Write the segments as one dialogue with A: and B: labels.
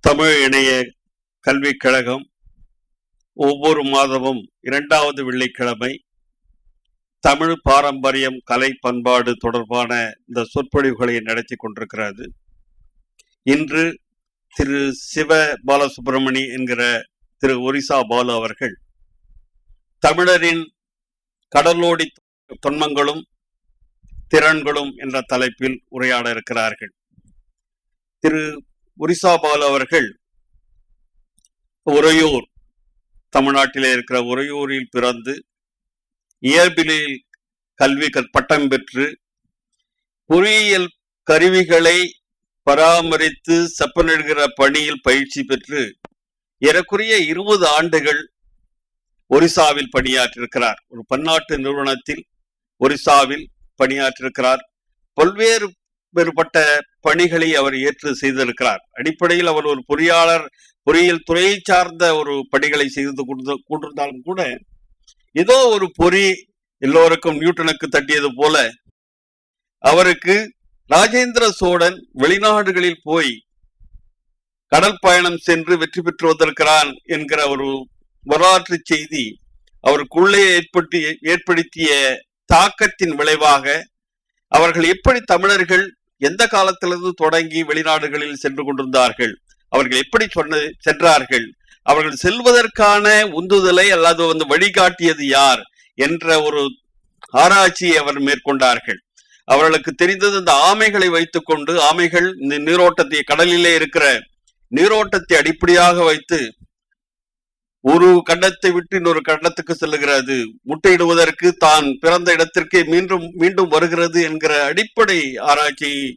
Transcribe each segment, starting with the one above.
A: தமிழ் இணைய கல்விக் கழகம் ஒவ்வொரு மாதமும் 2வது வெள்ளிக்கிழமை தமிழ் பாரம்பரியம் கலை பண்பாடு தொடர்பான இந்த சொற்பொழிவுகளை நடத்தி கொண்டிருக்கிறது. இன்று திரு சிவ பாலசுப்ரமணி என்கிற திரு ஒரிசா பாலு அவர்கள் தமிழரின் கடலோடி தொன்மங்களும் திறன்களும் என்ற தலைப்பில் உரையாட இருக்கிறார்கள். திரு ஒரிசா பாலு அவர்கள் உறையூர், தமிழ்நாட்டிலே இருக்கிற உறையூரில் பிறந்து இயற்பியலில் கல்வி பட்டம் பெற்று பொறியியல் கருவிகளை பராமரித்து செப்பனிடுகிற பணியில் பயிற்சி பெற்று ஏறக்குறைய 20 ஆண்டுகள் ஒரிசாவில் பணியாற்றிருக்கிறார். ஒரு பன்னாட்டு நிறுவனத்தில் ஒரிசாவில் பணியாற்றிருக்கிறார். பல்வேறு வேறுபட்ட பணிகளை அவர் ஏற்று செய்திருக்கிறார். அடிப்படையில் அவர் ஒரு பொறியியல் துறையை சார்ந்த ஒரு பணிகளை செய்து கொண்டிருந்தாலும் கூட ஏதோ ஒரு பொறி எல்லோருக்கும் நியூட்டனுக்கு தட்டியது போல அவருக்கு ராஜேந்திர சோழன் வெளிநாடுகளில் போய் கடல் பயணம் சென்று வெற்றி பெற்று வந்திருக்கிறான் என்கிற ஒரு வரலாற்று செய்தி அவருக்குள்ளே ஏற்படுத்திய தாக்கத்தின் விளைவாக அவர்கள் எப்படி தமிழர்கள் எந்த காலத்திலிருந்து தொடங்கி வெளிநாடுகளில் சென்று கொண்டிருந்தார்கள், அவர்கள் எப்படி சென்றார்கள், அவர்கள் செல்வதற்கான உந்துதலை அல்லது வழிகாட்டியது யார் என்ற ஒரு ஆராய்ச்சியை அவர் மேற்கொண்டார்கள். அவர்களுக்கு தெரிந்தது இந்த ஆமைகளை வைத்துக் கொண்டு, ஆமைகள் இந்த நீரோட்டத்தை, கடலிலே இருக்கிற நீரோட்டத்தை அடிப்படையாக வைத்து ஒரு கண்டத்தை விட்டு இன்னொரு கண்டத்துக்கு செல்லுகிறது, முட்டையிடுவதற்கு தான் பிறந்த இடத்திற்கே மீண்டும் வருகிறது என்கிற அடிப்படை ஆராய்ச்சியை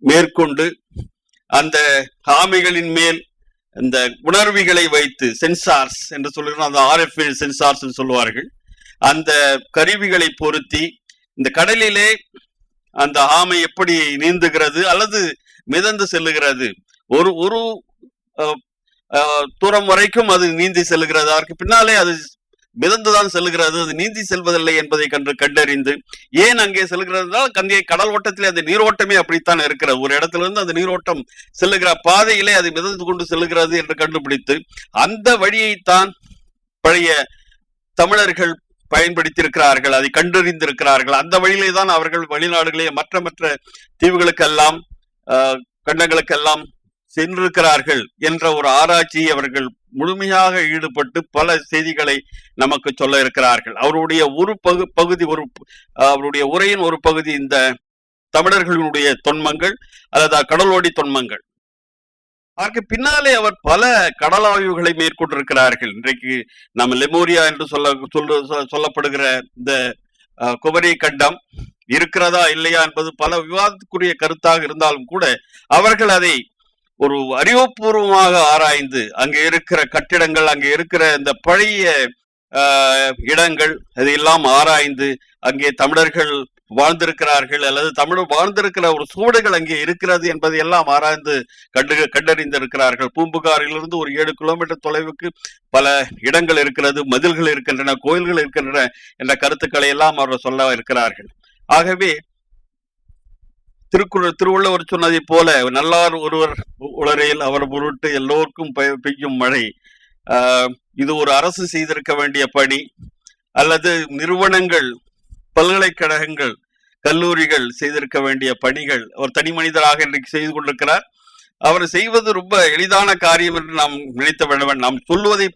A: மேற்கொண்டு அந்த ஆமைகளின் மேல் இந்த உணர்விகளை வைத்து, சென்சார்ஸ் என்று சொல்லுகிறோம், அந்த RFA சென்சார்ஸ் சொல்லுவார்கள், அந்த கருவிகளை பொருத்தி இந்த கடலிலே அந்த ஆமை எப்படி நீந்துகிறது அல்லது மிதந்து செல்லுகிறது, ஒரு தூரம் வரைக்கும் அது நீந்தி செல்லுகிறது, அதற்கு பின்னாலே அது மிதந்துதான் செல்லுகிறது, அது நீந்தி செல்வதில்லை என்பதை கண்டறிந்து, ஏன் அங்கே செல்கிறது, அங்கே கடல் ஓட்டத்திலே அந்த நீரோட்டமே அப்படித்தான் இருக்கிறது, ஒரு இடத்துல இருந்து அந்த நீரோட்டம் செல்லுகிற பாதையிலே அது மிதந்து கொண்டு செல்லுகிறது என்று கண்டுபிடித்து அந்த வழியைத்தான் பழைய தமிழர்கள் பயன்படுத்தியிருக்கிறார்கள், அதை கண்டறிந்திருக்கிறார்கள். அந்த வழியிலே தான் அவர்கள் வெளிநாடுகளே மற்ற தீவுகளுக்கெல்லாம் கண்டங்களுக்கெல்லாம் சென்றிருக்கிறார்கள் என்ற ஒரு ஆராய்ச்சியை அவர்கள் முழுமையாக ஈடுபட்டு பல செய்திகளை நமக்கு சொல்ல இருக்கிறார்கள். அவருடைய ஒரு பகுதி அவருடைய உரையின் ஒரு பகுதி இந்த தமிழர்களுடைய தொன்மங்கள் அல்லது கடலோடி தொன்மங்கள். அதற்கு பின்னாலே அவர் பல கடலாய்வுகளை மேற்கொண்டிருக்கிறார்கள். இன்றைக்கு நம்ம லெமோரியா என்று சொல்லப்படுகிற இந்த குமரி கண்டம் இருக்கிறதா இல்லையா என்பது பல விவாதத்துக்குரிய கருத்தாக இருந்தாலும் கூட அவர்கள் அதை ஒரு அறிவுபூர்வமாக ஆராய்ந்து அங்கே இருக்கிற கட்டிடங்கள், அங்கே இருக்கிற இந்த பழைய இடங்கள், அதையெல்லாம் ஆராய்ந்து அங்கே தமிழர்கள் வாழ்ந்திருக்கிறார்கள் அல்லது தமிழ் வாழ்ந்திருக்கிற ஒரு சூடுகள் அங்கே இருக்கிறது என்பதை எல்லாம் ஆராய்ந்து கண்டறிந்திருக்கிறார்கள். பூம்புகாரிலிருந்து ஒரு 7 கிலோமீட்டர் தொலைவுக்கு பல இடங்கள் இருக்கிறது, மதில்கள் இருக்கின்றன, கோயில்கள் இருக்கின்றன என்ற கருத்துக்களை எல்லாம் அவர்கள் சொல்ல இருக்கிறார்கள். ஆகவே திருவள்ளுவர் சொன்னதை போல நல்லார் ஒருவர் உளரையில் அவர் பொருட்டு எல்லோருக்கும் பெய்யும் மழை, இது ஒரு அரசு செய்திருக்க வேண்டிய பணி அல்லது நிறுவனங்கள், பல்கலைக்கழகங்கள், கல்லூரிகள் செய்திருக்க வேண்டிய பணிகள் அவர் தனி மனிதராக இன்றைக்கு செய்து கொண்டிருக்கிறார். அவர் செய்வது ரொம்ப எளிதான காரியம் என்று நாம் நினைத்த வேண்டாம். நாம் சொல்வதை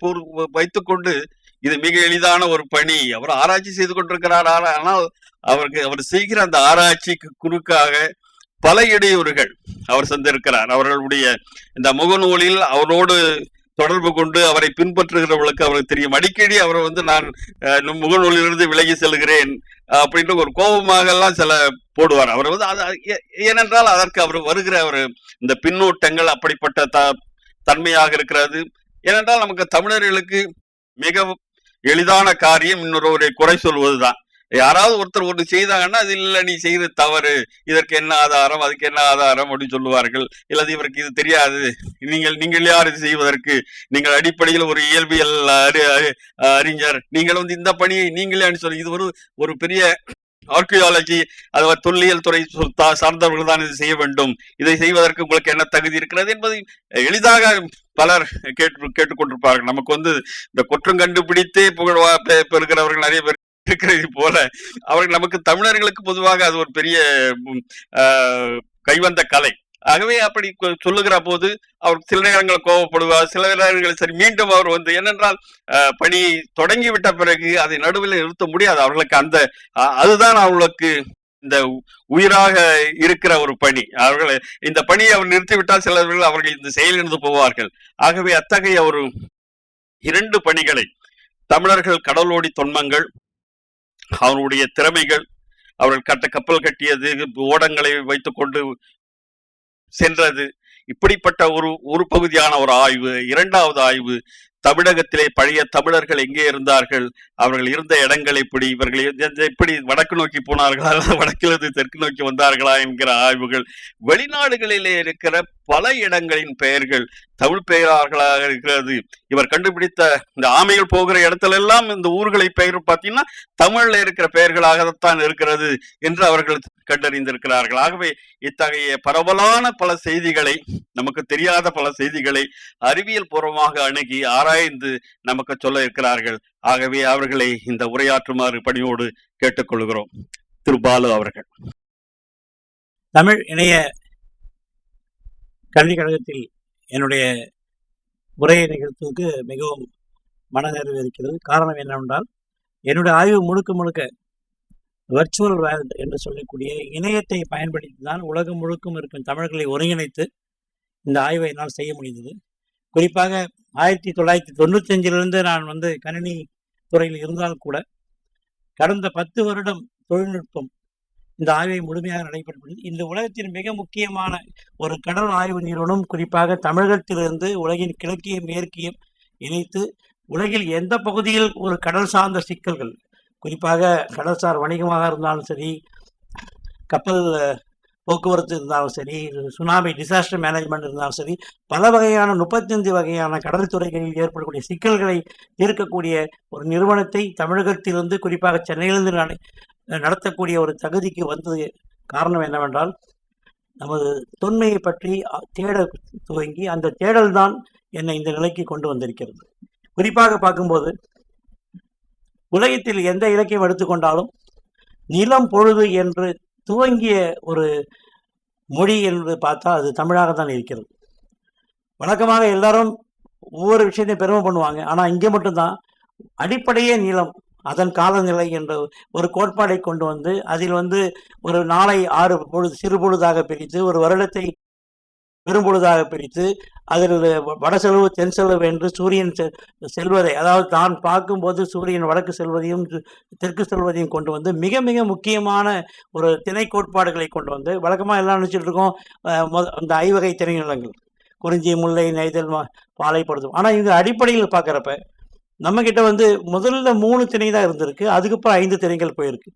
A: வைத்துக்கொண்டு இது மிக எளிதான ஒரு பணி, அவர் ஆராய்ச்சி செய்து கொண்டிருக்கிறார். ஆனால் அவர் செய்கிற அந்த ஆராய்ச்சிக்கு குறுக்காக பல இடையூறுகள் அவர் சந்திருக்கிறார். அவர்களுடைய இந்த முகநூலில் அவரோடு தொடர்பு கொண்டு அவரை பின்பற்றுகிறவர்களுக்கு அவருக்கு தெரியும். அடிக்கடி அவர் நான் முகநூலிலிருந்து விலகி செல்கிறேன் அப்படின்னு ஒரு கோபமாக எல்லாம் சில போடுவார். அவர் ஏனென்றால் அதற்கு அவர் வருகிற இந்த பின்னூட்டங்கள் அப்படிப்பட்ட தன்மையாக இருக்கிறது. ஏனென்றால் நமக்கு தமிழர்களுக்கு மிக எளிதான காரியம் இன்னொருவரை குறை சொல்வதுதான். யாராவது ஒருத்தர் ஒன்று செய்தாங்கன்னா அது இல்லை, நீ செய்யறது தவறு, இதற்கு என்ன ஆதாரம், அதுக்கு என்ன ஆதாரம் அப்படின்னு சொல்லுவார்கள். இல்லது இவருக்கு இது தெரியாது, நீங்கள் யார் இது செய்வதற்கு, நீங்கள் அடிப்படையில் ஒரு இயல்பியல் அறிஞர், நீங்கள் இந்த பணியை நீங்களே சொல்லி, இது ஒரு பெரிய ஆர்கியாலஜி, அதாவது தொல்லியல் துறை சார்ந்தவர்கள் தான் இது செய்ய வேண்டும், இதை செய்வதற்கு உங்களுக்கு என்ன தகுதி இருக்கிறது என்பதை எளிதாக பலர் கேட்டுக்கொண்டிருப்பார்கள். நமக்கு இந்த குற்றம் கண்டுபிடித்தே புகழ் பெறுகிறவர்கள் நிறைய பேர் இருக்கிறது போல அவர்கள் நமக்கு தமிழர்களுக்கு பொதுவாக அது ஒரு பெரிய கைவந்த கலை. ஆகவே அப்படி சொல்லுகிற போது அவர் சில நேரங்கள் கோபப்படுவார், சில நேரங்கள் சரி மீண்டும் அவர் ஏனென்றால் பணி தொடங்கிவிட்ட பிறகு அதை நடுவில் நிறுத்த முடியாது. அவர்களுக்கு அதுதான் அவர்களுக்கு இந்த உயிராக இருக்கிற ஒரு பணி. அவர்கள் இந்த பணியை அவர் நிறுத்திவிட்டால் சிலர்கள் அவர்கள் இந்த செயலிழந்து போவார்கள். ஆகவே அத்தகைய ஒரு 2 பணிகளை தமிழர்கள் கடலோடி தொன்மங்கள், அவருடைய திறமைகள், அவர்கள் கப்பல் கட்டியது, ஓடங்களை வைத்துக் கொண்டு சென்றது, இப்படிப்பட்ட ஒரு பகுதியான ஒரு ஆய்வு. 2வது ஆய்வு தமிழகத்திலே பழைய தமிழர்கள் எங்கே இருந்தார்கள், அவர்கள் இருந்த இடங்கள் எப்படி, இவர்கள் எப்படி வடக்கு நோக்கி போனார்களா அல்லது வடக்கிலிருந்து தெற்கு நோக்கி வந்தார்களா என்கிற ஆய்வுகள். வெளிநாடுகளிலே இருக்கிற பல இடங்களின் பெயர்கள் தமிழ் பெயர்களாக இருக்கிறது. இவர் கண்டுபிடித்த இந்த ஆமைகள் போகிற இடத்துல எல்லாம் இந்த ஊர்களை பெயர் பார்த்தீங்கன்னா தமிழ்ல இருக்கிற பெயர்களாகத்தான் இருக்கிறது என்று அவர்கள் கண்டறிந்திருக்கிறார்கள். ஆகவே இத்தகைய பரவலான பல செய்திகளை, நமக்கு தெரியாத பல செய்திகளை அறிவியல் பூர்வமாக அணுகி ஆராய்ந்து நமக்கு சொல்ல இருக்கிறார்கள். ஆகவே அவர்களை இந்த உரையாற்றுமாறு பணியோடு கேட்டுக்கொள்கிறோம். திரு பாலு அவர்கள்.
B: தமிழ் இணைய கல்விக் கழகத்தில் என்னுடைய உரையை நிகழ்த்துவதற்கு மிகவும் மனநிறைவு இருக்கிறது. காரணம் என்னவென்றால், என்னுடைய ஆய்வு முழுக்க வர்ச்சுவல் வேர்ல்டு என்று சொல்லக்கூடிய இணையத்தை பயன்படுத்தி தான் உலகம் முழுக்கும் இருக்கும் தமிழர்களை ஒருங்கிணைத்து இந்த ஆய்வை என்னால் செய்ய முடிந்தது. குறிப்பாக 1995 நான் கணினி துறையில் இருந்தால் கூட கடந்த 10 வருடம் தொழில்நுட்பம் இந்த ஆய்வை முழுமையாக நடைபெற்றது. இந்த உலகத்தின் மிக முக்கியமான ஒரு கடல் ஆய்வு நிறுவனம் குறிப்பாக தமிழகத்திலிருந்து உலகின் கிழக்கையும் மேற்கையும் இணைத்து உலகில் எந்த பகுதியில் ஒரு கடல் சார்ந்த சிக்கல்கள், குறிப்பாக கடல்சார் வணிகமாக இருந்தாலும் சரி, கப்பல் போக்குவரத்து இருந்தாலும் சரி, சுனாமி டிசாஸ்டர் மேனேஜ்மெண்ட் இருந்தாலும் சரி, பல வகையான 35 வகையான கடல் துறைகளில் ஏற்படக்கூடிய சிக்கல்களை தீர்க்கக்கூடிய ஒரு நிறுவனத்தை தமிழகத்திலிருந்து குறிப்பாக சென்னையிலிருந்து நடத்தக்கூடிய ஒரு தகுதிக்கு வந்தது. காரணம் என்னவென்றால், நமது தொன்மையை பற்றி தேட துவங்கி அந்த தேடல் தான் என்னை இந்த நிலைக்கு கொண்டு வந்திருக்கிறது. குறிப்பாக பார்க்கும்போது உலகத்தில் எந்த இலக்கியம் எடுத்துக்கொண்டாலும் நிலம் பொழுது என்று துவங்கிய ஒரு மொழி என்று பார்த்தா அது தமிழாக தான் இருக்கிறது. வழக்கமாக எல்லாரும் ஒவ்வொரு விஷயத்தையும் பெருமை பண்ணுவாங்க. ஆனால் இங்கே மட்டும்தான் அடிப்படையே நிலம், அதன் காலநிலை என்ற ஒரு கோட்பாடை கொண்டு வந்து அதில் ஒரு நாளை 6 பொழுது சிறு பொழுதாக பிரித்து, ஒரு வருடத்தை பெரும்பொழுதாக பிரித்து, அதில் வட செலவு தென் செலவு என்று சூரியன் செல்வதை, அதாவது தான் பார்க்கும்போது சூரியன் வடக்கு செல்வதையும் தெற்கு செல்வதையும் கொண்டு வந்து மிக மிக முக்கியமான ஒரு திணை கோட்பாடுகளை கொண்டு வந்து, வழக்கமாக எல்லாம் நினச்சிட்டு இருக்கோம் இந்த 5 வகை திணை நிலங்கள், குறிஞ்சி, முல்லை, நெய்தல், பாலைப்படுத்தும். ஆனால் இவங்க அடிப்படையில் பார்க்குறப்ப நம்மக்கிட்ட முதல்ல 3 திணை தான் இருந்திருக்கு, அதுக்கப்புறம் 5 திணைகள் போயிருக்கு.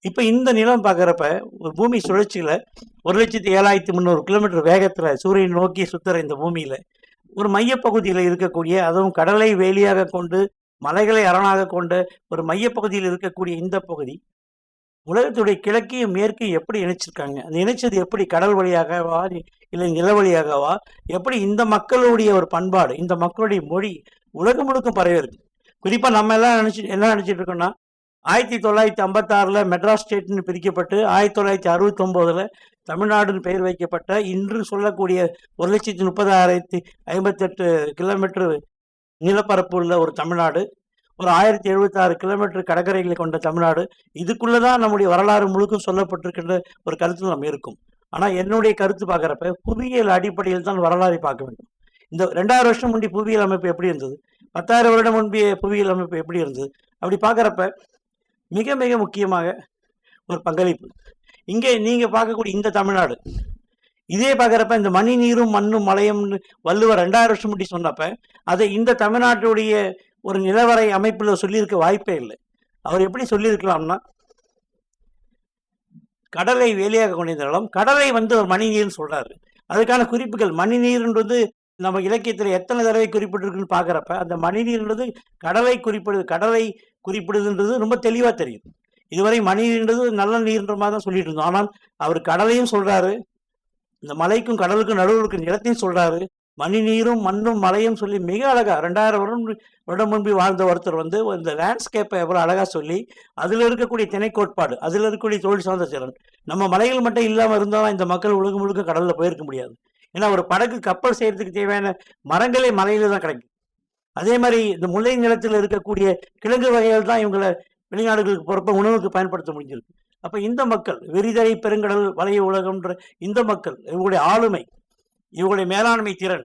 B: இப்போ இந்த நிலம் பார்க்குறப்ப ஒரு பூமி சுழற்சியில் 1,07,300 கிலோமீட்டர் வேகத்தில் சூரியன் நோக்கி சுற்றுற இந்த பூமியில் ஒரு மையப்பகுதியில் இருக்கக்கூடிய, அதுவும் கடலை வேலியாக கொண்டு மலைகளை அரணாக கொண்ட ஒரு மையப்பகுதியில் இருக்கக்கூடிய இந்த பகுதி உலகத்துடைய கிழக்கையும் மேற்கையும் எப்படி இணைச்சிருக்காங்க, அந்த இணைச்சது எப்படி கடல் வழியாகவா இல்லை நில வழியாகவா, எப்படி இந்த மக்களுடைய ஒரு பண்பாடு, இந்த மக்களுடைய மொழி உலகம் முழுக்க பரவி இருக்கு. குறிப்பாக நம்ம எல்லாம் என்ன நினச்சிட்டு இருக்கோம்னா, 1956 மெட்ராஸ் ஸ்டேட்னு பிரிக்கப்பட்டு 1969 தமிழ்நாடுன்னு பெயர் வைக்கப்பட்ட, இன்று சொல்லக்கூடிய 1,30,058 கிலோமீட்டர் நிலப்பரப்பு உள்ள ஒரு தமிழ்நாடு, ஒரு 1076 கிலோமீட்டர் கடற்கரைகளை கொண்ட தமிழ்நாடு, இதுக்குள்ளே தான் நம்முடைய வரலாறு முழுக்கும் சொல்லப்பட்டிருக்கின்ற ஒரு கருத்து நம்ம இருக்கும். ஆனால் என்னுடைய கருத்து பார்க்குறப்ப புவியியல் அடிப்படையில் தான் வரலாறை பார்க்க வேண்டும். இந்த 2000 வருஷம் முன்பு புவியியல் அமைப்பு எப்படி இருந்தது, 10,000 வருடம் முன்பே புவியியல் அமைப்பு எப்படி இருந்தது, அப்படி பார்க்குறப்ப மிக மிக முக்கியமாக ஒரு பங்களிப்பு இங்கே நீங்கள் பார்க்கக்கூடிய இந்த தமிழ்நாடு. இதே பார்க்குறப்ப இந்த மணி நீரும் மண்ணும் மலையும் வள்ளுவர் 2000 வருஷம் முடி சொன்னப்ப அதை இந்த தமிழ்நாட்டுடைய ஒரு நிலவரை அமைப்பில் சொல்லியிருக்க வாய்ப்பே இல்லை. அவர் எப்படி சொல்லியிருக்கலாம்னா, கடலை வேலையாக கொண்டிருந்த நிலம், கடலை ஒரு மணி நீர்னு சொல்கிறாரு. அதுக்கான குறிப்புகள் மணி நீர்ன்றது நம்ம இலக்கியத்தில் எத்தனை தடவை குறிப்பிட்டிருக்குன்னு பார்க்குறப்ப அந்த மணி நீர்ன்றது கடலை குறிப்பிடுதுன்றது ரொம்ப தெளிவாக தெரியும். இதுவரை மணின்றது நல்ல நீர்ன்ற மாதிரி தான் சொல்லிட்டு இருந்தோம். ஆனால் அவர் கடலையும் சொல்றாரு, இந்த மலைக்கும் கடலுக்கும் நடுவில் இருக்கிற நிலத்தையும் சொல்றாரு. மணி நீரும் மண்ணும் மலையும் சொல்லி மிக அழகா 2000 வருடம் முன்பு வாழ்ந்த ஒருத்தர் வந்து இந்த லேண்ட்ஸ்கேப்பை எவ்வளோ அழகா சொல்லி, அதில் இருக்கக்கூடிய திணை கோட்பாடு, அதில் இருக்கக்கூடிய தொழில் சார்ந்த திறன், நம்ம மலைகள் மட்டும் இல்லாமல் இருந்தாலும் இந்த மக்கள் உலகம் முழுக்க கடலில் போயிருக்க முடியாது. ஏன்னா ஒரு படகு கப்பல் செய்யறதுக்கு தேவையான மரங்களே மலையில தான் கிடைக்கும். அதே மாதிரி இந்த முல்லை நிலத்தில் இருக்கக்கூடிய கிழங்கு வகைகள் தான் இவங்களை வெளிநாடுகளுக்கு போகிறப்ப உணவுக்கு பயன்படுத்த முடிஞ்சிருக்கு. அப்போ இந்த மக்கள் விரிதலை பெருங்கடல் வளைய உலகம்ன்ற இந்த மக்கள் இவங்களுடைய ஆளுமை, இவங்களுடைய மேலாண்மை திறன்,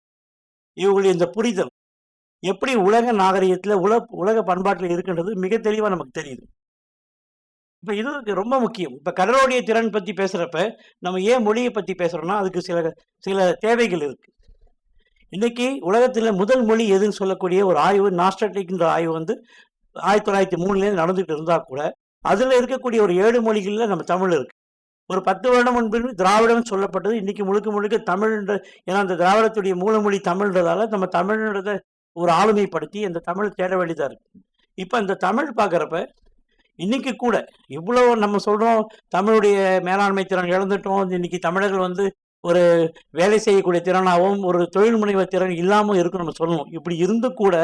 B: இவங்களுடைய இந்த புரிதல் எப்படி உலக நாகரிகத்தில் உலக பண்பாட்டில் இருக்கின்றது மிக தெளிவாக நமக்கு தெரியுது. இப்போ இது ரொம்ப முக்கியம். இப்போ கடலுடைய திறன் பற்றி பேசுகிறப்ப நம்ம ஏன் மொழியை பற்றி பேசுகிறோம்னா அதுக்கு சில தேவைகள் இருக்கு. இன்னைக்கு உலகத்தில் முதல் மொழி எதுன்னு சொல்லக்கூடிய ஒரு ஆய்வு, நாஸ்டாட்டிக்ன்ற ஆய்வு வந்து 1903 நடந்துகிட்டு இருந்தா கூட அதில் இருக்கக்கூடிய ஒரு 7 மொழிகளில் நம்ம தமிழ் இருக்கு. ஒரு 10 வருடம் முன்பு திராவிடம் சொல்லப்பட்டது. இன்னைக்கு முழுக்க முழுக்க தமிழ்ன்ற, ஏன்னா அந்த திராவிடத்துடைய மூலமொழி தமிழ்ன்றதால நம்ம தமிழ்ன்றதை ஒரு ஆளுமைப்படுத்தி அந்த தமிழ் தேட வேண்டியதாக இருக்கு. இப்போ அந்த தமிழ் பார்க்குறப்ப இன்னைக்கு கூட இவ்வளோ நம்ம சொல்கிறோம் தமிழுடைய மேலாண்மை திறன் இழந்துட்டோம், இன்னைக்கு தமிழர்கள் வந்து ஒரு வேலை செய்யக்கூடிய திறனாகவும் ஒரு தொழில் முனைவர் திறன் இல்லாமல் இருக்கும் நம்ம சொல்லணும். இப்படி இருந்து கூட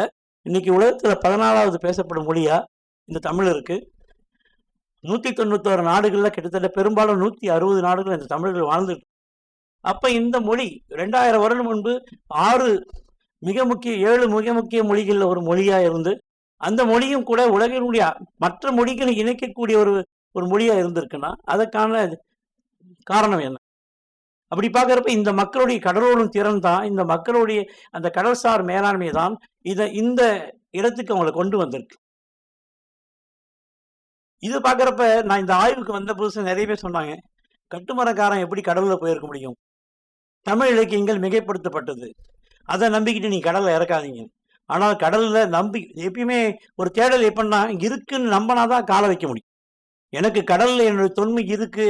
B: இன்னைக்கு உலகத்தில் 14வது பேசப்படும் மொழியாக இந்த தமிழ் இருக்குது. 191 நாடுகளில் கிட்டத்தட்ட பெரும்பாலும் 160 நாடுகள் இந்த தமிழர்கள் வாழ்ந்துட்டு. அப்போ இந்த மொழி 2000 வருடம் முன்பு 7 மிக முக்கிய மொழிகளில் ஒரு மொழியாக இருந்து அந்த மொழியும் கூட உலகினுடைய மற்ற மொழிகளை இணைக்கக்கூடிய ஒரு மொழியாக இருந்திருக்குன்னா அதற்கான காரணம் என்ன? அப்படி பார்க்குறப்ப இந்த மக்களுடைய கடலோடும் திறன் தான், இந்த மக்களுடைய அந்த கடல்சார் மேலாண்மை தான் இந்த இடத்துக்கு அவங்களை கொண்டு வந்திருக்கு. இது பார்க்குறப்ப நான் இந்த ஆய்வுக்கு வந்த புதுசு நிறைய பேர் சொன்னாங்க, கட்டுமரக்காரன் எப்படி கடலில் போயிருக்க முடியும், தமிழ் இலக்கியங்கள் மிகைப்படுத்தப்பட்டது, அதை நம்பிக்கிட்டு நீ கடலில் இறக்காதீங்க. ஆனால் கடலில் எப்பயுமே ஒரு தேடல் எப்படின்னா இருக்குன்னு நம்பினாதான் காலை வைக்க முடியும். எனக்கு கடலில் என்னுடைய தொன்மை இருக்குது,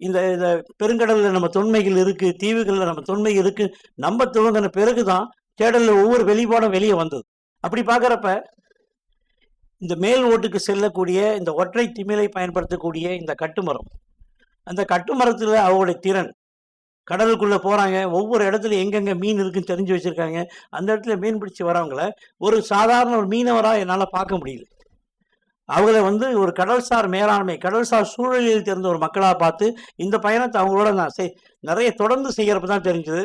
B: இந்த பெருங்கடலில் நம்ம தொன்மைகள் இருக்குது, தீவுகளில் நம்ம தொன்மை இருக்குது, நம்ம துவங்கின பிறகுதான் தேடலில் ஒவ்வொரு வெளிப்பாடும் வெளியே வந்தது. அப்படி பார்க்குறப்ப இந்த மேல் ஓட்டுக்கு செல்லக்கூடிய இந்த ஒற்றை திமிலை பயன்படுத்தக்கூடிய இந்த கட்டுமரம், அந்த கட்டுமரத்தில் அவங்களுடைய திறன், கடலுக்குள்ளே போகிறாங்க, ஒவ்வொரு இடத்துல எங்கெங்கே மீன் இருக்குன்னு தெரிஞ்சு வச்சுருக்காங்க, அந்த இடத்துல மீன் பிடிச்சி வரவங்கள ஒரு சாதாரண ஒரு மீனவராக என்னால் பார்க்க முடியல. அவங்கள வந்து ஒரு கடல்சார் மேலாண்மை, கடல்சார் சூழலில் தெரிந்த ஒரு மக்களாக பார்த்து இந்த பயணத்தை அவங்களோட நான் நிறைய தொடர்ந்து செய்கிறப்ப தான் தெரிஞ்சுது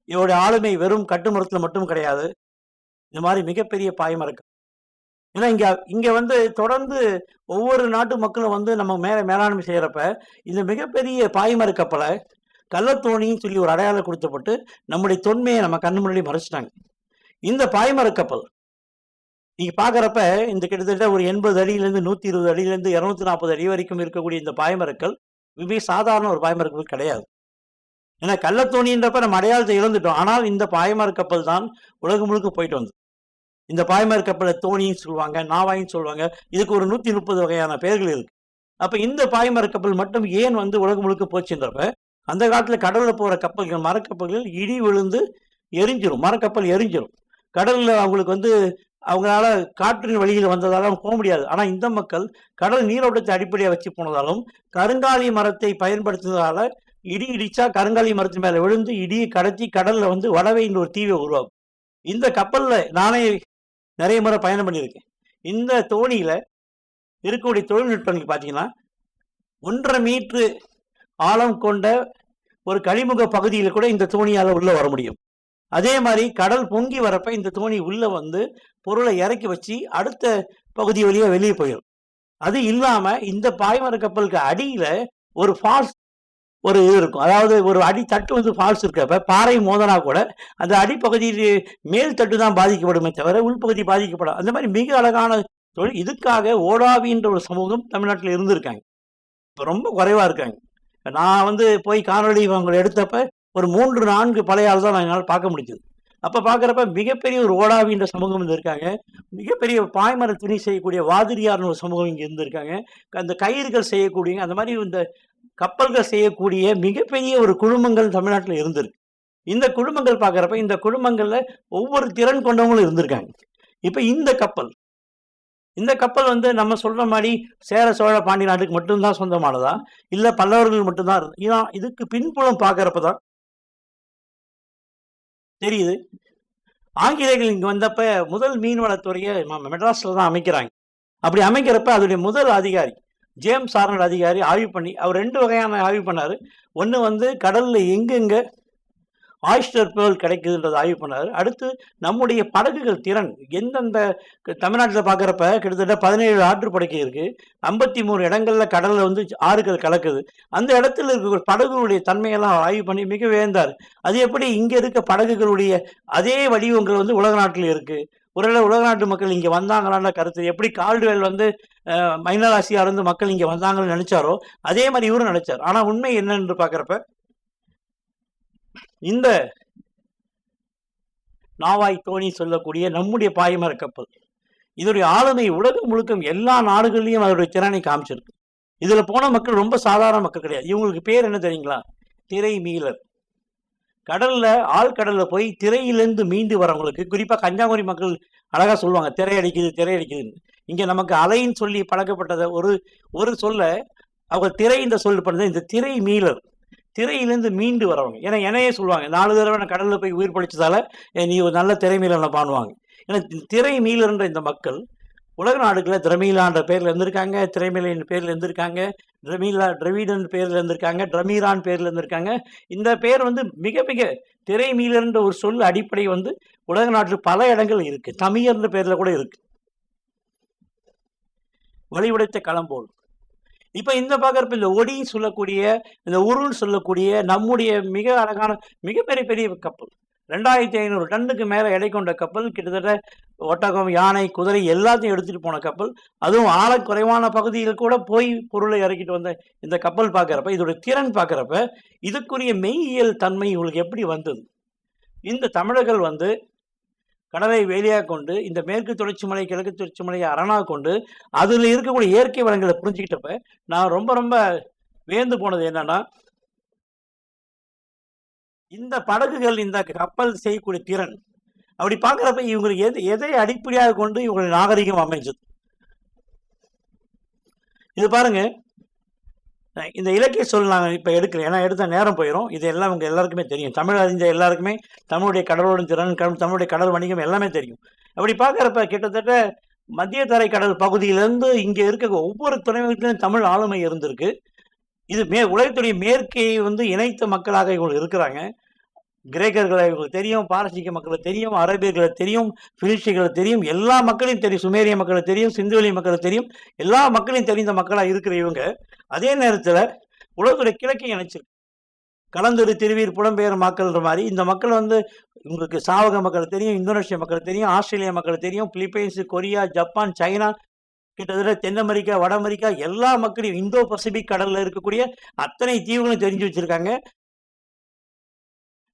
B: இவருடைய ஆளுமை வெறும் கட்டுமரத்தில் மட்டும் கிடையாது, இந்த மாதிரி மிகப்பெரிய பாய்மரம். ஏன்னா இங்கே வந்து தொடர்ந்து ஒவ்வொரு நாட்டு மக்களும் வந்து நம்ம மேலாண்மை செய்கிறப்ப இந்த மிகப்பெரிய பாய்மர கப்பலை கள்ளத்தோணின்னு சொல்லி ஒரு அடையாளம் கொடுத்தப்பட்டு நம்முடைய தொன்மையை நம்ம கண்ணு முன்னாடி மறைச்சிட்டாங்க. இந்த பாய்மர கப்பல் நீங்கள் பார்க்குறப்ப இந்த கிட்டத்தட்ட ஒரு 80 அடியிலேருந்து 120 அடியிலேருந்து 240 அடி வரைக்கும் இருக்கக்கூடிய இந்த பாய்மரக்கல் மிக சாதாரண ஒரு பாய்மரக்கல் கிடையாது. ஏன்னா கள்ளத்தோணின்றப்ப நம்ம அடையாளத்தை இழந்துட்டோம். ஆனால் இந்த பாய்மர கப்பல் தான் உலகம் முழுக்க போயிட்டு வந்தது. இந்த பாய்மர கப்பலை தோணின்னு சொல்லுவாங்க, நாவாயின்னு சொல்லுவாங்க, இதுக்கு ஒரு 130 வகையான பெயர்கள் இருக்கு. அப்போ இந்த பாய்மர கப்பல் மட்டும் ஏன் வந்து உலகம் முழுக்க போச்சுன்றப்ப அந்த காலத்தில் கடலில் போகிற கப்பல்கள், மரக்கப்பல்கள் இடி விழுந்து எரிஞ்சிரும், மரக்கப்பல் எரிஞ்சிரும். கடலில் அவங்களுக்கு வந்து அவங்களால காற்றின் வழியில் வந்ததாலும் போக முடியாது. ஆனால் இந்த மக்கள் கடல் நீரோட்டத்தை அடிப்படையாக வச்சு போனதாலும் கருங்காலி மரத்தை பயன்படுத்துவதால இடி இடிச்சா கருங்காலி மரத்தின் மேலே விழுந்து இடியை கடத்தி கடலில் வந்து வடவைன்ற ஒரு தீவை உருவாகும். இந்த கப்பலில் நானே நிறைய முறை பயணம் பண்ணியிருக்கேன். இந்த தோணியில் இருக்கக்கூடிய தொழில்நுட்பங்கள் பார்த்தீங்கன்னா 1.5 மீட்டரு ஆழம் கொண்ட ஒரு கழிமுக பகுதியில் கூட இந்த தோணியால் உள்ளே வர முடியும். அதே மாதிரி கடல் பொங்கி வரப்ப இந்த தோணி உள்ளே வந்து பொருளை இறக்கி வச்சு அடுத்த பகுதி வழியாக வெளியே போயிடும். அது இல்லாமல் இந்த பாய்மர கப்பலுக்கு அடியில் ஒரு ஃபால்ஸ் ஒரு இது இருக்கும். அதாவது ஒரு அடித்தட்டு வந்து ஃபால்ஸ் இருக்கப்ப பாறை மோதனா கூட அந்த அடிப்பகுதியில் மேல் தட்டு தான் பாதிக்கப்படுமே தவிர உள்பகுதி பாதிக்கப்படும். அந்த மாதிரி மிக அழகான தொழில். இதுக்காக ஓடாவின்ற ஒரு சமூகம் தமிழ்நாட்டில் இருந்திருக்காங்க, இப்போ ரொம்ப குறைவாக இருக்காங்க. நான் வந்து போய் காணொலி அவங்களை எடுத்தப்ப ஒரு 3-4 பழைய ஆள் தான் என்னால் பார்க்க முடிஞ்சது. அப்போ பார்க்குறப்ப மிகப்பெரிய ஒரு ஓடாவின்ற சமூகம் இங்கே இருக்காங்க, மிகப்பெரிய பாய்மர துணி செய்யக்கூடிய வாதிரியார்னு ஒரு சமூகம் இங்கே இருந்திருக்காங்க, அந்த கயிறுகள் செய்யக்கூடிய அந்த மாதிரி இந்த கப்பல்கள் செய்யக்கூடிய மிகப்பெரிய ஒரு குழுமங்கள் தமிழ்நாட்டில் இருந்திருக்கு. இந்த குழுமங்கள் பார்க்குறப்ப இந்த குழுமங்களில் ஒவ்வொரு திறன் கொண்டவங்களும் இருந்திருக்காங்க. இப்போ இந்த கப்பல் இந்த கப்பல் வந்து நம்ம சொல்ற மாதிரி சேர சோழ பாண்டிய நாட்டுக்கு மட்டும்தான் சொந்தமானதா, இல்ல பல்லவர்கள் மட்டும்தான் இதுக்கு பின்புலம் பார்க்கறப்பதான் தெரியுது. ஆங்கிலேயர்கள் இங்க வந்தப்ப முதல் மீன்வளத்துறையை மெட்ராஸ்ல தான் அமைக்கிறாங்க. அப்படி அமைக்கிறப்ப அதோடைய முதல் அதிகாரி ஜேம்ஸ் ஆர்னல்ட் அதிகாரி ஆய்வு பண்ணி அவர் 2 வகையான ஆய்வு பண்ணாரு. ஒன்று வந்து கடல்ல எங்கெங்க ஆயிஸ்டர் பேர்ல் கிடைக்குதுன்றதை ஆய்வு பண்ணாரு. அடுத்து நம்முடைய படகுகள் திறன் எந்தெந்த தமிழ்நாட்டில் பார்க்குறப்ப கிட்டத்தட்ட 17 ஆற்றுப்படுக்கை இருக்கு, 53 இடங்கள்ல கடல்ல வந்து ஆறுகள் கலக்குது. அந்த இடத்துல இருக்க படகுகளுடைய தன்மையெல்லாம் ஆய்வு பண்ணி மிக வியந்தார். அது எப்படி இங்க இருக்க படகுகளுடைய அதே வடிவங்கள் வந்து உலக நாட்டில் இருக்கு, ஒருவேளை உலக நாட்டு மக்கள் இங்க வந்தாங்களான்ற கருத்து எப்படி கால்டுவெல் வந்து மைனர் ஆசியா இருந்து மக்கள் இங்க வந்தாங்கன்னு நினைச்சாரோ அதே மாதிரி இவரும் நினைச்சார். ஆனா உண்மை என்னன்னு பாக்குறப்ப இந்த நாவாய் தோணி சொல்லக்கூடிய நம்முடைய பாய்மர கப்பல் இதோடைய ஆளுமை உலகம் முழுக்க எல்லா நாடுகள்லயும் அதோடைய திறனை காமிச்சிருக்கு. இதுல போன மக்கள் ரொம்ப சாதாரண மக்கள் கிடையாது. இவங்களுக்கு பேர் என்ன தெரியுங்களா? திரை மீளர். கடல்ல ஆழ்கடல்ல போய் திரையிலிருந்து மீண்டு வரவங்களுக்கு, குறிப்பா கன்னியாகுமரி மக்கள் அழகா சொல்லுவாங்க திரை அடிக்குது திரை அடிக்குதுன்னு. இங்க நமக்கு அலைன்னு சொல்லி பழக்கப்பட்டதை ஒரு சொல்ல அவங்க திரைன்ற சொல் பண்ணது இந்த திரை மீளர், திரையிலேருந்து மீண்டு வரவங்க. ஏன்னா என்னையே சொல்லுவாங்க 4 தடவை நான் கடலில் போய் உயிர் பழிச்சதால நீ ஒரு நல்ல திரை மீளனை பாடுவாங்க. ஏன்னா திரை மீளர்ன்ற இந்த மக்கள் உலக நாடுகளில் திரமீலான்ற பேரில் இருந்திருக்காங்க, திரைமீலின் பேரில் இருந்திருக்காங்க, டிரவிடன் பேரில் இருந்திருக்காங்க, ட்ரமீரான் பேரில் இருந்திருக்காங்க. இந்த பேர் வந்து மிக மிக திரைமீலர்ன்ற ஒரு சொல் அடிப்படை வந்து உலக நாட்டில் பல இடங்கள் இருக்கு. தமிழர்ன்ற பேரில் கூட இருக்கு. வழிவுடைத்த களம்போல். இப்ப இந்த பார்க்கறப்ப இந்த ஒடின்னு சொல்லக்கூடிய இந்த உருன்னு சொல்லக்கூடிய நம்முடைய மிக அழகான மிகப்பெரிய பெரிய கப்பல் 2500 டன்னுக்கு மேல எடை கொண்ட கப்பல், கிட்டத்தட்ட ஒட்டகம், யானை, குதிரை எல்லாத்தையும் எடுத்துட்டு போன கப்பல், அதுவும் ஆழ குறைவான பகுதியில் கூட போய் பொருளை இறக்கிட்டு வந்த இந்த கப்பல் பார்க்கறப்ப இதோட திறன் பார்க்கறப்ப இதுக்குரிய மெய்யியல் தன்மை உங்களுக்கு எப்படி வந்தது? இந்த தமிழர்கள் வந்து கடலை வேலியாக கொண்டு இந்த மேற்கு தொடர்ச்சி மலை கிழக்கு தொடர்ச்சி மலையை அரணாக கொண்டு அதில் இருக்கக்கூடிய இயற்கை வளங்களை புரிஞ்சுக்கிட்டப்ப நான் ரொம்ப ரொம்ப வியந்து போனது என்னன்னா, இந்த படகுகள் இந்த கப்பல் செய்யக்கூடிய திறன் அப்படி பார்க்குறப்ப இவங்களுக்கு எதை அடிப்படையாக கொண்டு இவங்களுடைய நாகரிகம் அமைஞ்சது. இது பாருங்க, இந்த இலக்கிய சொல் நாங்கள் இப்போ எடுக்கல, ஏன்னா எடுத்த நேரம் போயிடும். இது எல்லாம் இவங்க எல்லாருக்குமே தெரியும். தமிழ் அறிஞ்ச எல்லாருக்குமே தமிழுடைய கடலோட திறன், தமிழுடைய கடல் வணிகம் எல்லாமே தெரியும். அப்படி பார்க்குறப்ப கிட்டத்தட்ட மத்திய தரை கடல் பகுதியிலேருந்து இங்கே இருக்க ஒவ்வொரு துறைமுகத்திலும் தமிழ் ஆளுமை இருந்திருக்கு. இது உலகத்துடைய மேற்கை வந்து இணைத்த மக்களாக இவங்க இருக்கிறாங்க. கிரேக்கர்களை இவங்களுக்கு தெரியும், பாரசீக மக்களை தெரியும், அரேபியர்களை தெரியும், பிலிஸ்டிகளை தெரியும், எல்லா மக்களையும் தெரியும், சுமேரிய மக்களை தெரியும், சிந்துவெளி மக்களை தெரியும், எல்லா மக்களையும் தெரிந்த மக்களாக இருக்கிற இவங்க அதே நேரத்தில் உலகத்துடைய கிழக்கை இணைச்சிருக்கு. கலந்துரு திருவீர் புலம்பெயர் மக்கள்ன்ற மாதிரி இந்த மக்கள் வந்து உங்களுக்கு சாவக மக்கள் தெரியும், இந்தோனேஷியா மக்கள் தெரியும், ஆஸ்திரேலியா மக்கள் தெரியும், பிலிப்பைன்ஸ், கொரியா, ஜப்பான், சைனா, கிட்டத்தட்ட தென் அமெரிக்கா, வட அமெரிக்கா எல்லா மக்களையும் இந்தோ பசிபிக் கடல்ல இருக்கக்கூடிய அத்தனை தீவுகளும் தெரிஞ்சு வச்சிருக்காங்க.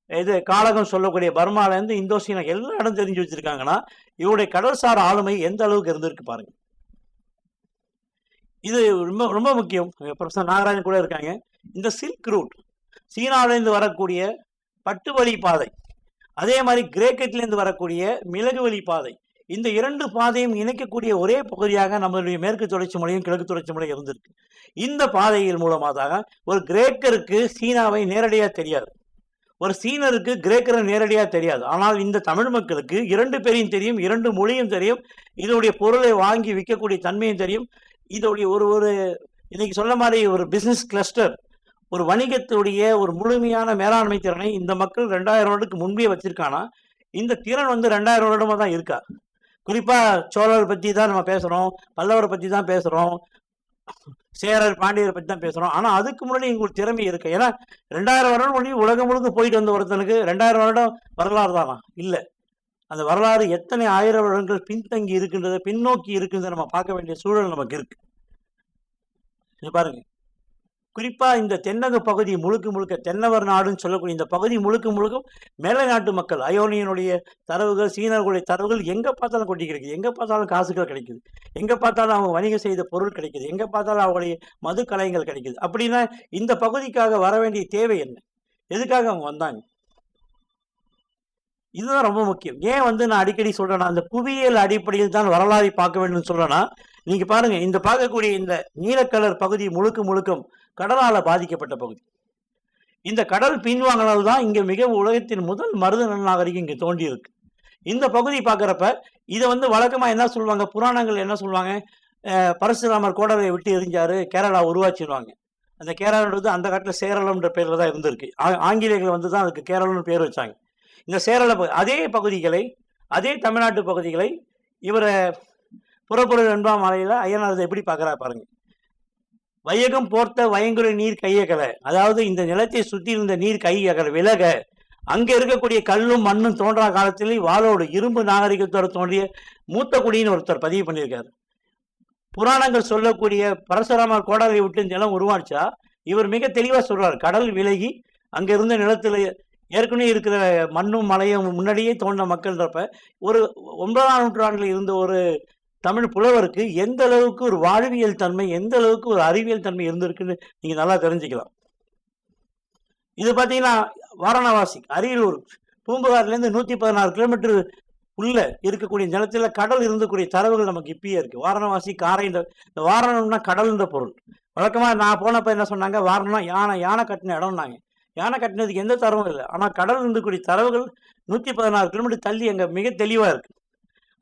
B: இது காலகம் சொல்லக்கூடிய பர்மாலேருந்து இந்தோசீனா எல்லா இடம் தெரிஞ்சு வச்சிருக்காங்கன்னா இவருடைய கடல்சார் ஆளுமை எந்த அளவுக்கு இருந்திருக்கு பாருங்க. இது ரொம்ப ரொம்ப முக்கியம். ப்ரொஃபசர் நாகராஜன் கூட இருக்காங்க. இந்த சில்க் ரூட், சீனாவிலேருந்து வரக்கூடிய பட்டு வழி பாதை, அதே மாதிரி கிரேக்கத்திலேருந்து வரக்கூடிய மிளகு வழி பாதை, இந்த 2 பாதையும் இணைக்கக்கூடிய ஒரே பகுதியாக நம்மளுடைய மேற்கு தொடர்ச்சி மலையும் கிழக்கு தொடர்ச்சி மலையும் இருந்திருக்கு. இந்த பாதையில் மூலமாக ஒரு கிரேக்கருக்கு சீனாவை நேரடியாக தெரியாது, ஒரு சீனருக்கு கிரேக்கரை நேரடியாக தெரியாது. ஆனால் இந்த தமிழ் மக்களுக்கு 2 பேரையும் தெரியும், 2 மொழியும் தெரியும், இதோடைய பொருளை வாங்கி விற்கக்கூடிய தன்மையும் தெரியும். இதோடைய ஒரு இன்னைக்கு சொல்ல மாதிரி ஒரு பிஸ்னஸ் கிளஸ்டர், ஒரு வணிகத்துடைய ஒரு முழுமையான மேலாண்மை திறனை இந்த மக்கள் 2000 வருடத்துக்கு முன்பே வச்சிருக்கானா? இந்த திறன் வந்து 2000 வருடமா தான் இருக்கா? குறிப்பா சோழர் பத்தி தான் நம்ம பேசுறோம், பல்லவரை பத்தி தான் பேசுறோம், சேரர் பாண்டியரை பத்தி தான் பேசுறோம். ஆனா அதுக்கு முன்னாடி உங்களுக்கு திறமை இருக்கு. ஏன்னா 2000 வருடம் முன்னாடி உலகம் முழுக்க போயிட்டு வந்த ஒருத்தனுக்கு 2000 வருடம் வரலாறு தானா? இல்ல. அந்த வரலாறு எத்தனை 1000 வருடங்கள் பின்தங்கி இருக்கின்றத, பின்னோக்கி இருக்கின்றத நம்ம பார்க்க வேண்டிய சூழல் நமக்கு இருக்கு. பாருங்க, குறிப்பா இந்த தென்னக பகுதி முழுக்க தென்னவர் நாடுன்னு சொல்லக்கூடிய இந்த பகுதி முழுக்க மேலை நாட்டு மக்கள், அயோனியனுடைய தரவுகள், சீனர்களுடைய தரவுகள் எங்க பார்த்தாலும் கொட்டி கிடைக்குது, எங்க பார்த்தாலும் காசுகள் கிடைக்குது, எங்க பார்த்தாலும் அவங்க வணிகம் செய்த பொருள் கிடைக்குது, எங்க பார்த்தாலும் அவங்களுடைய மது கலைகள் கிடைக்குது. அப்படின்னா இந்த பகுதிக்காக வர வேண்டிய தேவை என்ன? எதுக்காக அவங்க வந்தாங்க? இதுதான் ரொம்ப முக்கியம். ஏன் நான் அடிக்கடி சொல்றேன்னா, அந்த புவியியல் அடிப்படையில் தான் வரலாறை பார்க்க வேண்டும் சொல்றேன்னா, நீங்க பாருங்க, இந்த பார்க்கக்கூடிய இந்த நீலக்கலர் பகுதி முழுக்க முழுக்கும் கடலால பாதிக்கப்பட்ட பகுதி. இந்த கடல் பின்வாங்கினால் தான் இங்க மிக உலகத்தின் முதல் மருத நாகரிகம் இங்க தோண்டி இருக்கு. இந்த பகுதி பார்க்குறப்ப இதை வழக்கமா என்ன சொல்லுவாங்க, புராணங்கள் என்ன சொல்லுவாங்க, பரசுராமர் கோடலை விட்டு எரிஞ்சாரு, கேரளா உருவாச்சிடுவாங்க. அந்த கேரளான்றது அந்த காலத்தில் சேரளம்ன்ற பேரில் தான் இருந்திருக்கு. ஆங்கிலேயர்கள் தான் அதுக்கு கேரளம்னு பேர் வச்சாங்க. இந்த சேரள அதே பகுதிகளை, அதே தமிழ்நாட்டு பகுதிகளை இவரை புறப்பொருள் வெண்பாம் மலையில் ஐயனார் எப்படி பார்க்குறா பாருங்க. வையகம் போர்த்த வயங்குறை நீர் கையகலை, அதாவது இந்த நிலத்தை சுற்றி இருந்த நீர் கையகலை விலக, அங்கே இருக்கக்கூடிய கல்லும் மண்ணும் தோன்றா காலத்திலே வாளோடு இரும்பு நாகரிகத்தோடு தோன்றிய மூத்த குடின்னு ஒருத்தர் பதிவு பண்ணியிருக்காரு. புராணங்கள் சொல்லக்கூடிய பரசுராமர் கோடலை விட்டு நிலம் உருவாச்சா, இவர் மிக தெளிவாக சொல்றார். கடல் விலகி அங்க இருந்த நிலத்துல ஏற்கனவே இருக்கிற மண்ணும் மலையும் முன்னாடியே தோன்ற மக்கள்ன்றப்ப ஒரு 9ஆம் நூற்றாண்டில் இருந்த ஒரு தமிழ் புலவருக்கு எந்த அளவுக்கு ஒரு வாழ்வியல் தன்மை, எந்த அளவுக்கு ஒரு அறிவியல் தன்மை இருந்திருக்குன்னு நீங்க நல்லா தெரிஞ்சுக்கலாம். இது பார்த்தீங்கன்னா வாரணாசி, அரியலூர் பூம்புகார்லேருந்து 116 கிலோமீட்டர் உள்ள இருக்கக்கூடிய நிலத்தில் கடல் இருந்தக்கூடிய தரவுகள் நமக்கு இப்பயே இருக்கு. வாரணாசி, காரை, இந்த வாரணம்னா கடல்ன்ற பொருள். வழக்கமாக நான் போனப்போ என்ன சொன்னாங்க, வாரணம்னா யானை கட்டின இடம்னாங்க. யானை கட்டினதுக்கு எந்த தரவும் இல்லை. ஆனால் கடல் இருந்தக்கூடிய தரவுகள் 116 கிலோமீட்டர் தள்ளி அங்கே மிக தெளிவாக இருக்கு.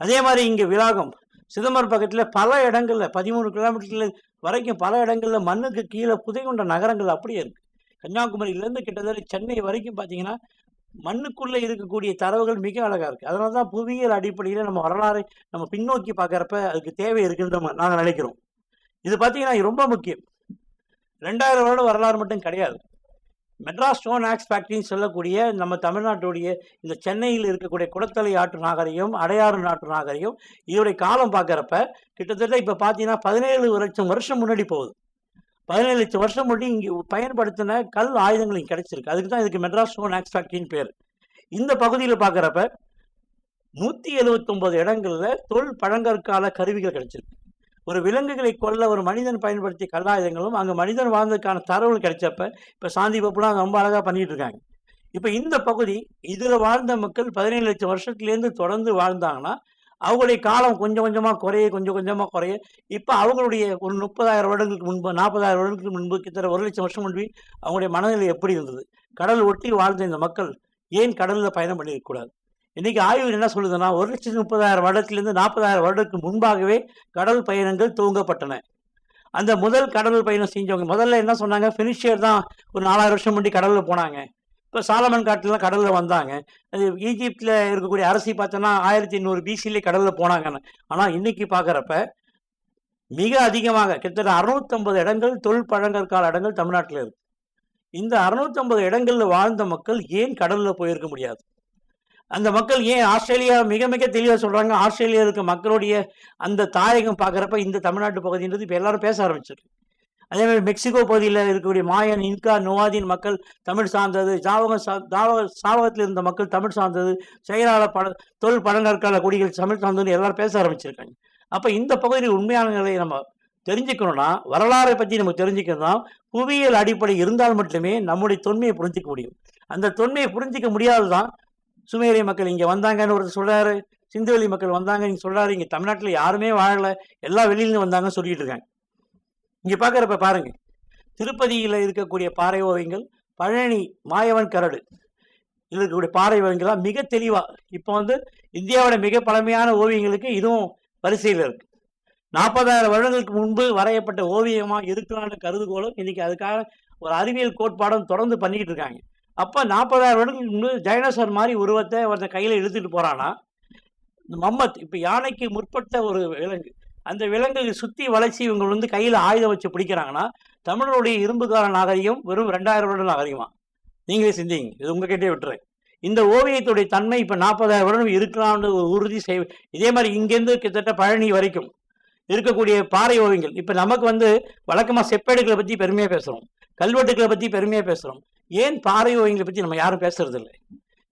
B: அதே மாதிரி இங்கே விலாகம் சிதம்பரம் பக்கத்தில் பல இடங்களில் 13 கிலோமீட்டர்ல வரைக்கும் பல இடங்களில் மண்ணுக்கு கீழே புதை கொண்ட நகரங்கள் அப்படியே இருக்கு. கன்னியாகுமரியிலேருந்து கிட்டத்தட்ட சென்னை வரைக்கும் பார்த்தீங்கன்னா மண்ணுக்குள்ளே இருக்கக்கூடிய தரவுகள் மிக அழகாக இருக்குது. அதனால தான் புவியியல் அடிப்படையில் நம்ம வரலாறை நம்ம பின்னோக்கி பார்க்குறப்ப அதுக்கு தேவை இருக்குன்னு நாங்கள் நினைக்கிறோம். இது பார்த்தீங்கன்னா ரொம்ப முக்கியம். 2000 வருட வரலாறு மட்டும் கிடையாது. மெட்ராஸ் ஸ்டோன் ஆக்ஸ் ஃபேக்ட்ரின்னு சொல்லக்கூடிய நம்ம தமிழ்நாட்டுடைய இந்த சென்னையில் இருக்கக்கூடிய குடத்தலை ஆற்று நாகரிகம், அடையாறு நாட்டு நாகரிகம், இதோடைய காலம் பார்க்குறப்ப கிட்டத்தட்ட இப்போ பார்த்தீங்கன்னா 17 லட்சம் வருஷம் முன்னாடி போகுது. 17 லட்சம் வருஷம் முன்னாடி இங்கே பயன்படுத்தின கல் ஆயுதங்கள் இங்கே கிடைச்சிருக்கு. அதுக்கு தான் இதுக்கு மெட்ராஸ் ஸ்டோன் ஆக்ஸ் ஃபேக்ட்ரின்னு பேர். இந்த பகுதியில் பார்க்குறப்ப 179 இடங்களில் தொல் பழங்கற்கால கருவிகள் கிடைச்சிருக்கு. ஒரு விலங்குகளை கொல்ல ஒரு மனிதன் பயன்படுத்திய கல்லாயுதங்களும் அங்கே மனிதன் வாழ்ந்ததுக்கான தரவுகள் கிடைச்சப்ப இப்போ சாந்தி பப்புலாம் ரொம்ப அழகாக பண்ணிட்டு இருக்காங்க. இப்போ இந்த பகுதி இதில் வாழ்ந்த மக்கள் 17 லட்சம் வருஷத்துலேருந்து தொடர்ந்து வாழ்ந்தாங்கன்னா அவங்களுடைய காலம் கொஞ்சம் கொஞ்சமாக குறைய இப்போ அவங்களுடைய ஒரு 30,000 வருடங்களுக்கு முன்பு, 40,000 வருடங்களுக்கு முன்பு, கிட்டத்தட்ட 1 லட்சம் வருஷம் முன்பு அவங்களுடைய மனநிலை எப்படி இருந்தது? கடல் ஒட்டி வாழ்ந்த இந்த மக்கள் ஏன் கடலில் பயணம் பண்ணியிருக்கக்கூடாது? இன்றைக்கி ஆய்வு என்ன சொல்லுதுன்னா 1,30,000 வருடத்திலிருந்து 40,000 வருடத்துக்கு முன்பாகவே கடல் பயணங்கள் துவங்கப்பட்டன. அந்த முதல் கடல் பயணம் செஞ்சவங்க முதல்ல என்ன சொன்னாங்க, ஃபினிஷியர் தான் ஒரு 4000 வருஷம் முன்னாடி கடலில் போனாங்க. இப்போ சாலமன் காட்டிலாம் கடலில் வந்தாங்க. அது ஈஜிப்டில் இருக்கக்கூடிய அரசி பார்த்தோன்னா 1800 பிசிலே கடலில் போனாங்கன்னு. ஆனால் இன்னைக்கு பார்க்குறப்ப மிக அதிகமாக கிட்டத்தட்ட 650 இடங்கள் தொல் பழங்கற்கால இடங்கள் தமிழ்நாட்டில் இருக்கு. இந்த 650 இடங்களில் வாழ்ந்த மக்கள் ஏன் கடலில் போயிருக்க முடியாது? அந்த மக்கள் ஏன் ஆஸ்திரேலியா மிக மிக தெளிவாக சொல்கிறாங்க, ஆஸ்திரேலியா இருக்க மக்களுடைய அந்த தாயகம் பார்க்குறப்ப இந்த தமிழ்நாட்டு பகுதின்றது இப்போ எல்லாரும் பேச ஆரம்பிச்சிருக்கு. அதே மாதிரி மெக்சிகோ பகுதியில் இருக்கக்கூடிய மாயன், இன்கா, நோவாதின் மக்கள் தமிழ் சார்ந்தது, சாவகத்தில் இருந்த மக்கள் தமிழ் சார்ந்தது, செயலாளர் தொல் பழங்கற்கால குடிகள் தமிழ் சார்ந்ததுன்னு எல்லாரும் பேச ஆரம்பிச்சிருக்காங்க. அப்போ இந்த பகுதியில் உண்மையான நிலையை நம்ம தெரிஞ்சுக்கணும்னா, வரலாறை பற்றி நம்ம தெரிஞ்சுக்கணும்னா புவியியல் அடிப்படை இருந்தால் மட்டுமே நம்முடைய தொன்மையை புரிஞ்சிக்க முடியும். அந்த தொன்மையை புரிஞ்சிக்க முடியாது தான் சுமேரிய மக்கள் இங்கே வந்தாங்கன்னு ஒருத்தர் சொல்கிறாரு, சிந்துவெளி மக்கள் வந்தாங்க நீங்கள் சொல்கிறாரு, இங்கே தமிழ்நாட்டில் யாருமே வாழலை, எல்லாம் வெளியிலேருந்து வந்தாங்கன்னு சொல்லிட்டு இருக்காங்க. இங்கே பார்க்குறப்ப பாருங்கள், திருப்பதியில் இருக்கக்கூடிய பாறை ஓவியங்கள், பழனி மாயவன் கரடு இதில் இருக்கக்கூடிய பாறை ஓவியங்கள்லாம் மிக தெளிவாக இப்போ இந்தியாவோட மிக பழமையான ஓவியங்களுக்கு இதுவும் வரிசையில் இருக்குது. 40,000 வருடங்களுக்கு முன்பு வரையப்பட்ட ஓவியமாக இருக்கலான்னு கருதுகோளும் இன்றைக்கி அதுக்காக ஒரு அறிவியல் கோட்பாடும் தொடர்ந்து பண்ணிக்கிட்டு இருக்காங்க. அப்போ 40,000 வருடங்களுக்கு முன்பு டைனோசர் மாதிரி உருவத்தை ஒருத்தன் கையில் இழுத்துட்டு போகிறான்னா, இந்த மம்மத் இப்போ யானைக்கு முற்பட்ட ஒரு விலங்கு, அந்த விலங்கை சுற்றி வளைச்சி இவங்க கையில் ஆயுதம் வச்சு பிடிக்கிறாங்கன்னா தமிழருடைய இரும்புகால நாகரிகம் வெறும் 2000 வருடம் நாகரிகமா? நீங்களே சிந்திங்க, இது உங்ககிட்டே விட்டுறேன். இந்த ஓவியத்துடைய தன்மை இப்போ 40,000 வருடம் இருக்கலாம்னு உறுதி செய். இதே மாதிரி இங்கேருந்து கிட்டத்தட்ட பழனி வரைக்கும் இருக்கக்கூடிய பாறை ஓவியங்கள் இப்போ நமக்கு வழக்கமாக செப்பேடுகளை பற்றி பெருமையாக பேசுகிறோம், கல்வெட்டுக்களை பற்றி பெருமையாக பேசுகிறோம். ஏன் பாறை ஓவியங்களை பற்றி நம்ம யாரும் பேசுறது இல்லை?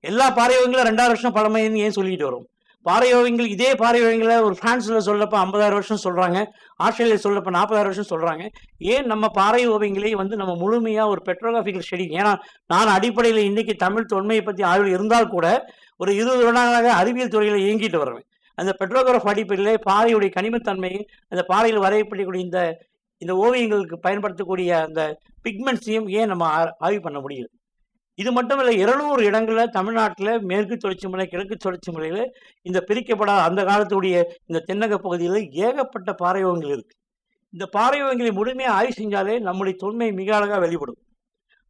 B: எல்லா பாறை ஓவியங்களும் 2000 வருஷம் பழமைன்னு ஏன் சொல்லிட்டு வரும்? பாறை ஓவியங்கள், இதே பாறை ஓவியங்களை ஒரு பிரான்ஸ்ல சொல்லப்ப 50,000 வருஷம் சொல்றாங்க, ஆஸ்திரேலியா சொல்லப்ப 40,000 வருஷம் சொல்றாங்க. ஏன் நம்ம பாறை ஓவியங்களே வந்து நம்ம முழுமையா ஒரு பெட்ரோகிராபிக்கல் ஸ்டடி, ஏன்னா நான் அடிப்படையில் இன்னைக்கு தமிழ் தொன்மையை பற்றி ஆய்வு இருந்தால் கூட ஒரு 20 வருடங்களாக அறிவியல் துறையில் இயங்கிட்டு வருவேன். அந்த பெட்ரோகிராஃப் அடிப்படையிலே பாறையுடைய கனிமத்தன்மையை, அந்த பாறையில் வரையப்படக்கூடிய இந்த இந்த ஓவியங்களுக்கு பயன்படுத்தக்கூடிய அந்த பிக்மெண்ட்ஸையும் ஏன் நம்ம ஆய்வு பண்ண முடியுது. இது மட்டும் இல்லை, 200 இடங்களில் தமிழ்நாட்டில் மேற்கு தொடர்ச்சி மலை, கிழக்கு தொடர்ச்சி மலையில் இந்த பிரிக்கப்படாத அந்த காலத்துடைய இந்த தென்னக பகுதியில் ஏகப்பட்ட பாறை ஓவியங்கள் இருக்கு. இந்த பாறை ஓவியங்களை முழுமையாக ஆய்வு செஞ்சாலே நம்முடைய தொன்மை மிக அழகாக வெளிப்படும்.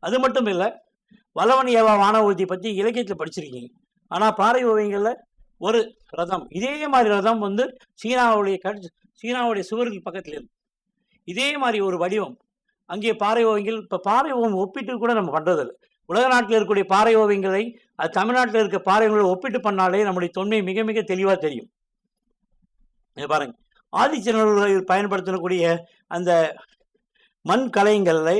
B: அது மட்டும் இல்லை, வல்லவன் ஏவா வானவூர்தி பற்றி இலக்கியத்தில் படிச்சிருக்கீங்க. ஆனால் பாறை ஓவியங்களில் ஒரு ரதம், இதே மாதிரி ரதம் வந்து சீனாவுடைய சுவர்கள் பக்கத்தில் இருக்கு. இதே மாதிரி ஒரு வடிவம் அங்கே பாறை ஓவியங்கள். இப்போ பாறை ஓவியம் ஒப்பிட்டு கூட நம்ம பண்ணுறதில்லை. உலக நாட்டில் இருக்கக்கூடிய பாறை ஓவியங்களை அது தமிழ்நாட்டில் இருக்க பாறை ஓவியங்களை ஒப்பிட்டு பண்ணாலே நம்முடைய தொன்மை மிக மிக தெளிவாக தெரியும். இதை பாருங்க, ஆதிச்சநல்லூரில் பயன்படுத்தக்கூடிய அந்த மண் கலைகளை,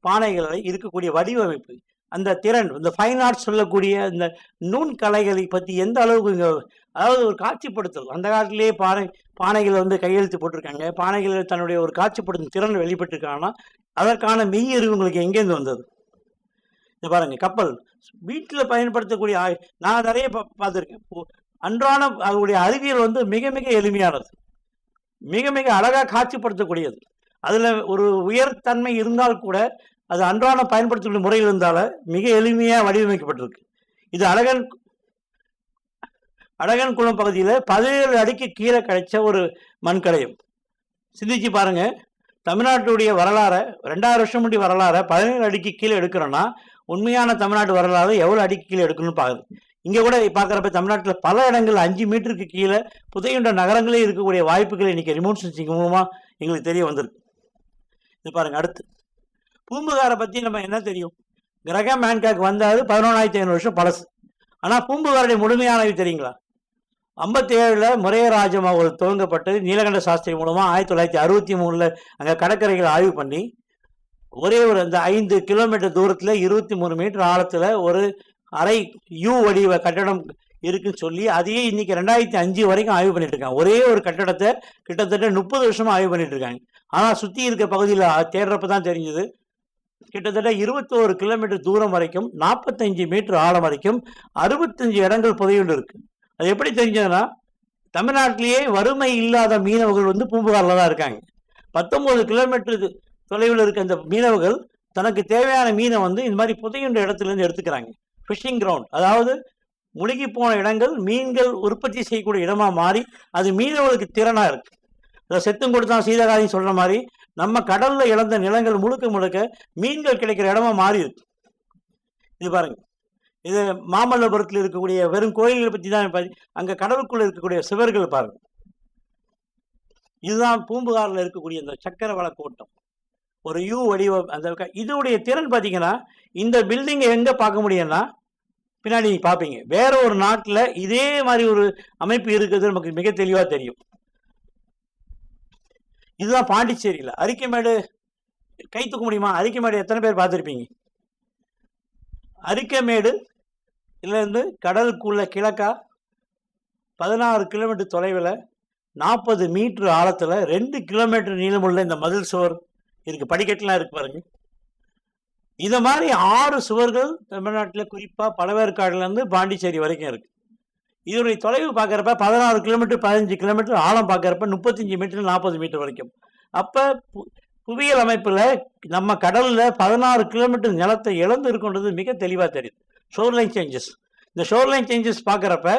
B: பானைகளை இருக்கக்கூடிய வடிவமைப்பு, அந்த திறன், இந்த ஃபைன் ஆர்ட்ஸ் சொல்லக்கூடிய இந்த நூன் கலைகளை பற்றி எந்த அளவுக்கு இங்கே, அதாவது ஒரு காட்சிப்படுத்தல். அந்த காலத்திலேயே பானைகள் வந்து கையெழுத்து போட்டிருக்காங்க, பானைகளில் தன்னுடைய ஒரு காட்சிப்படுத்தும் திறன் வெளிப்பட்டிருக்காங்கன்னா அதற்கான மெய்யறிவு உங்களுக்கு எங்கேருந்து வந்தது? இதை பாருங்க, கப்பல் வீட்டில் பயன்படுத்தக்கூடிய நான் நிறைய பார்த்துருக்கேன். அன்றாட அதனுடைய அறிவியல் வந்து மிக மிக எளிமையானது, மிக மிக அழகாக காட்சிப்படுத்தக்கூடியது. அதில் ஒரு உயர்தன்மை இருந்தால் கூட அது அன்றாடம் பயன்படுத்தக்கூடிய முறையில் இருந்தால மிக எளிமையாக வடிவமைக்கப்பட்டிருக்கு. இது அழகன் குளம் பகுதியில் 17 அடிக்கு கீழே கிடைச்ச ஒரு மண்கலையம். சிந்திச்சு பாருங்க, தமிழ்நாட்டுடைய வரலாறை 2000 வருஷம் முன்னாடி வரலாறை 17 அடிக்கு கீழே எடுக்கிறோன்னா உண்மையான தமிழ்நாட்டு வரலாறு எவ்வளோ அடிக்கு கீழே எடுக்கணும்னு பார்க்குது. இங்கே கூட பார்க்குறப்ப தமிழ்நாட்டில் பல இடங்கள் 5 மீட்டருக்கு கீழே புதையுண்ட நகரங்களே இருக்கக்கூடிய வாய்ப்புகள் இன்னைக்கு ரிமோட் சென்சிங் மூலமாக எங்களுக்கு தெரிய வந்திருக்கு. இது பாருங்க. அடுத்து பூம்புகாரை பற்றி நம்ம என்ன தெரியும்? கிரகம் ஹான்காக் வந்தாது 11,500 வருஷம் பழசு. ஆனால் பூம்புகாருடைய முழுமையானவை தெரியுங்களா? 57 முறையராஜம் அவர்கள் துவங்கப்பட்டு நீலகண்ட சாஸ்திரி மூலமாக 1963 அங்கே கடற்கரைகளை ஆய்வு பண்ணி ஒரே ஒரு அந்த 5 கிலோமீட்டர் தூரத்தில் 23 மீட்டர் ஆழத்தில் ஒரு அரை யூ வடிவ கட்டடம் இருக்குன்னு சொல்லி அதையே இன்னைக்கு 2005 வரைக்கும் ஆய்வு பண்ணிட்டு இருக்காங்க. ஒரே ஒரு கட்டடத்தை கிட்டத்தட்ட 30 வருஷமா ஆய்வு பண்ணிட்டு இருக்காங்க. ஆனால் சுற்றி இருக்க பகுதியில் தேடுறப்ப தான் தெரிஞ்சது, கிட்டத்தட்ட 21 கிலோமீட்டர் தூரம் வரைக்கும் 45 மீட்டர் ஆழம் வரைக்கும் 65 இடங்கள் புதையுண்டு இருக்கு. அது எப்படி தெரிஞ்சதுன்னா, தமிழ்நாட்டிலேயே வறுமை இல்லாத மீனவர்கள் வந்து பூம்புகாரில் தான் இருக்காங்க. 19 கிலோமீட்டர் தொலைவில் இருக்க அந்த மீனவர்கள் தனக்கு தேவையான மீனை வந்து இந்த மாதிரி புதையுண்ட இடத்துலேருந்து எடுத்துக்கிறாங்க. ஃபிஷிங் கிரவுண்ட், அதாவது முழுகி போன இடங்கள் மீன்கள் உற்பத்தி செய்யக்கூடிய இடமா மாறி அது மீனவர்களுக்கு திறனாக இருக்கு. அதை செத்தும் கொடுத்தான் சீதகாதின்னு சொல்ற மாதிரி நம்ம கடல்ல இழந்த நிலங்கள் முழுக்க முழுக்க மீன்கள் கிடைக்கிற இடமா மாறி இருக்கு. இது பாருங்க, இது மாமல்லபுரத்தில் இருக்கக்கூடிய வெறும் கோயில்களை பற்றி தான். அங்கே கடலுக்குள்ள இருக்கக்கூடிய சிவர்கள் பாருங்க. இதுதான் பூம்புகாரில் இருக்கக்கூடிய இந்த சக்கரவள கோட்டம், ஒரு யூ வடிவம். அந்த இதோடைய திறன் பார்த்தீங்கன்னா, இந்த பில்டிங்கை எங்கே பார்க்க முடியும்னா பின்னாடி நீங்கள் பார்ப்பீங்க. வேற ஒரு நாட்டில் இதே மாதிரி ஒரு அமைப்பு இருக்குது நமக்கு மிக தெளிவாக தெரியும். இதுதான் பாண்டிச்சேரியில் அரிக்கமேடு. கை தூக்க முடியுமா? அரிக்கமேடு எத்தனை பேர் பார்த்துருப்பீங்க? அரிக்கமேடு இருந்து கடலுக்குள்ள கிழக்கா 16 கிலோமீட்டர் தொலைவில் 40 மீட்டர் ஆழத்தில் 2 கிலோமீட்டர் நீளமுள்ள இந்த மதில் சுவர் இருக்கு. படிக்கட்டுலாம் இருக்கு பாருங்க. இதை மாதிரி 6 சுவர்கள் தமிழ்நாட்டில் குறிப்பாக பழவேற்காடுலேருந்து பாண்டிச்சேரி வரைக்கும் இருக்கு. இதனுடைய தொலைவு பார்க்குறப்ப 16 கிலோமீட்டர் 15 கிலோமீட்டர், ஆழம் பார்க்குறப்ப 35 மீட்டர் 40 மீட்டர் வரைக்கும். அப்போ புவியியல் அமைப்பில் நம்ம கடலில் 16 கிலோமீட்டர் நிலத்தை இழந்து இருக்குன்றது மிக தெளிவாக தெரியுது. ஷோர்லைன் சேஞ்சஸ், இந்த ஷோர்லைன் சேஞ்சஸ் பார்க்குறப்ப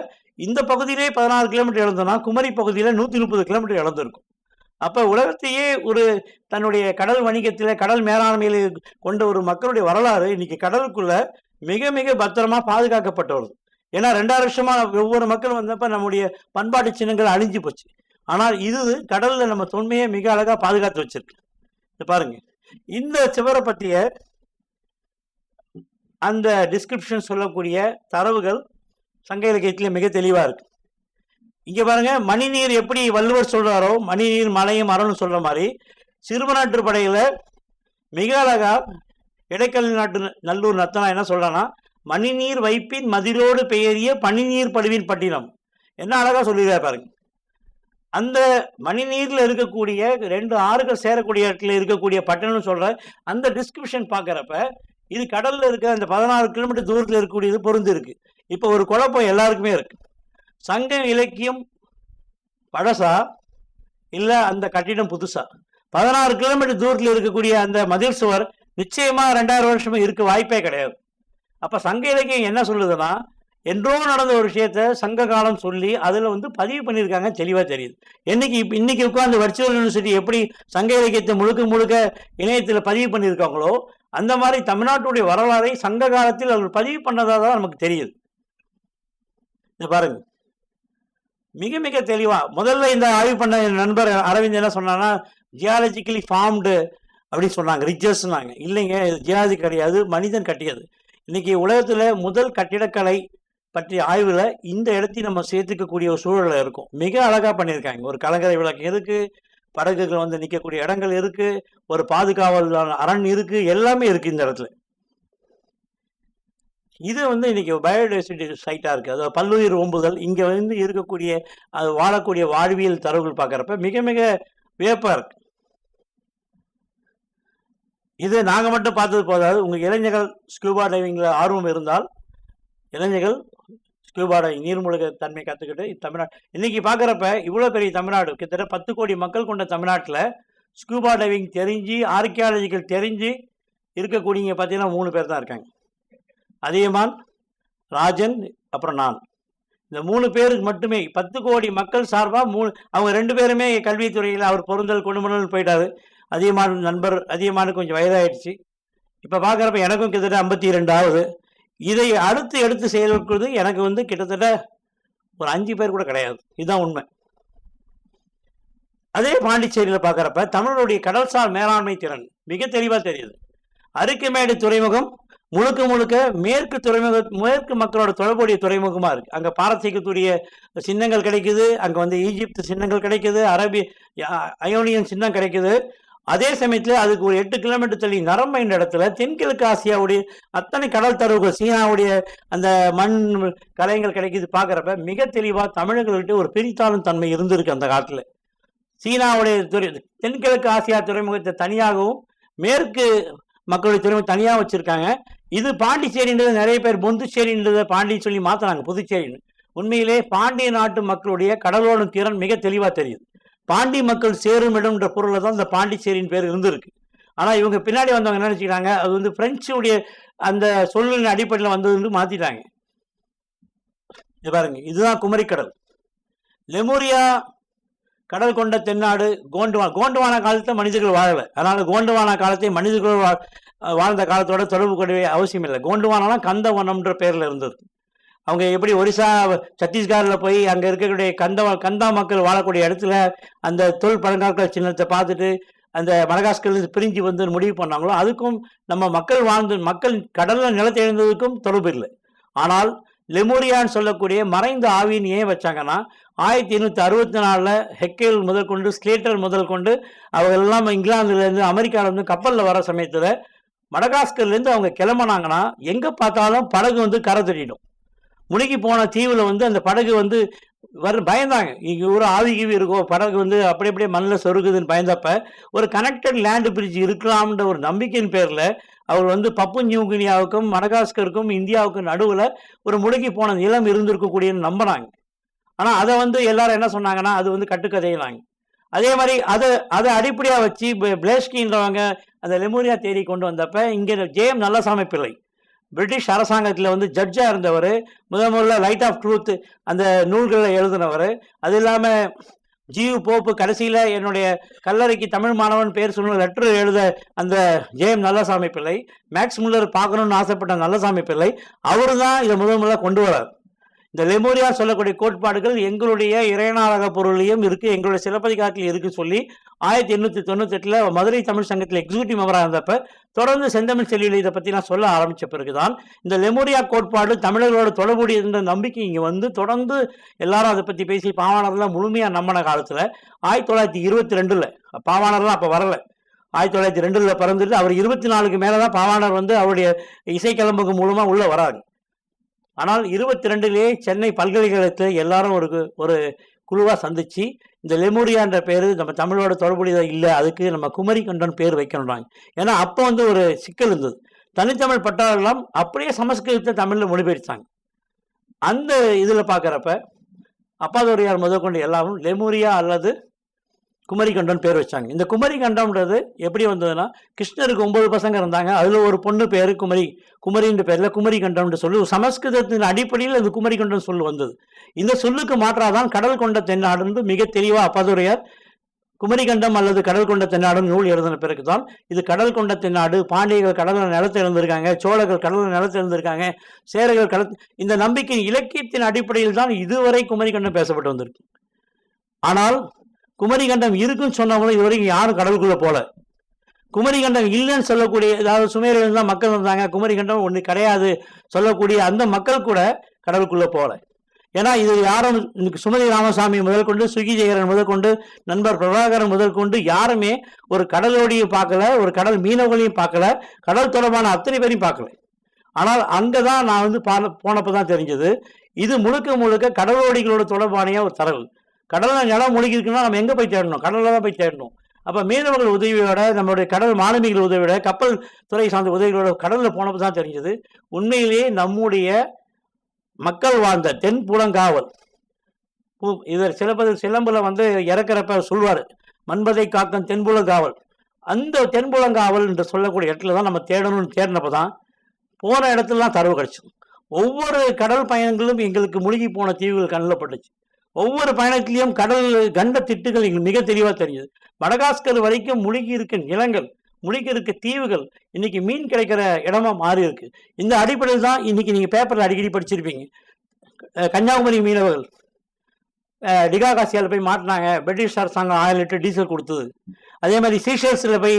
B: இந்த பகுதியிலே 16 கிலோமீட்டர் இழந்தோம்னா குமரி பகுதியில் 130 கிலோமீட்டர் இழந்திருக்கும். அப்போ உலகத்தையே ஒரு தன்னுடைய கடல் வணிகத்தில் கடல் மேலாண்மையில் கொண்ட ஒரு மக்களுடைய வரலாறு இன்னைக்கு கடலுக்குள்ள மிக மிக பத்திரமா பாதுகாக்கப்பட்டு வருது. ஏன்னா 2000 வருஷமா ஒவ்வொரு மக்களும் வந்தப்ப நம்முடைய பண்பாட்டு சின்னங்கள் அழிஞ்சு போச்சு. ஆனால் இது கடல்ல நம்ம தொன்மையை மிக அழகா பாதுகாத்து வச்சிருக்கு. பாருங்க, இந்த சிவரை பற்றிய அந்த டிஸ்கிரிப்ஷன் சொல்லக்கூடிய தரவுகள் சங்க இலக்கியத்திலே மிக தெளிவா இருக்கு. இங்க பாருங்க, மணிநீர் எப்படி வள்ளுவர் சொல்றாரோ மணிநீர் மலையும் மரம்னு சொல்ற மாதிரி சிறுவனாற்று படையில மிக அழகா இடைக்கல் நாட்டு நல்லூர் நத்தனா என்ன சொல்றான்னா, மணிநீர் வைப்பின் மதிரோடு பெயரிய பனிநீர் படுவின் பட்டினம். என்ன அழகா சொல்லிடுறாரு பாருங்க. அந்த மணிநீர்ல இருக்கக்கூடிய 2 ஆறுகள் சேரக்கூடிய இடத்துல இருக்கக்கூடிய பட்டணம்னு சொல்ற அந்த டிஸ்கிரிப்ஷன் பார்க்கறப்ப இது கடல்ல இருக்க அந்த 16 கிலோமீட்டர் தூரத்தில் இருக்கக்கூடியது பொருந்து இருக்கு. இப்போ ஒரு குழப்பம் எல்லாருக்குமே இருக்கு. சங்க இலக்கியம் பழசா இல்ல அந்த கட்டிடம் புதுசா? 16 கிலோமீட்டர் தூரத்தில் இருக்கக்கூடிய அந்த மதில் சுவர் நிச்சயமா 2000 வருஷமும் இருக்க வாய்ப்பே கிடையாது. அப்ப சங்க இலக்கியம் என்ன சொல்லுதுன்னா, என்றோ நடந்த ஒரு விஷயத்த சங்க காலம் சொல்லி அதுல பதிவு பண்ணியிருக்காங்க, தெளிவா தெரியுது. இன்னைக்கு உட்கார்ந்து வர்ச்சுவல் யூனிவர்சிட்டி எப்படி சங்க இலக்கியத்தை முழுக்க முழுக்க இணையத்துல பதிவு பண்ணியிருக்காங்களோ அந்த மாதிரி தமிழ்நாட்டுடைய வரலாறை சங்க காலத்தில் அவர் பதிவு பண்ணதா தான் நமக்கு தெரியுது. இத பாருங்க, மிக மிக தெளிவா முதல்ல இந்த ஆய்வு பண்ண என் நண்பர் அரவிந்த் என்ன சொன்னான்னா, ஜியாலஜிக்கலி ஃபார்ம்டு அப்படின்னு சொன்னாங்க, ரிஜர்ஸ்னாங்க. இல்லைங்க, ஜியாலஜி கிடையாது, மனிதன் கட்டியது. இன்னைக்கு உலகத்துல முதல் கட்டிடக்கலை பற்றிய ஆய்வுல இந்த இடத்தையும் நம்ம சேர்த்துக்கக்கூடிய ஒரு சூழல்ல இருக்கும். மிக அழகா பண்ணியிருக்காங்க. ஒரு கலங்கரை விளக்கு இருக்கு, படகுகள் நிற்கக்கூடிய இடங்கள் இருக்கு, ஒரு பாதுகாவல் அரண் இருக்கு, எல்லாமே இருக்கு இந்த இடத்துல. இது இன்னைக்கு பயோடைவர்சிட்டி சைட்டா இருக்கு. அதாவது பல்லுயிர் ஓம்புதல் இங்க இருக்கக்கூடிய அது வாழக்கூடிய வாழ்வியல் தரவுகள் பார்க்கறப்ப மிக மிக வியப்பா இருக்கு. இது நாங்க மட்டும் பார்த்தது போதாது. உங்க இளைஞர்கள் ஸ்கூபா டைவிங்ல ஆர்வம் இருந்தால் இளைஞர்கள் ஸ்கூபா டைவிங் நீர்மூழ்க தன்மை கற்றுக்கிட்டு தமிழ்நாடு இன்னைக்கு பார்க்குறப்ப இவ்வளோ பெரிய தமிழ்நாடு, கிட்டத்தட்ட 10 கோடி மக்கள் கொண்ட தமிழ்நாட்டில் ஸ்கூபா டைவிங் தெரிஞ்சு ஆர்கியாலஜிக்கல் தெரிஞ்சு இருக்கக்கூடியங்க பார்த்தீங்கன்னா 3 பேர் தான் இருக்காங்க. அதியமான், ராஜன், அப்புறம் நான். இந்த 3 பேருக்கு மட்டுமே 10 கோடி மக்கள் சார்பாக அவங்க 2 பேருமே கல்வித்துறையில் அவர் பொருந்தல் கொண்டுமணல் போயிட்டாரு. அதியமான் நண்பர், அதியமானுக்கு கொஞ்சம் வயதாயிடுச்சு. இப்போ பார்க்குறப்ப எனக்கும் கிட்டத்தட்ட 52 ஆகுது. இதை எடுத்து செயல்படுறது எனக்கு கிட்டத்தட்ட ஒரு 5 பேர் கூட கிடையாது. இதுதான் உண்மை. அதே பாண்டிச்சேரியில் பார்க்குறப்ப தமிழருடைய கடல்சார் மேலாண்மை திறன் மிக தெளிவாக தெரியுது. அரிக்கமேடு துறைமுகம் முழுக்க முழுக்க மேற்கு மக்களோட தொடர்புடைய துறைமுகமாக இருக்குது. அங்கே பாரசீகத்துடைய சின்னங்கள் கிடைக்குது, அங்கே ஈஜிப்து சின்னங்கள் கிடைக்குது, அயோனியன் சின்னம் கிடைக்குது. அதே சமயத்தில் அதுக்கு ஒரு 8 கிலோமீட்டர் தள்ளி நரம்பு என்ற இடத்துல தென்கிழக்கு ஆசியாவுடைய அத்தனை கடல் தரவுகள், சீனாவுடைய அந்த மண் கலைகள் கிடைக்குது. பார்க்குறப்ப மிக தெளிவாக தமிழர்கள்கிட்ட ஒரு பிரித்தாளும் தன்மை இருந்திருக்கு அந்த காலத்தில். சீனாவுடைய தென்கிழக்கு ஆசியா துறைமுகத்தை தனியாகவும் மேற்கு மக்களுடைய துறைமுகம் தனியாக வச்சுருக்காங்க. இது பாண்டிச்சேரின்றது நிறைய பேர் பொந்துச்சேரின்றதை பாண்டி சொல்லி மாற்றினாங்க புதுச்சேரின்னு. உண்மையிலே பாண்டிய நாட்டு மக்களுடைய கடலோடும் திறன் மிக தெளிவாக தெரியுது. பாண்டி மக்கள் சேரும் இடம்ன்ற பொருளை தான் இந்த பாண்டிச்சேரியின் பேர் இருந்திருக்கு. ஆனால் இவங்க பின்னாடி வந்தவங்க என்ன நினச்சிக்கிறாங்க, அது பிரெஞ்சுடைய அந்த சொல்லின் அடிப்படையில் வந்ததுன்னு மாற்றிட்டாங்க. இது பாருங்க, இதுதான் குமரிக்கடல். லெமூரியா கடல் கொண்ட தென்னாடு கோண்டுவானா காலத்தில் மனிதர்கள் வாழலை. அதனால கோண்டுவானா காலத்தை மனிதர்கள் வாழ்ந்த காலத்தோட தொடர்பு கொள்ளவே அவசியம் இல்லை. கோண்டுவானாலாம் கந்தவனம்ன்ற பேரில் இருந்தது. அவங்க எப்படி ஒரிசா சத்தீஸ்கரில் போய் அங்கே இருக்கக்கூடிய கந்தா மக்கள் வாழக்கூடிய இடத்துல அந்த தொல் பழங்காலத்தில் சின்னத்தை பார்த்துட்டு அந்த மடகாஸ்கர்லேருந்து பிரிஞ்சு முடிவு பண்ணாங்களோ, அதுக்கும் நம்ம மக்கள் கடலில் நிலத்தை எழுந்ததுக்கும் தொடர்பு இல்லை. ஆனால் லெமூரியான்னு சொல்லக்கூடிய மறைந்த ஆவின்னு ஏன் வச்சாங்கன்னா, 1864 ஹெக்கேல் முதல் கொண்டு ஸ்லேட்டர் முதல் கொண்டு அவங்க எல்லாம் இங்கிலாந்துலேருந்து அமெரிக்காவிலேருந்து கப்பலில் வர சமயத்தில் மடகாஸ்கர்லேருந்து அவங்க கிளம்புனாங்கன்னா எங்கே பார்த்தாலும் படகு கரை தட்டிடும். முழுகி போன தீவில் அந்த படகு பயந்தாங்க. இங்கே ஒரு ஆவிகிவி இருக்கும், படகு அப்படியே மண்ணில் சொருகுதுன்னு பயந்தப்ப ஒரு கனெக்டட் லேண்டு பிரிட்ஜ் இருக்கலாம்ன்ற ஒரு நம்பிக்கையின் பேரில் அவர் பப்பு நியூகினியாவுக்கும் மடகாஸ்கருக்கும் இந்தியாவுக்கும் நடுவில் ஒரு முழுகி போன நிலம் இருந்திருக்கக்கூடியன்னு நம்பினாங்க. ஆனால் அதை எல்லாரும் என்ன சொன்னாங்கன்னா, அது கட்டுக்கதையினாங்க. அதே மாதிரி அதை அடிப்படையாக வச்சு பிளேஸ்கின்றவங்க அந்த லெமூரியா தேடி கொண்டு வந்தப்ப இங்கே ஜேஎம் நல்லசாமி பிள்ளை பிரிட்டிஷ் அரசாங்கத்தில் ஜட்ஜாக இருந்தவர், முதல்ல லைட் ஆஃப் ட்ரூத் அந்த நூல்களில் எழுதினவர். அது இல்லாமல் ஜியு போப்பு கடைசியில் என்னுடைய கல்லறைக்கு தமிழ் மாணவன் பேர் சொன்ன லெட்டர் எழுத அந்த ஜேஎம் நல்லசாமி பிள்ளை, மேக்ஸ் முல்லர் பார்க்கணுன்னு ஆசைப்பட்ட நல்லசாமி பிள்ளை, அவர் தான் இதை முதல்ல கொண்டு வரார். இந்த லெமூரியா சொல்லக்கூடிய கோட்பாடுகள் எங்களுடைய இறைநாடக பொருளையும் இருக்குது, எங்களுடைய சிலப்பதிகாரத்தில் இருக்குது சொல்லி 1898 மதுரை தமிழ் சங்கத்தில் எக்ஸிக்யூட்டிவ் மெம்பராக இருந்தப்ப தொடர்ந்து செந்தமிழ் செல்வியில் இதை பற்றி நான் சொல்ல ஆரம்பித்த பிறகுதான் இந்த லெமூரியா கோட்பாடு தமிழர்களோட தொடர்புடைய இருந்த நம்பிக்கை இங்கே தொடர்ந்து எல்லாரும் அதை பற்றி பேசி பாவாணர்லாம் முழுமையாக நம்பின காலத்தில் 1922 பாவாணர்லாம் அப்போ வரலை. 1902 பிறந்துட்டு அவர் 24க்கு மேலே தான் பாவாணர் அவருடைய இசைக்கிளம்புக்கு மூலமாக உள்ளே வராரு. ஆனால் 22லேயே சென்னை பல்கலைக்கழகத்தில் எல்லாரும் ஒரு குழுவாக சந்திச்சு இந்த லெமூரியான்ற பேர் நம்ம தமிழோட தொடர்புடையதாக இல்லை, அதுக்கு நம்ம குமரி கண்டன் பேர் வைக்கணும்னாங்க. ஏன்னா அப்போ வந்து ஒரு சிக்கல் இருந்தது. தனித்தமிழ் பட்டாளெல்லாம் அப்படியே சமஸ்கிருதத்தை தமிழில் மொழிபெயர்த்தாங்க. அந்த இதில் பார்க்குறப்ப அப்பாதுரையார் முதற்கொண்டு எல்லாரும் லெமூரியா அல்லது குமரிக்கண்டம் பேர் வச்சாங்க. இந்த குமரிக்கண்டம்ன்றது எப்படி வந்ததுன்னா, கிருஷ்ணருக்கு 9 பசங்க இருந்தாங்க, அதில் ஒரு பொண்ணு பேர் குமரின்ற பேரில் குமரிக்கண்டம்னு சொல்லி சமஸ்கிருதத்தின் அடிப்படையில் அந்த குமரிக்கண்டம் சொல்லு வந்தது. இந்த சொல்லுக்கு மாற்றாதான் கடல் கொண்ட தென்னாடுன்னு மிக தெளிவாக அப்பாதுரையார் குமரிக்கண்டம் அல்லது கடல் கொண்ட தென்னாடுன்னு நூல் எழுதின பிறகுதான் இது கடல் கொண்ட தென்னாடு, பாண்டியர்கள் கடலில் நிலத்தை எழுந்திருக்காங்க, சோழர்கள் கடலில் நிலத்தை எழுந்திருக்காங்க, சேரர்கள் இந்த நம்பிக்கை இலக்கியத்தின் அடிப்படையில் தான் இதுவரை குமரிக்கண்டம் பேசப்பட்டு வந்திருக்கு. ஆனால் குமரிக்கண்டம் இருக்குன்னு சொன்னவங்களும் இதுவரைக்கும் யாரும் கடலுக்குள்ள போல. குமரிக்கண்டம் இல்லைன்னு சொல்லக்கூடிய, ஏதாவது சுமேரியர்கள் தான் மக்கள் இருந்தாங்க, குமரிக்கண்டம் ஒன்று கிடையாது சொல்லக்கூடிய அந்த மக்கள் கூட கடலுக்குள்ள போல. ஏன்னா இது யாரும் சுமதி ராமசாமி முதல் கொண்டு, சுகி ஜெயரன் முதல் கொண்டு, நண்பர் பிரபாகரன் முதல் கொண்டு யாருமே ஒரு கடலோடியும் பார்க்கல, ஒரு கடல் மீனவர்களையும் பார்க்கல, கடல் தொடர்பான அத்தனை பேரையும் பார்க்கல. ஆனால் அங்கதான் நான் வந்து போனப்பதான் தெரிஞ்சது, இது முழுக்க முழுக்க கடலோடிகளோட தொடர்பான ஒரு தரவு. கடலில் நிலம் மூழ்கி இருக்குன்னா நம்ம எங்கே போய் தேடணும்? கடலில் தான் போய் தேடணும். அப்போ மீனவர்கள் உதவியோட, நம்மளுடைய கடல் மாலுமிகள் உதவியோட, கப்பல் துறை சார்ந்த உதவிகளோட கடலில் போனப்போ தான் தெரிஞ்சது உண்மையிலேயே நம்முடைய மக்கள் வாழ்ந்த தென்புலங்காவல். இவர் சிலம்புல வந்து இறக்குறப்ப சொல்வார், மண்பதை காக்கும் தென்புலங்காவல். அந்த தென்புலங்காவல் என்று சொல்லக்கூடிய இடத்துல தான் நம்ம தேடணும்னு தேடினப்போ தான் போன இடத்துலலாம் தரவு கிடச்சிது. ஒவ்வொரு கடல் பயணங்களும் எங்களுக்கு முழுகி போன தீவுகள் கண்ணில் பட்டுச்சு. ஒவ்வொரு பயணத்திலையும் கடல் கண்ட திட்டுகள் எங்களுக்கு மிக தெளிவாக தெரிஞ்சது. மடகாஸ்கர் வரைக்கும் முழுகி இருக்க நிலங்கள், முழுகி இருக்க தீவுகள் இன்னைக்கு மீன் கிடைக்கிற இடமா மாறி இருக்கு. இந்த அடிப்படையில் தான் இன்னைக்கு நீங்க பேப்பர்ல அடிக்கடி படிச்சிருப்பீங்க, கன்னியாகுமரி மீனவர்கள் டிகாகாசியாவில் போய் மாட்டினாங்க, பிரிட்டிஷ் அரசாங்கம் 1000 லிட்டர் டீசல் கொடுத்தது. அதே மாதிரி சீஷல்ஸில் போய்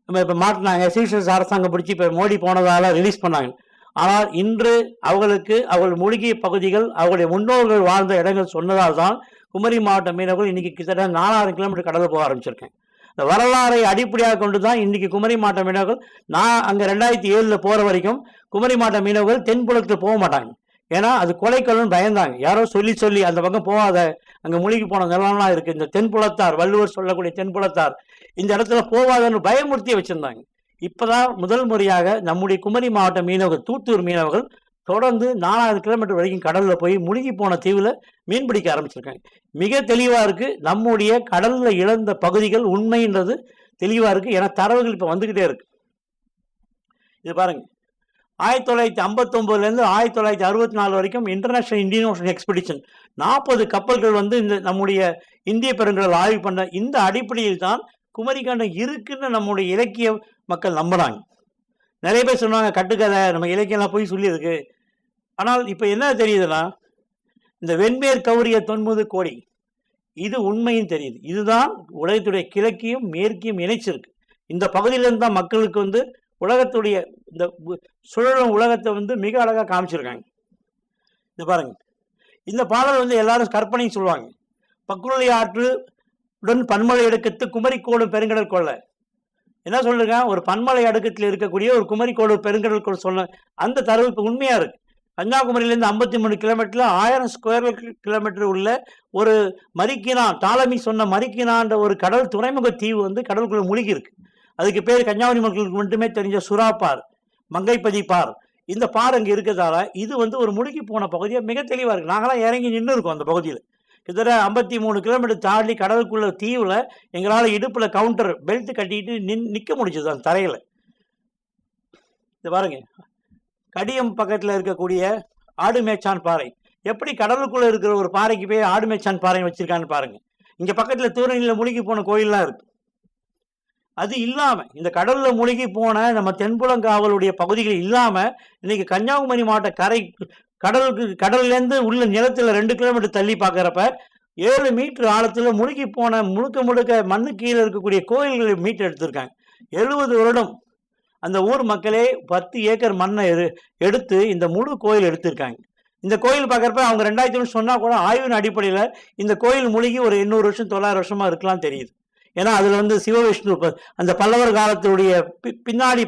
B: இப்போ மாட்டினாங்க, சீஷல்ஸ் அரசாங்கம் பிடிச்சி இப்போ மோடி போனதால ரிலீஸ் பண்ணாங்க. ஆனால் இன்று அவர்கள் மூழ்கிய பகுதிகள், அவர்களுடைய முன்னோர்கள் வாழ்ந்த இடங்கள் சொன்னதால் தான் குமரி மாவட்ட மீனவர்கள் இன்னைக்கு கிட்டத்தட்ட 4000 கிலோமீட்டர் கடலில் போக ஆரம்பிச்சிருக்கேன். இந்த வரலாறை அடிப்படையாக கொண்டு தான் இன்னைக்கு குமரி மாவட்ட மீனவர்கள், நான் அங்கே 2007 போகிற வரைக்கும் குமரி மாவட்ட மீனவர்கள் தென்புலத்தில் போக மாட்டாங்க. ஏன்னா அது கொலைக்கொள்ளுன்னு பயந்தாங்க. யாரோ சொல்லி அந்த பக்கம் போகாத, அங்கே மூழ்கி போன நிலம்லாம் இருக்குது, இந்த தென்புலத்தார், வள்ளுவர் சொல்லக்கூடிய தென்புலத்தார் இந்த இடத்துல போகாதன்னு பயமுறுத்தி வச்சுருந்தாங்க. இப்போதான் முதல் முறையாக நம்முடைய குமரி மாவட்ட மீனவர்கள், தூத்தூர் மீனவர்கள் தொடர்ந்து 4000 கிலோமீட்டர் வரைக்கும் கடலில் போய் முழுகி போன தீவில் மீன் பிடிக்க ஆரம்பிச்சிருக்காங்க. மிக தெளிவாக இருக்குது, நம்முடைய கடலில் இழந்த பகுதிகள் உண்மைன்றது தெளிவாக இருக்குது. ஏன்னா தரவுகள் இப்போ வந்துக்கிட்டே இருக்கு. இது பாருங்க, 1959 1964 வரைக்கும் இன்டர்நேஷனல் இந்தியன் ஓஷன் எக்ஸ்பெடிஷன் 40 கப்பல்கள் வந்து இந்த நம்முடைய இந்திய பெருங்கடல் ஆய்வு பண்ண இந்த அடிப்படையில் தான் குமரிக்கண்டம் இருக்குன்னு நம்முடைய இலக்கிய மக்கள் நம்பினாங்க. நிறைய பேர் சொன்னாங்க கட்டுக்கதை, நம்ம இலக்கியம்லாம் போய் சொல்லியிருக்கு. ஆனால் இப்போ என்ன தெரியுதுன்னா, இந்த வெண்மேற் கௌரிய 90 கோடி இது உண்மையும் தெரியுது. இதுதான் உலகத்துடைய கிழக்கையும் மேற்கையும் இணைச்சிருக்கு. இந்த பகுதியிலேருந்து தான் மக்களுக்கு வந்து உலகத்துடைய இந்த சுழலும் உலகத்தை வந்து மிக அழகாக காமிச்சிருக்காங்க. இது பாருங்க, இந்த பாடல் வந்து எல்லாரும் கற்பனைன்னு சொல்லுவாங்க. பக்குளி ஆற்று உடன் பன்மலை அடுக்கத்து குமரிக்கோடு பெருங்கடல் கொள்ள என்ன சொல்லுங்க, ஒரு பன்மலை அடுக்கத்தில் இருக்கக்கூடிய ஒரு குமரிக்கோடு பெருங்கடல் கொள்ள சொன்ன அந்த தரவு இப்போ உண்மையா இருக்கு. கன்னியாகுமரியிலேருந்து 53 கிலோமீட்டர்ல 1000 ஸ்கொயர் கிலோமீட்டர் உள்ள ஒரு மரிக்கினா, டாலமி சொன்ன மரிக்கினான்ற ஒரு கடல் துறைமுக தீவு வந்து கடலுக்குள்ள முழுகி இருக்கு. அதுக்கு பேர் கன்னியாகுமரி மக்களுக்கு மட்டுமே தெரிஞ்ச சுறாப்பார், மங்கைப்பதி பார். இந்த பார் அங்கே இருக்கிறதால இது வந்து ஒரு முழுகி போன பகுதியாக மிக தெளிவாக இருக்குது. நாங்களாம் இறங்கி நின்று இருக்கோம் அந்த பகுதியில். கிட்டத்தட்ட 53 கிலோமீட்டர் தாண்டி கடலுக்குள்ள தீவில் எங்களால் இடுப்பில் கவுண்டர் பெல்ட் கட்டிட்டு நிற்க முடிஞ்சது அந்த தரையில். இது பாருங்க, கடியம் பக்கத்தில் இருக்கக்கூடிய ஆடு மேய்ச்சான் பாறை. எப்படி கடலுக்குள்ளே இருக்கிற ஒரு பாறைக்கு போய் ஆடு மேய்ச்சான் பாறை வச்சிருக்கான்னு பாருங்க. இங்கே பக்கத்தில் தூரணியில் முழுகி போன கோயிலெலாம் இருக்கு. அது இல்லாமல் இந்த கடலில் முழுகி போன நம்ம தென்புலங்காவலுடைய பகுதிகள் இல்லாமல் இன்னைக்கு கன்னியாகுமரி மாவட்ட கடல்லேருந்து உள்ள நிலத்தில் 2 கிலோமீட்டர் தள்ளி பார்க்குறப்ப 7 மீட்டர் ஆழத்தில் முழுகி போன முழுக்க மண்ணு கீழே இருக்கக்கூடிய கோயில்களை மீட்டு எடுத்திருக்காங்க. 70 வருடம் அந்த ஊர் மக்களே 10 ஏக்கர் மண்ணை எடுத்து இந்த முழு கோயில் எடுத்திருக்காங்க. இந்த கோயில் பார்க்குறப்ப அவங்க 2000 சொன்னால் கூட ஆய்வின் அடிப்படையில் இந்த கோயில் முழுகி ஒரு 800 வருஷம் 900 வருஷமாக இருக்கலாம் தெரியுது. ஏன்னா அதில் வந்து சிவவிஷ்ணு அந்த பல்லவர் காலத்துடைய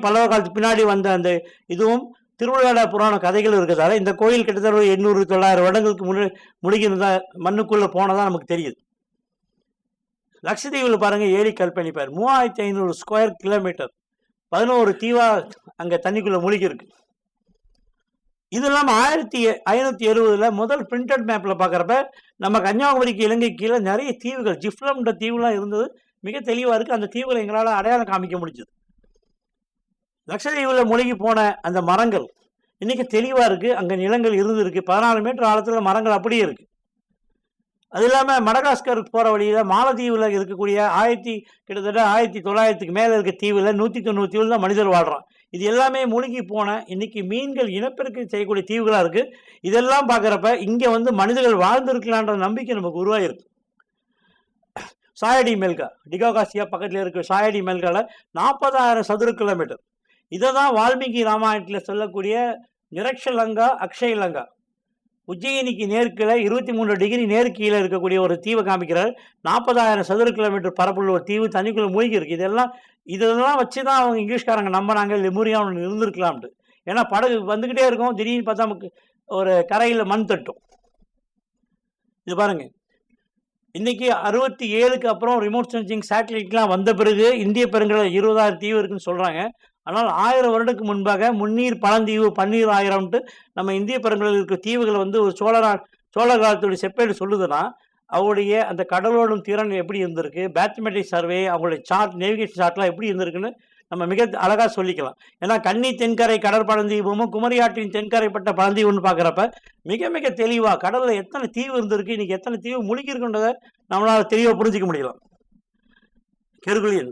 B: பல்லவர் காலத்துக்கு பின்னாடி வந்த அந்த இதுவும் திருவிளையாட புராண கதைகள் இருக்கிறதால இந்த கோயில் கிட்டத்தட்ட ஒரு 800-900 வருடங்களுக்கு முழுகியிருந்தா மண்ணுக்குள்ளே போனதான் நமக்கு தெரியுது. லட்சத்தீவில் பாருங்க, ஏரி கல்பனி பாரு, 3500 ஸ்கொயர் கிலோமீட்டர், 11 தீவா அங்கே தண்ணிக்குள்ளே முழுகி இருக்கு. இது இல்லாமல் 1570 முதல் பிரிண்டட் மேப்பில் பார்க்குறப்ப நம்ம கன்னியாகுமரிக்கு இலங்கை கீழே நிறைய தீவுகள், ஜிப்லம்ன்ற தீவுலாம் இருந்தது, மிக தெளிவாக இருக்குது. அந்த தீவுகளை எங்களால் அடையாளம் காமிக்க முடிஞ்சது. லட்சத்தீவில் மூழ்கி போன அந்த மரங்கள் இன்னைக்கு தெளிவாக இருக்குது. அங்கே நிலங்கள் இருந்துருக்கு. 14 மீட்டர் ஆழத்தில் மரங்கள் அப்படியே இருக்குது. அது இல்லாமல் மடகாஸ்கருக்கு போகிற வழியில் மாலத்தீவில் இருக்கக்கூடிய கிட்டத்தட்ட 1900க்கு மேலே இருக்க தீவில் 190 தீவில் தான் மனிதர் வாழ்கிறான். இது எல்லாமே மூழ்கி போன இன்னைக்கு மீன்கள் இனப்பெருக்கம் செய்யக்கூடிய தீவுகளாக இருக்குது. இதெல்லாம் பார்க்குறப்ப இங்கே வந்து மனிதர்கள் வாழ்ந்துருக்கலான்ற நம்பிக்கை நமக்கு உருவாகிருக்கு. சாயடி மெல்கா, டிகாகாசியா பக்கத்தில் இருக்கிற சாயடி மெல்காவில் 40,000 சதுர கிலோமீட்டர். இதை தான் வால்மீகி ராமாயணத்தில் சொல்லக்கூடிய நிரக்ஷலங்கா அக்ஷயலங்கா, உஜ்ஜயினிக்கு நேர்கீழே 23 டிகிரி நேர்கீழே இருக்கக்கூடிய ஒரு தீவை காமிக்கிறார். 40,000 சதுர கிலோமீட்டர் பரப்புள்ள ஒரு தீவு தண்ணிக்குள்ளே மூழ்கி இருக்கு. இதெல்லாம் வச்சு தான் அவங்க இங்கிலீஷ்காரங்க நம்பினாங்க லெமுரியா ஒன்று இருந்திருக்கலாம்ட்டு. ஏன்னா படகு வந்துக்கிட்டே இருக்கும், திடீர்னு பார்த்தா நமக்கு ஒரு கரையில் மண் தட்டும். இது பாருங்க, இன்னைக்கு 67க்கு அப்புறம் ரிமோட் சென்சிங் சேட்டலைட்லாம் வந்த பிறகு இந்திய பெருங்கடல் 20,000 தீவு இருக்குன்னு சொல்கிறாங்க. ஆனால் 1000 வருடத்துக்கு முன்பாக முன்னீர் பழந்தீவு பன்னீர் 1000ன்ட்டு நம்ம இந்திய பெருங்கடலில் இருக்கிற தீவுகளை வந்து ஒரு சோழர் காலத்துடைய செப்பேடு சொல்லுதுன்னா, அவருடைய அந்த கடலோடும் திறன் எப்படி இருந்திருக்கு, பேத்மெட்டிக் சர்வே, அவங்களுடைய சார்ட், நேவிகேஷன் சார்ட்லாம் எப்படி இருந்திருக்குன்னு நம்ம மிக அழகாக சொல்லிக்கலாம். ஏன்னா கன்னி தென்கரை கடற்பழந்தீபமும் குமரியாற்றின் தென்கரைப்பட்ட பழந்தீவுன்னு பார்க்குறப்ப மிக மிக தெளிவாக கடலில் எத்தனை தீவு இருந்திருக்கு, இன்றைக்கி எத்தனை தீவு முழுகி இருக்குன்றதை நம்மளால் தெளிவாக புரிஞ்சிக்க முடியலாம். கெர்குலியன்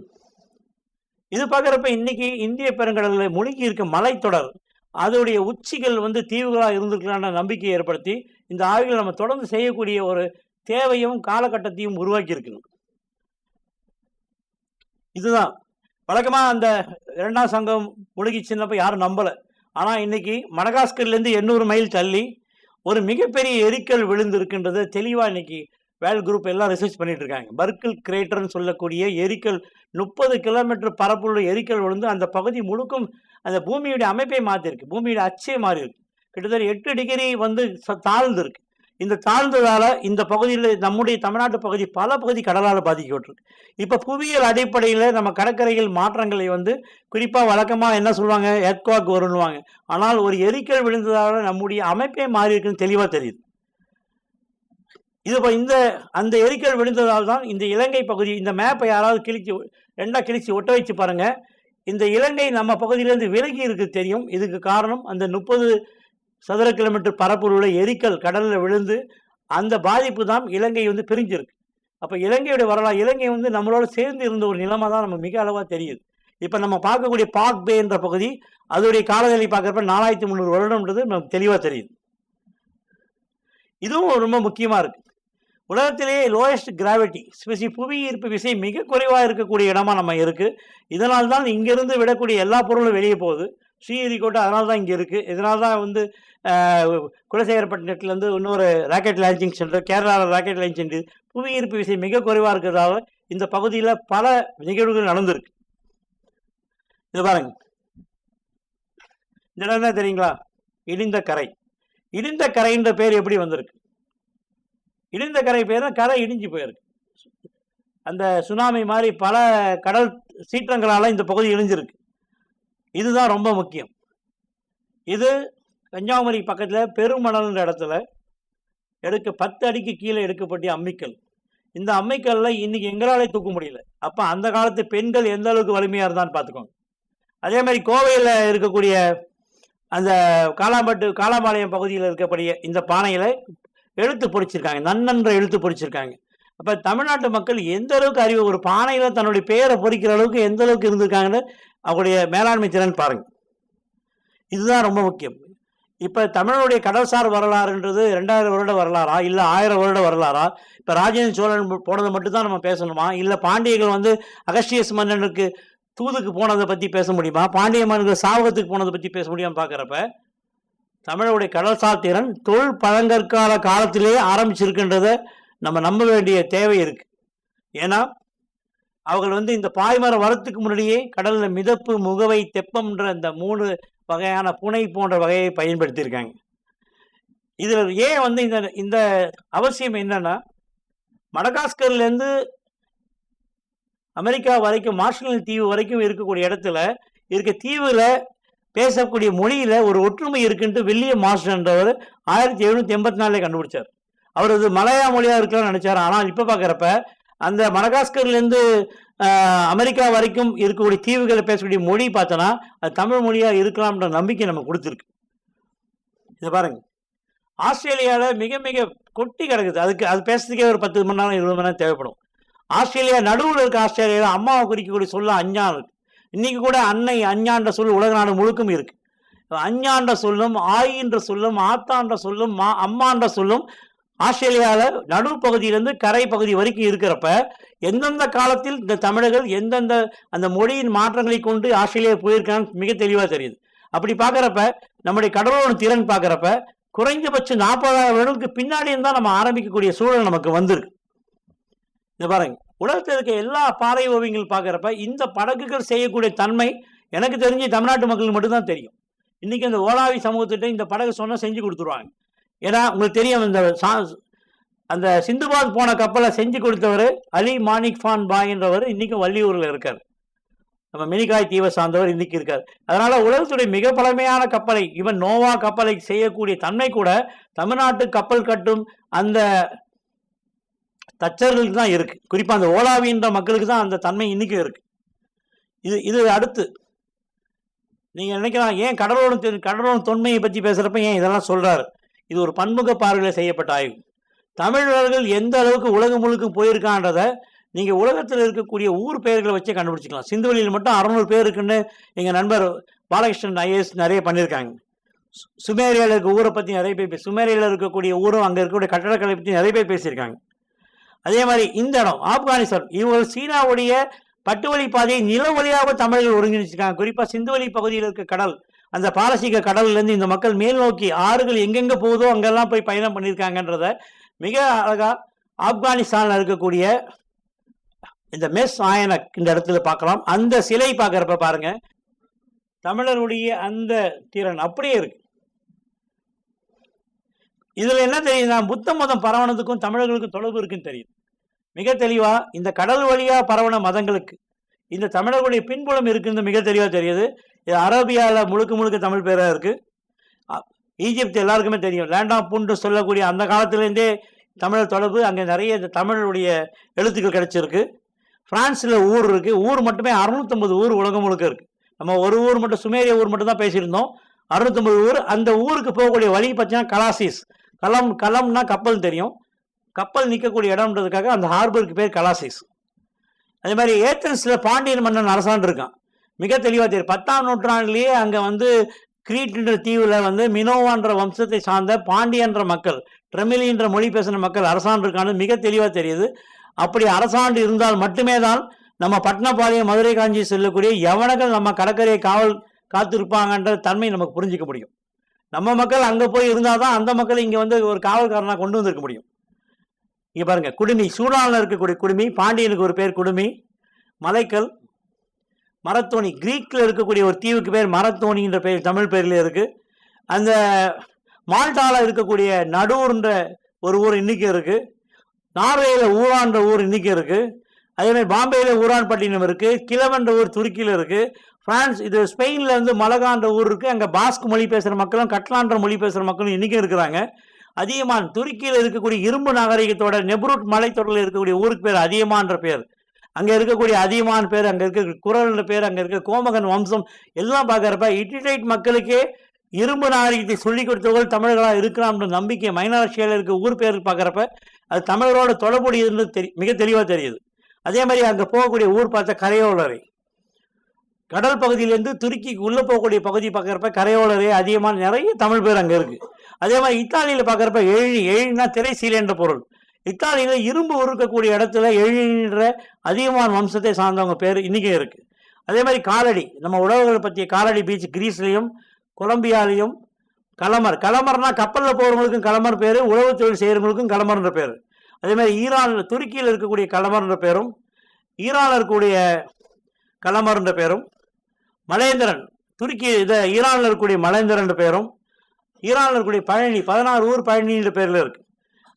B: இது பார்க்குறப்ப இன்னைக்கு இந்திய பெருங்கடலில் முழுகி இருக்க மலைத்தொடர், அதோடைய உச்சிகள் வந்து தீவுகளாக இருந்திருக்கலான்ற நம்பிக்கையை ஏற்படுத்தி இந்த ஆய்வுகளை நம்ம தொடர்ந்து செய்யக்கூடிய ஒரு தேவையும் காலகட்டத்தையும் உருவாக்கி இருக்கணும். இதுதான் வழக்கமாக அந்த 2ஆம் சங்கம் முழுகிச்சின்னப்ப யாரும் நம்பலை. ஆனால் இன்னைக்கு மடகாஸ்கர்லேருந்து 800 மைல் தள்ளி ஒரு மிகப்பெரிய எரிக்கல் விழுந்திருக்குன்றதை தெளிவாக இன்னைக்கு வேல் குரூப் எல்லாம் ரிசர்ச் பண்ணிட்டு இருக்காங்க. பர்க்கிள் கிரேட்டர்னு சொல்லக்கூடிய எரிக்கல் 30 கிலோமீட்டர் பரப்புள்ள எரிக்கல் விழுந்து அந்த பகுதி முழுக்கும் அந்த பூமியுடைய அமைப்பை மாற்றிருக்கு, பூமியுடைய அச்சே மாறி இருக்கு. கிட்டத்தட்ட 8 டிகிரி வந்து தாழ்ந்து இருக்கு. இந்த தாழ்ந்ததால இந்த பகுதியில் நம்முடைய தமிழ்நாட்டு பகுதி பல பகுதி கடலால் பாதிக்கப்பட்டிருக்கு. இப்போ புவியியல் அடிப்படையில் நம்ம கடற்கரைகள் மாற்றங்களை வந்து குறிப்பாக வழக்கமாக என்ன சொல்லுவாங்க, எர்த்குவாக் வருன்னுவாங்க. ஆனால் ஒரு எரிக்கல் விழுந்ததால நம்முடைய அமைப்பே மாறி இருக்குன்னு தெளிவாக தெரியுது. இது இப்போ அந்த எரிக்கல் விழுந்ததால் தான் இந்த இலங்கை பகுதி, இந்த மேப்பை யாராவது கிழிச்சு ஒட்ட வச்சு பாருங்க, இந்த இலங்கை நம்ம பகுதியிலேருந்து விலகி இருக்கு தெரியும். இதுக்கு காரணம் அந்த 30 சதுர கிலோமீட்டர் பரப்புள்ள எரிக்கல் கடலில் விழுந்து அந்த பாதிப்பு தான் இலங்கை வந்து பிரிஞ்சிருக்கு. அப்போ இலங்கையுடைய வரலாறு, இலங்கை வந்து நம்மளோட சேர்ந்து இருந்த ஒரு நிலைமை தான் நம்ம மிக அளவாக தெரியுது. இப்போ நம்ம பார்க்கக்கூடிய பாக் பே என்ற பகுதி, அதோடைய காலநிலை பார்க்குறப்ப 4300 வருடம்ன்றது நமக்கு தெளிவாக தெரியுது. இதுவும் ரொம்ப முக்கியமாக இருக்குது. உலகத்திலேயே லோயஸ்ட் கிராவிட்டி புவி ஈர்ப்பு விசை மிக குறைவாக இருக்கக்கூடிய இடமா நம்ம இருக்குது. இதனால் தான் இங்கேருந்து விடக்கூடிய எல்லா பொருளும் வெளியே போகுது. ஸ்ரீஹரிகோட்டை அதனால தான் இங்கே இருக்குது. இதனால தான் வந்து குலசேகரப்பட்டினத்துலேருந்து இன்னொரு ராக்கெட் லான்ச்சிங் சென்டர், கேரளாவில் ராக்கெட் லான்ச் சென்டர், புவி ஈர்ப்பு விசை மிக குறைவாக இருக்கிறதால இந்த பகுதியில் பல நிகழ்வுகள் நடந்திருக்கு. இது பாருங்க, இந்த இடம் தான் தெரியுங்களா, இடிந்த கரை. இடிந்த கரைன்ற பேர் எப்படி வந்திருக்கு? இடிந்த கரை பேர் கரை இடிஞ்சு போயிருக்கு. அந்த சுனாமி மாதிரி பல கடல் சீற்றங்களால் இந்த பகுதி இழிஞ்சிருக்கு. இதுதான் ரொம்ப முக்கியம். இது கன்னியாகுமரி பக்கத்தில் பெருமணல்ன்ற இடத்துல 10 அடிக்கு கீழே எடுக்கப்பட்ட அம்மிக்கல். இந்த அம்மிக்கல்ல இன்னைக்கு எங்களாலே தூக்க முடியல. அப்போ அந்த காலத்து பெண்கள் எந்த அளவுக்கு வலிமையாக இருந்தான்னு பார்த்துக்கோங்க. அதே மாதிரி கோவையில் இருக்கக்கூடிய அந்த காலாம்பாளையம் பகுதியில் இருக்கக்கூடிய இந்த பானையில் எழுத்து பொறிச்சிருக்காங்க, நன்னன்ற எழுத்து பொறிச்சிருக்காங்க. அப்போ தமிழ்நாட்டு மக்கள் எந்த அளவுக்கு அறிவு, ஒரு பானையில் தன்னுடைய பெயரை பொறிக்கிற அளவுக்கு எந்த அளவுக்கு இருந்திருக்காங்கன்னு அவங்களுடைய மேலாண்மை திறன் பாருங்க. இதுதான் ரொம்ப முக்கியம். இப்போ தமிழனுடைய கடல்சார் வரலாறுன்றது 2000 வருட வரலாறா, இல்லை 1000 வருட வரலாறா? இப்போ ராஜேந்திர சோழன் போனதை மட்டும்தான் நம்ம பேசணுமா, இல்லை பாண்டியர்கள் வந்து அகஸ்டியஸ் மன்னனுக்கு தூதுக்கு போனதை பற்றி பேச முடியுமா, பாண்டிய மன்னனுக்கு சாவகத்துக்கு போனதை பற்றி பேச முடியாமல் பார்க்குறப்ப தமிழனுடைய கடல்சார் திறன் பழங்கற்கால காலத்திலேயே ஆரம்பிச்சிருக்குன்றதை நம்ம நம்ப வேண்டிய தேவை இருக்கு. ஏன்னா அவர்கள் வந்து இந்த பாய்மரம் வரத்துக்கு முன்னாடியே கடலில் மிதப்பு, முகவை, தெப்பம்ன்ற இந்த 3 வகையான புனை போன்ற வகையை பயன்படுத்தியிருக்காங்க. இதில் ஏன் வந்து இந்த இந்த அவசியம் என்னன்னா, மடகாஸ்கர்லேருந்து அமெரிக்கா வரைக்கும், மார்ஷல் தீவு வரைக்கும் இருக்கக்கூடிய இடத்துல இருக்க தீவுல பேசக்கூடிய மொழியில ஒரு ஒற்றுமை இருக்குன்ட்டு வில்லியம் மார்ஷன்றவர் 1784 கண்டுபிடிச்சார். அவர் அது மலையா மொழியா இருக்கலாம்னு நினைச்சார். ஆனால் இப்ப பாக்குறப்ப அந்த மடகாஸ்கர்லேருந்து அமெரிக்கா வரைக்கும் இருக்கக்கூடிய தீவுகளை பேசக்கூடிய மொழி பார்த்தோன்னா அது தமிழ் மொழியா இருக்கலாம்ன்ற நம்பிக்கை நம்ம கொடுத்துருக்கு. இதை பாருங்க, ஆஸ்திரேலியாவில் மிக மிக கொட்டி கிடக்குது. அது பேசுறதுக்கே ஒரு 10 மணி நேரம் 20 மணி நேரம் தேவைப்படும். ஆஸ்திரேலியா நடுவில் இருக்க ஆஸ்திரேலியாவில் அம்மாவை குறிக்கக்கூடிய சொல்ல அஞ்ஞான் இருக்கு. இன்னைக்கு கூட அன்னை அஞ்ஞான்ற சொல் உலக நாடு முழுக்கும் இருக்கு. அஞ்ஞான்ற சொல்லும், ஆயின்ற சொல்லும், ஆத்தான்ற சொல்லும், அம்மான்ற சொல்லும் ஆஸ்திரேலியாவில் நடு பகுதியிலிருந்து கரை பகுதி வரைக்கும் இருக்கிறப்ப எந்தெந்த காலத்தில் இந்த தமிழர்கள் எந்தெந்த அந்த மொழியின் மாற்றங்களை கொண்டு ஆஸ்திரேலியா போயிருக்கான்னு மிக தெளிவாக தெரியுது. அப்படி பார்க்குறப்ப நம்முடைய கடலோட திறன் பார்க்குறப்ப குறைந்தபட்சம் 40,000 வருடங்களுக்கு பின்னாடி இருந்தால் நம்ம ஆரம்பிக்கக்கூடிய சூழல் நமக்கு வந்திருக்கு. இந்த பாருங்க, உலகத்தில் இருக்க எல்லா பாறை ஓவியங்கள் பார்க்குறப்ப இந்த படகுகள் செய்யக்கூடிய தன்மை எனக்கு தெரிஞ்சு தமிழ்நாட்டு மக்களுக்கு மட்டும்தான் தெரியும். இன்னைக்கு அந்த ஓலாவி சமூகத்திட்ட இந்த படகு சொன்னால் செஞ்சு கொடுத்துருவாங்க. ஏன்னா உங்களுக்கு தெரியும், அந்த சிந்துபாத் போன கப்பலை செஞ்சு கொடுத்தவர் அலி மாணிக் ஃபான் பாய் என்றவர் இன்னைக்கும் வள்ளியூரில் இருக்கார். நம்ம மினிகாய் தீவை சார்ந்தவர் இன்னைக்கு இருக்கார். அதனால உலகத்துடைய மிக பழமையான கப்பலை, இவன் நோவா கப்பலை செய்யக்கூடிய தன்மை கூட தமிழ்நாட்டு கப்பல் கட்டும் அந்த தச்சர்களுக்கு தான் இருக்கு. குறிப்பா அந்த ஓலாவின்ற மக்களுக்கு தான் அந்த தன்மை இன்னைக்கும் இருக்கு. இது அடுத்து நீங்க நினைக்கலாம், ஏன் கடலோட தொன்மையை பற்றி பேசுறப்ப ஏன் இதெல்லாம் சொல்றாரு? இது ஒரு பன்முக பார்வையில் செய்யப்பட்ட ஆய்வு. தமிழர்கள் எந்த அளவுக்கு உலகம் முழுக்க போயிருக்கான்றதை நீங்க உலகத்தில் இருக்கக்கூடிய ஊர் பெயர்களை வச்சே கண்டுபிடிச்சிக்கலாம். சிந்துவெளியில் மட்டும் 600 பேர் இருக்குன்னு எங்க நண்பர் பாலகிருஷ்ணன் ஐஏஎஸ் நிறைய பண்ணியிருக்காங்க. சுமேரியாவில் இருக்க ஊரை பற்றி நிறைய பேர், சுமேரியாவில் இருக்கக்கூடிய ஊரும் அங்கே இருக்கக்கூடிய கட்டடக்கலை பற்றி நிறைய பேர் பேசியிருக்காங்க. அதே மாதிரி இந்த இடம் ஆப்கானிஸ்தான், இவங்க சீனாவுடைய பட்டுவழி பாதையை நில வழியாக தமிழர்கள் ஒருங்கிணைச்சிருக்காங்க. குறிப்பாக சிந்துவெளி பகுதியில் இருக்க கடல், அந்த பாரசீக கடல்லேருந்து இந்த மக்கள் மேல் நோக்கி ஆறுகள் எங்கெங்கே போகுதோ அங்கெல்லாம் போய் பயணம் பண்ணியிருக்காங்கன்றத மிக அழகாக ஆப்கானிஸ்தானில் இருக்கக்கூடிய இந்த மெஸ் ஆயனக் இந்த இடத்துல பார்க்கலாம். அந்த சிலை பார்க்குறப்ப பாருங்க, தமிழருடைய அந்த திறன் அப்படியே இருக்கு. இதுல என்ன தெரியுதுன்னா, புத்த மதம் பரவனதுக்கும் தமிழர்களுக்கும் தொடர்பு இருக்குன்னு தெரியுது மிக தெளிவா. இந்த கடல் வழியா பரவன மதங்களுக்கு இந்த தமிழர்களுடைய பின்புலம் இருக்குன்னு மிக தெளிவா தெரியுது. இது அரேபியாவில் முழுக்க தமிழ் பேரா இருக்கு. ஈஜிப்து எல்லாருக்குமே தெரியும், லேண்ட் ஆஃப் புண்டு சொல்லக்கூடிய அந்த காலத்திலேருந்தே தமிழர் தொடர்பு, அங்கே நிறைய தமிழுடைய எழுத்துக்கள் கிடைச்சிருக்கு. பிரான்ஸில் ஊர் இருக்கு, ஊர் மட்டுமே 650 ஊர் உலகம் முழுக்க இருக்கு. நம்ம ஒரு ஊர் மட்டும், சுமேரிய ஊர் மட்டும் தான் பேசியிருந்தோம். 650 ஊர். அந்த ஊருக்கு போகக்கூடிய வழி பார்த்தீங்கன்னா கலாசிஸ், கலம்னா கப்பல் தெரியும், கப்பல் நிற்கக்கூடிய இடம்ன்றதுக்காக அந்த ஹார்பருக்கு பேர் கலாசிஸ். அதே மாதிரி ஏத்தன்ஸில் பாண்டியன் மன்னன் அரசாண்டு இருக்கான், மிக தெளிவாக தெரியும். 10ஆம் நூற்றாண்டிலேயே அங்கே வந்து கிரீட்ன்ற தீவில் மினோவான்ற வம்சத்தை சார்ந்த பாண்டியன்ற மக்கள், ட்ரெமிலின்ற மொழி பேசின மக்கள் அரசாண்டு இருக்கான்னு மிக தெளிவாக தெரியுது. அப்படி அரசாண்டு இருந்தால் மட்டுமே தான் நம்ம பட்னப்பாளையம், மதுரை, காஞ்சி செல்லக்கூடிய எவனர்கள் நம்ம கடற்கரையை காத்திருப்பாங்கன்ற தன்மை நமக்கு புரிஞ்சிக்க முடியும். நம்ம மக்கள் அங்கே போய் இருந்தால் தான் அந்த மக்கள் இங்கே ஒரு காவல்காரனாக கொண்டு வந்திருக்க முடியும். இங்கே பாருங்க, குடுமி, சூடானில் இருக்கக்கூடிய குடுமி, பாண்டியனுக்கு ஒரு பேர் குடுமி. மலைக்கல், மரத்தோணி, கிரீக்கில் இருக்கக்கூடிய ஒரு தீவுக்கு பேர் மரத்தோணின்ற பேர் தமிழ் பேரில் இருக்கு. அந்த மால்டாவில் இருக்கக்கூடிய நடூர்ன்ற ஒரு ஊர் இன்னைக்கு இருக்கு. நார்வேயில் ஊரான்ற ஊர் இன்னைக்கு இருக்கு. அதே மாதிரி பாம்பேயில் ஊரான்பட்டினம் இருக்கு. கிளவன்ற ஊர் துருக்கியில் இருக்கு. பிரான்ஸ், இது ஸ்பெயின்ல இருந்து மலகான்ற ஊர் இருக்கு. அங்கே பாஸ்க் மொழி பேசுகிற மக்களும் கட்லான்ற மொழி பேசுகிற மக்களும் இன்னைக்கும் இருக்கிறாங்க. அதியமான், துருக்கியில் இருக்கக்கூடிய இரும்பு நாகரிகத்தோட நெப்ரூட் மலைத்தொடரில் இருக்கக்கூடிய ஊருக்கு பேர் அதியமான்ற பேர். அங்கே இருக்கக்கூடிய அதியமான் பேர், அங்கே இருக்க குரல்ன்ற பேர், அங்கே இருக்க கோமகன் வம்சம் எல்லாம் பார்க்குறப்ப இட்டிடைட் மக்களுக்கே இரும்பு நாகரிகத்தை சொல்லிக் கொடுத்தவர்கள் தமிழர்களாக இருக்கலாம்ன்ற நம்பிக்கை மைனாரிட்டியில் இருக்க ஊர் பேர் பார்க்குறப்ப அது தமிழரோட தொடர்புடையதுன்னு மிக தெளிவாக தெரியுது. அதே மாதிரி அங்கே போகக்கூடிய ஊர் பார்த்தா கரையோலரை, கடல் பகுதியிலேருந்து துருக்கிக்கு உள்ளே போகக்கூடிய பகுதி பார்க்குறப்ப கரையோலரை, அதியமான், நிறைய தமிழ் பேர் அங்கே இருக்குது. அதே மாதிரி இத்தாலியில் பார்க்குறப்ப எழினா திரைசீலைன்ற பொருள். இத்தாலியில் இரும்பு உருக்கக்கூடிய இடத்துல எழின்ற அதியமான் வம்சத்தை சார்ந்தவங்க பேர் இன்றைக்கும் இருக்குது. அதே மாதிரி காலடி, நம்ம உழவுகளை பற்றிய காலடி பீச் கிரீஸ்லையும் கொலம்பியாலையும். கலமர்னா கப்பலில் போகிறவங்களுக்கும் கலமர் பேர், உழவு தொழில் செய்கிறவங்களுக்கும் கலமர்ன்ற பேர். அதே மாதிரி ஈரானில், துருக்கியில் இருக்கக்கூடிய கலமர்ன்ற பேரும், ஈரானில் இருக்கக்கூடிய கலமர்ன்ற பேரும். மலேந்திரன், துருக்கி ஈரானில் இருக்கக்கூடிய மலேந்தர் என்ற பெயரும், ஈரானில் இருக்கக்கூடிய பழனி 16 ஊர் பழனி என்ற பேரில் இருக்கு.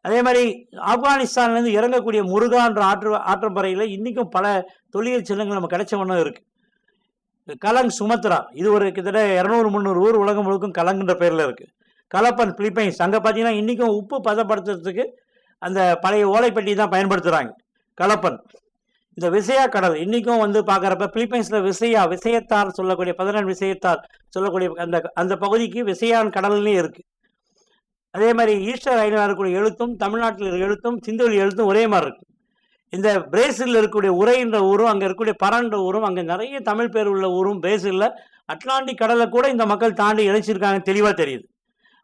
B: அதே மாதிரி ஆப்கானிஸ்தான்லேருந்து இறங்கக்கூடிய முருகான்ற ஆற்றம்பறையில் இன்றைக்கும் பல தொல்லியல் சின்னங்கள் நம்ம கிடைச்ச ஒன்றும் இருக்கு. கலங் சுமத்ரா, இது ஒரு கிட்டத்தட்ட 200-300 ஊர் உலகம் முழுக்கும் கலங்குன்ற பேரில் இருக்கு. கலப்பன் பிலிப்பைன்ஸ், அங்கே பார்த்தீங்கன்னா இன்றைக்கும் உப்பு பதப்படுத்துறதுக்கு அந்த பழைய ஓலைப்பெட்டி தான் பயன்படுத்துகிறாங்க. கலப்பன். இந்த விசையா கடல் இன்றைக்கும் பார்க்குறப்ப பிலிப்பைன்ஸில் விசையத்தார் சொல்லக்கூடிய 14 விசையத்தார் சொல்லக்கூடிய அந்த பகுதிக்கு விசையான் கடல்லே இருக்குது. அதே மாதிரி ஈஸ்டர் ஐலாண்டில் இருக்கக்கூடிய எழுத்தும் தமிழ்நாட்டில் இருக்கிற எழுத்தும் சிந்துவெளி எழுத்தும் ஒரே மாதிரி இருக்குது. இந்த பிரேசிலில் இருக்கக்கூடிய உரைன்ற ஊரும் அங்கே இருக்கக்கூடிய பரன்ற ஊரும் அங்கே நிறைய தமிழ் பேர் உள்ள ஊரும் பிரேசிலில் அட்லாண்டிக் கடலை கூட இந்த மக்கள் தாண்டி இணைச்சிருக்காங்க, தெளிவாக தெரியுது.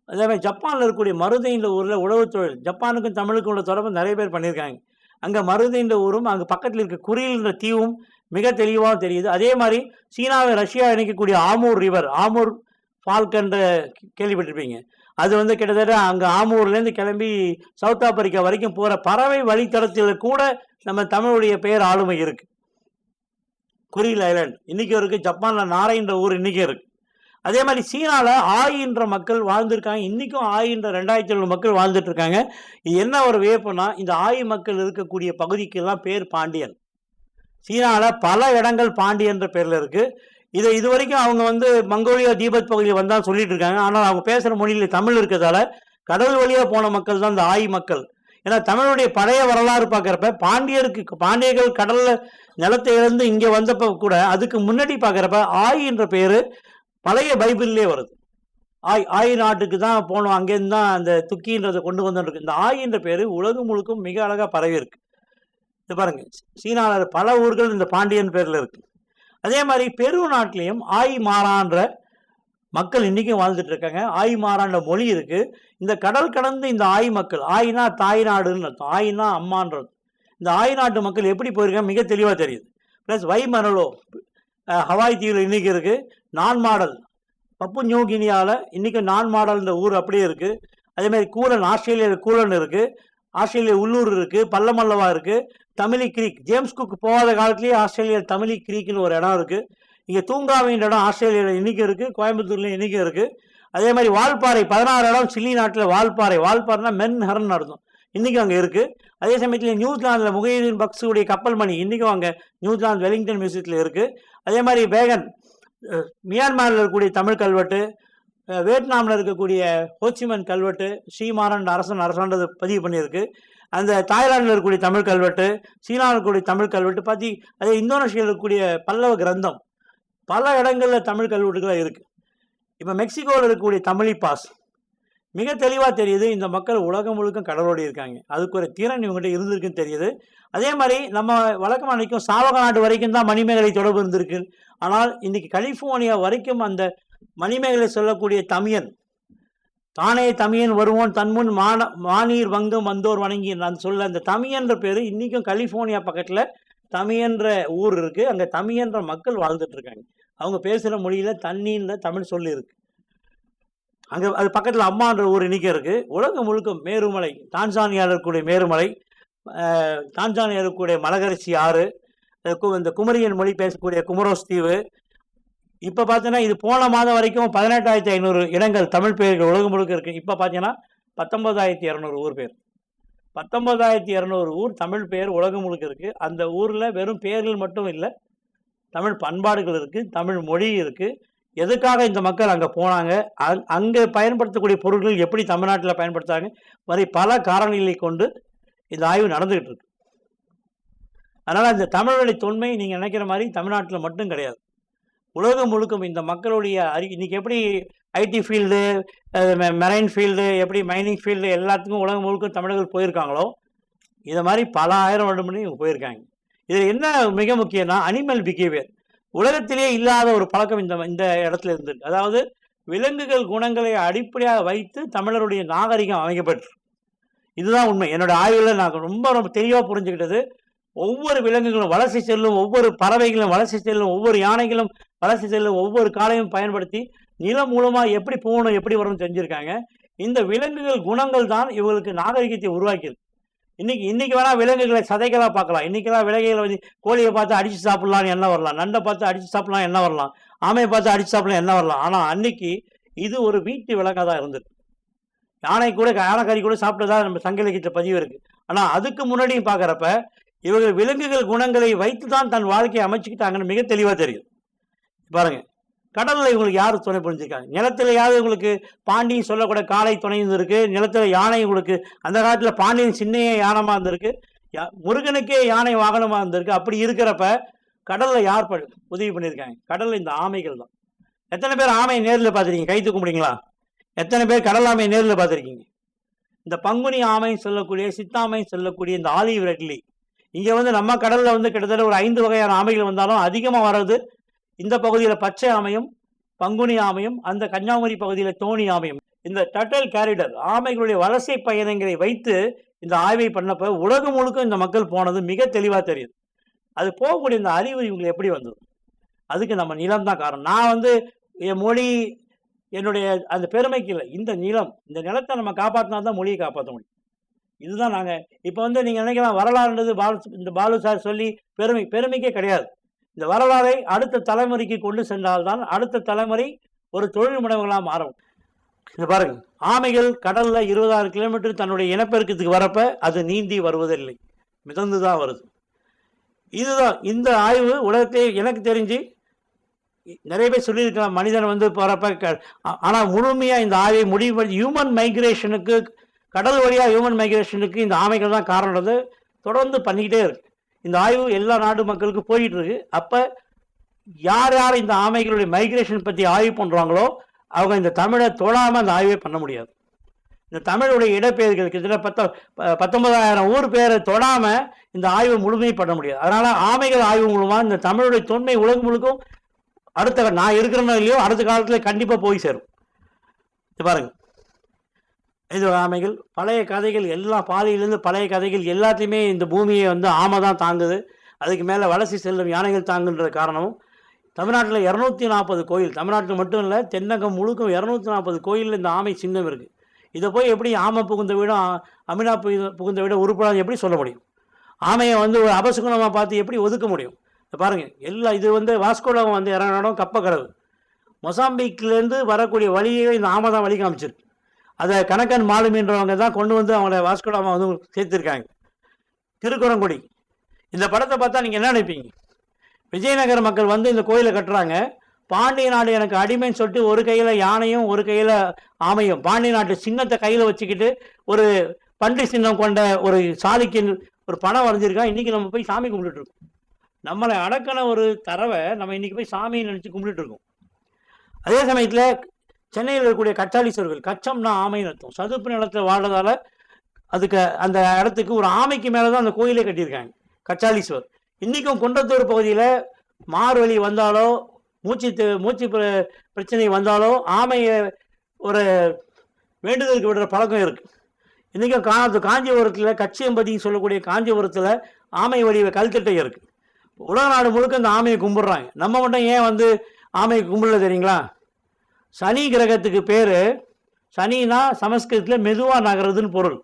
B: அதே மாதிரி ஜப்பானில் இருக்கக்கூடிய மருதைன்ற ஊரில் உழவு தொழில், ஜப்பானுக்கும் தமிழுக்கும் உள்ள தொடர்பு நிறைய பேர் பண்ணியிருக்காங்க. அங்கே மருதைன்ற ஊரும் அங்கே பக்கத்தில் இருக்க குறில்ன்ற தீவும் மிக தெளிவாக தெரியுது. அதே மாதிரி சீனாவை ரஷ்யா இணைக்கக்கூடிய ஆமூர் ரிவர், ஆமூர் ஃபால்கன்ற கேள்விப்பட்டிருப்பீங்க. அது கிட்டத்தட்ட அங்கே ஆமூர்லேருந்து கிளம்பி சவுத் ஆப்பிரிக்கா வரைக்கும் போகிற பறவை வழித்தடத்தில் கூட நம்ம தமிழுடைய பெயர் ஆளுமை இருக்குது. குறில் ஐலாண்ட் இன்றைக்கும் இருக்குது. ஜப்பானில் நாரைன்ற ஊர் இன்றைக்கும் இருக்குது. அதே மாதிரி சீனாவில் ஆயின்ற மக்கள் வாழ்ந்துருக்காங்க. இன்றைக்கும் ஆயின்ற 2700 மக்கள் வாழ்ந்துட்டு இருக்காங்க. இது என்ன ஒரு வியப்புனா, இந்த ஆயி மக்கள் இருக்கக்கூடிய பகுதிக்கெல்லாம் பேர் பாண்டியன். சீனாவில் பல இடங்கள் பாண்டியன்ற பேரில் இருக்குது. இது வரைக்கும் அவங்க மங்கோலியா தீபத் பகுதியில் வந்தால் சொல்லிட்டு இருக்காங்க. ஆனால் அவங்க பேசுகிற மொழியில் தமிழ் இருக்கிறதால கடல் வழியாக போன மக்கள் தான் இந்த ஆயி மக்கள். ஏன்னா தமிழுடைய பழைய வரலாறு பார்க்குறப்ப பாண்டியர்கள் கடலில் நிலத்தை இழந்து இங்கே வந்தப்போ கூட அதுக்கு முன்னாடி பார்க்குறப்ப ஆயின்ற பேர் பழைய பைபிள்லே வருது. ஆயி நாட்டுக்கு தான் போனோம், அங்கேருந்து தான் அந்த துக்கின்றதை கொண்டு வந்துருக்கு. இந்த ஆயின்ற பேர் உலகம் முழுக்கும் மிக அழகாக பரவி இருக்கு. இது பாருங்க, சீனாவில் பல ஊர்கள் இந்த பாண்டியன் பேரில் இருக்கு. அதே மாதிரி பெரு நாட்டிலையும் ஆயி மாறான்ற மக்கள் இன்றைக்கும் வாழ்ந்துட்டு இருக்காங்க. ஆயி மாறான்ற மொழி இருக்கு. இந்த கடல் கடந்து இந்த ஆயி மக்கள், ஆயினா தாய் நாடுன்னு அர்த்தம், ஆயினா அம்மான்றது. இந்த ஆயி நாட்டு மக்கள் எப்படி போயிருக்காங்க மிக தெளிவாக தெரியுது. ப்ளஸ் வைமனலோ ஹவாய் தீவில் இன்றைக்கி இருக்குது. நான் மாடல் பப்பு நியூ கினியாவில் இன்றைக்கி நான் மாடல் இந்த ஊர் அப்படியே இருக்குது. அதேமாதிரி கூலன், ஆஸ்திரேலியாவில் கூலன் இருக்குது. ஆஸ்திரேலியா உள்ளூர் இருக்குது. பல்லமல்லவா இருக்குது. தமிழி கிரீக், ஜேம்ஸ் குக் போகாத காலத்துலேயே ஆஸ்திரேலியா தமிழி கிரீக்னு ஒரு இடம் இருக்குது. இங்கே தூங்காவின்ற இடம் ஆஸ்திரேலியாவில் இன்றைக்கி இருக்குது. கோயம்புத்தூர்லேயும் இன்றைக்கி இருக்குது. அதே மாதிரி வால்பாறை 16 இடம் சில்லி நாட்டில் வால்பாறைனா மென் ஹரன் அர்த்தம், இன்றைக்கும் அங்கே இருக்குது. அதே சமயத்தில் நியூசிலாந்தில் முகைதீன் பக்ஸுடைய கப்பல் மணி இன்றைக்கும் அங்கே நியூசிலாந்து வெலிங்டன் மியூசியத்தில் இருக்குது. அதே மாதிரி பேகன் மியான்மரில் இருக்கக்கூடிய தமிழ் கல்வெட்டு, வியட்நாமில் இருக்கக்கூடிய ஹோச்சிமன் கல்வெட்டு, ஸ்ரீமாறன் அரசன்றது பதிவு பண்ணியிருக்கு. அந்த தாய்லாண்டில் இருக்கக்கூடிய தமிழ் கல்வெட்டு, சீனாவில் இருக்கக்கூடிய தமிழ் கல்வெட்டு அதே இந்தோனேஷியாவில் இருக்கக்கூடிய பல்லவ கிரந்தம், பல இடங்களில் தமிழ் கல்வெட்டுகளாக இருக்குது. இப்போ மெக்சிகோவில் இருக்கக்கூடிய தமிழி பாஸ் மிக தெளிவாக தெரியுது. இந்த மக்கள் உலகம் முழுக்க கடலோடி இருக்காங்க. அதுக்கு ஒரு திறன் இவங்ககிட்ட இருந்திருக்குன்னு தெரியுது. அதே மாதிரி நம்ம வழக்கமாக நினைக்கும் சாவக நாடு வரைக்கும் தான் மணிமேகலை தொடர்பு இருந்திருக்கு. ஆனால் இன்னைக்கு கலிஃபோர்னியா வரைக்கும் அந்த மணிமேகலை சொல்லக்கூடிய தமியன், தானே தமியன் வருவோன் தன்முன் மானீர் வங்கம் வந்தோர் வணங்கி நான் சொல்ல அந்த தமியன்ற பேர் இன்றைக்கும் கலிஃபோர்னியா பக்கத்தில் தமியன்ற ஊர் இருக்குது. அங்கே தமியன்ற மக்கள் வாழ்ந்துட்டு இருக்காங்க. அவங்க பேசுகிற மொழியில் தண்ணின்ற தமிழ் சொல்லி இருக்கு. அங்கே அது பக்கத்தில் அம்மான்ற ஊர் இன்றைக்கி இருக்குது. உலகம் முழுக்க மேருமலை, டான்சானியாவில் இருக்கக்கூடிய மேருமலை, டான்சானியா இருக்கக்கூடிய மலகரிசி ஆறு, இந்த குமரியன் மொழி பேசக்கூடிய குமரோஸ் தீவு. இப்போ பார்த்தீங்கன்னா இது போன மாதம் வரைக்கும் 18,500 இடங்கள் தமிழ் பெயர்கள் உலகம் முழுக்க இருக்குது. இப்போ பார்த்தீங்கன்னா 19,200 ஊர் பேர், 19,200 ஊர் தமிழ் பெயர் உலகம் முழுக்க இருக்குது. அந்த ஊரில் வெறும் பெயர்கள் மட்டும் இல்லை, தமிழ் பண்பாடுகள் இருக்குது, தமிழ் மொழி இருக்குது. எதுக்காக இந்த மக்கள் அங்கே போனாங்க, அங்கே பயன்படுத்தக்கூடிய பொருட்கள் எப்படி தமிழ்நாட்டில் பயன்படுத்தாங்க வரை பல காரணிகளை கொண்டு இந்த ஆய்வு நடந்துகிட்டு இருக்கு. அதனால் இந்த தமிழோடைய தொன்மை நீங்கள் நினைக்கிற மாதிரி தமிழ்நாட்டில் மட்டும் கிடையாது, உலகம் முழுக்கும் இந்த மக்களுடைய இன்றைக்கி எப்படி ஐடி ஃபீல்டு, மெரைன் ஃபீல்டு, எப்படி மைனிங் ஃபீல்டு எல்லாத்துக்கும் உலகம் முழுக்க தமிழர்கள் போயிருக்காங்களோ இதை மாதிரி பல ஆயிரம் வருடம் பண்ணி இவங்க போயிருக்காங்க. இதில் என்ன மிக முக்கியம்னா அனிமல் பிஹேவியர், உலகத்திலேயே இல்லாத ஒரு பழக்கம் இந்த இடத்துல இருந்தது. அதாவது விலங்குகள் குணங்களை அடிப்படையாக வைத்து தமிழருடைய நாகரிகம் அமைக்கப்பட்டு, இதுதான் உண்மை. என்னோட ஆய்வில் நான் ரொம்ப தெளிவாக புரிஞ்சுக்கிட்டது. ஒவ்வொரு விலங்குகளும் வளர்ச்சி செல்லும், ஒவ்வொரு பறவைகளும் வளர்ச்சி செல்லும், ஒவ்வொரு யானைகளும் வளர்ச்சி செல்லும், ஒவ்வொரு காலையும் பயன்படுத்தி நிலம் மூலமாக எப்படி போகணும் எப்படி வரணும்னு செஞ்சுருக்காங்க. இந்த விலங்குகள் குணங்கள் தான் இவங்களுக்கு நாகரிகத்தை உருவாக்கியது. இன்னைக்கு வேணா விலங்குகளை சதைகளாக பார்க்கலாம். இன்னைக்கெல்லாம் விலங்குகளை கோழியை பார்த்து அடித்து சாப்பிடலான்னு என்ன வரலாம், நண்டை பார்த்து அடித்து சாப்பிடலாம் என்ன வரலாம். ஆமையை பார்த்து அடிச்சாப்புல என்ன வரலாம். ஆனால் அன்னைக்கு இது ஒரு வீட்டு விலங்காக தான் இருந்திருக்கு. யானை கூட யானைக்கறி கூட சாப்பிட்டதா நம்ம சங்க இலக்கியத்தில் பதிவு இருக்கு. ஆனால் அதுக்கு முன்னாடியும் பார்க்குறப்ப இவர்கள் விலங்குகள் குணங்களை வைத்து தான் தன் வாழ்க்கையை அமைச்சுக்கிட்டாங்கன்னு மிக தெளிவாக தெரியும். பாருங்க, கடலில் இவங்களுக்கு யார் துணை புரிஞ்சிருக்காங்க? நிலத்திலையாவது இவங்களுக்கு பாண்டியன் சொல்லக்கூட காளை துணை இருந்திருக்கு. நிலத்தில் யானை இவங்களுக்கு அந்த காலத்தில் பாண்டியன் சின்னையே யானமாக இருந்திருக்கு. முருகனுக்கே யானை வாகனமாக இருந்திருக்கு. அப்படி இருக்கிறப்ப கடலில் யார் உதவி பண்ணியிருக்காங்க? கடலில் இந்த ஆமைகள் தான். எத்தனை பேர் ஆமையை நேரில் பார்த்துருக்கீங்க? கை தூக்க முடியுங்களா? எத்தனை பேர் கடல் ஆமையை நேரில் பார்த்துருக்கீங்க? இந்த பங்குனி ஆமைன்னு சொல்லக்கூடிய, சித்தாமைன்னு சொல்லக்கூடிய இந்த ஆலிவ் ரெட்லி இங்கே வந்து நம்ம கடலில் வந்து கிட்டத்தட்ட ஒரு 5 வகையான ஆமைகள் வந்தாலும் அதிகமாக வர்றது இந்த பகுதியில் பச்சை ஆமையும் பங்குனி ஆமையும், அந்த கன்னியாகுமரி பகுதியில் தோணி ஆமையும். இந்த டர்ட்டில் கேரிடர் ஆமைகளுடைய வலசை பயணங்களை வைத்து இந்த ஆய்வை பண்ணப்ப உலகம் முழுக்க இந்த மக்கள் போனது மிக தெளிவாக தெரியுது. அது போகக்கூடிய இந்த அறிவு இவங்களுக்கு எப்படி வந்தது? அதுக்கு நம்ம நிலம் தான் காரணம். நான் வந்து என் மொழி என்னுடைய அந்த பெருமைக்கு இல்லை, இந்த நிலம், இந்த நிலத்தை நம்ம காப்பாற்றினா தான் மொழியை காப்பாற்ற முடியும். இதுதான் நாங்கள் இப்போ வந்து நீங்கள் நினைக்கலாம் வரலாறுன்றது இந்த பாலு சார் சொல்லி பெருமைக்கே கிடையாது. இந்த வரலாறை அடுத்த தலைமுறைக்கு கொண்டு சென்றால்தான் அடுத்த தலைமுறை ஒரு தொழில் முனைவர்களாக மாறும். இந்த பாருங்க, ஆமைகள் கடலில் 20,000 கிலோமீட்டர் தன்னுடைய இனப்பெருக்கத்துக்கு வரப்ப அது நீந்தி வருவதில்லை, மிதந்து தான் வருது. இதுதான் இந்த ஆய்வு உலகத்தை எனக்கு தெரிஞ்சு நிறைய பேர் சொல்லியிருக்கலாம் மனிதன் வந்து போகிறப்ப. ஆனால் முழுமையாக இந்த ஆய்வை முடிவு ஹியூமன் மைக்ரேஷனுக்கு, கடல் வழியாக ஹியூமன் மைக்ரேஷனுக்கு இந்த ஆமைகள் தான் காரணம். தொடர்ந்து பண்ணிக்கிட்டே இருக்கு. இந்த ஆய்வு எல்லா நாடு மக்களுக்கும் போயிட்டு இருக்கு. அப்போ யார் யார் இந்த ஆமைகளுடைய மைக்ரேஷன் பற்றி ஆய்வு பண்ணுறாங்களோ அவங்க இந்த தமிழை தொடாமல் அந்த ஆய்வே பண்ண முடியாது. இந்த தமிழுடைய இடப்பெயர்கள் கிட்டத்தட்ட 19,000 ஊர் பேரை தொடாமல் இந்த ஆய்வு முழுமையை பண்ண முடியாது. அதனால் ஆமைகள் ஆய்வு மூலமாக இந்த தமிழுடைய தொன்மை உலகம் முழுக்கும் அடுத்த நான் இருக்கிறேனோ இல்லையோ அடுத்த காலத்தில் கண்டிப்பாக போய் சேரும். இது பாருங்க, இது ஆமைகள் பழைய கதைகள் எல்லாம் பாலியிலேருந்து பழைய கதைகள் எல்லாத்தையுமே இந்த பூமியை வந்து ஆமை தான் தாங்குது. அதுக்கு மேலே வலசை செல்லும் யானைகள் தாங்குன்ற காரணமும் தமிழ்நாட்டில் 240 கோயில், தமிழ்நாட்டில் மட்டும் இல்லை தென்னகம் முழுக்கும் 240 கோயிலில் இந்த ஆமை சின்னம் இருக்குது. இதை போய் எப்படி ஆமை புகுந்த வீடும் அமினா புகுந்த வீடும் உருப்படாது எப்படி சொல்ல முடியும்? ஆமையை வந்து ஒரு அபசுகுணமாக பார்த்து எப்படி ஒதுக்க முடியும்? பாருங்கள், எல்லாம் இது வந்து வாஸ்கோடாவும் வந்து இறங்கின இடம் கப்பக்கடவு. மொசாம்பிக்லேருந்து வரக்கூடிய வழியை இந்த ஆமை தான் வழி காமிச்சிருக்கு. அதை கணக்கன் மாலுமின்றவங்க தான் கொண்டு வந்து அவங்கள வாஸ்கோடாமா வந்து சேர்த்துருக்காங்க. திருக்குறங்குடி இந்த படத்தை பார்த்தா நீங்கள் என்ன நினைப்பீங்க? விஜயநகர மக்கள் வந்து இந்த கோயிலை கட்டுறாங்க. பாண்டிய நாடு எனக்கு அடிமைன்னு சொல்லிட்டு ஒரு கையில் யானையும் ஒரு கையில் ஆமையும் பாண்டிய நாட்டு சின்னத்தை கையில் வச்சுக்கிட்டு ஒரு பன்றி சின்னம் கொண்ட ஒரு சாதிக்கின் ஒரு படம் வரைஞ்சிருக்கான். இன்றைக்கி நம்ம போய் சாமி கும்பிட்டுருக்கோம். நம்மளை அடக்கின ஒரு தரவை நம்ம இன்றைக்கி போய் சாமியை நினச்சி கும்பிட்டுருக்கோம். அதே சமயத்தில் சென்னையில் இருக்கக்கூடிய கச்சாலீஸ்வரர்கள், கச்சம்னா ஆமைன்னு அர்த்தம், சதுப்பு நிலத்தில் வாழ்றதால அதுக்கு அந்த இடத்துக்கு ஒரு ஆமைக்கு மேலே தான் அந்த கோயிலே கட்டியிருக்காங்க கச்சாலீஸ்வர். இன்றைக்கும் குன்றத்தூர் பகுதியில் மார்வழி வந்தாலோ மூச்சு பிரச்சனை வந்தாலோ ஆமையை ஒரு வேண்டுதலுக்கு விடுற பழக்கம் இருக்குது. இன்றைக்கும் காஞ்சிபுரத்தில் கச்சியம்பதின்னு சொல்லக்கூடிய காஞ்சிபுரத்தில் ஆமை வடிவ கல்கட்டை இருக்குது. உலக நாடு முழுக்க இந்த ஆமையை கும்பிட்றாங்க. நம்ம மட்டும் ஏன் வந்து ஆமையை கும்பிடல தெரியுங்களா? சனி கிரகத்துக்கு பேர், சனினா சமஸ்கிருதத்தில் மெதுவாக நகருதுன்னு பொருள்.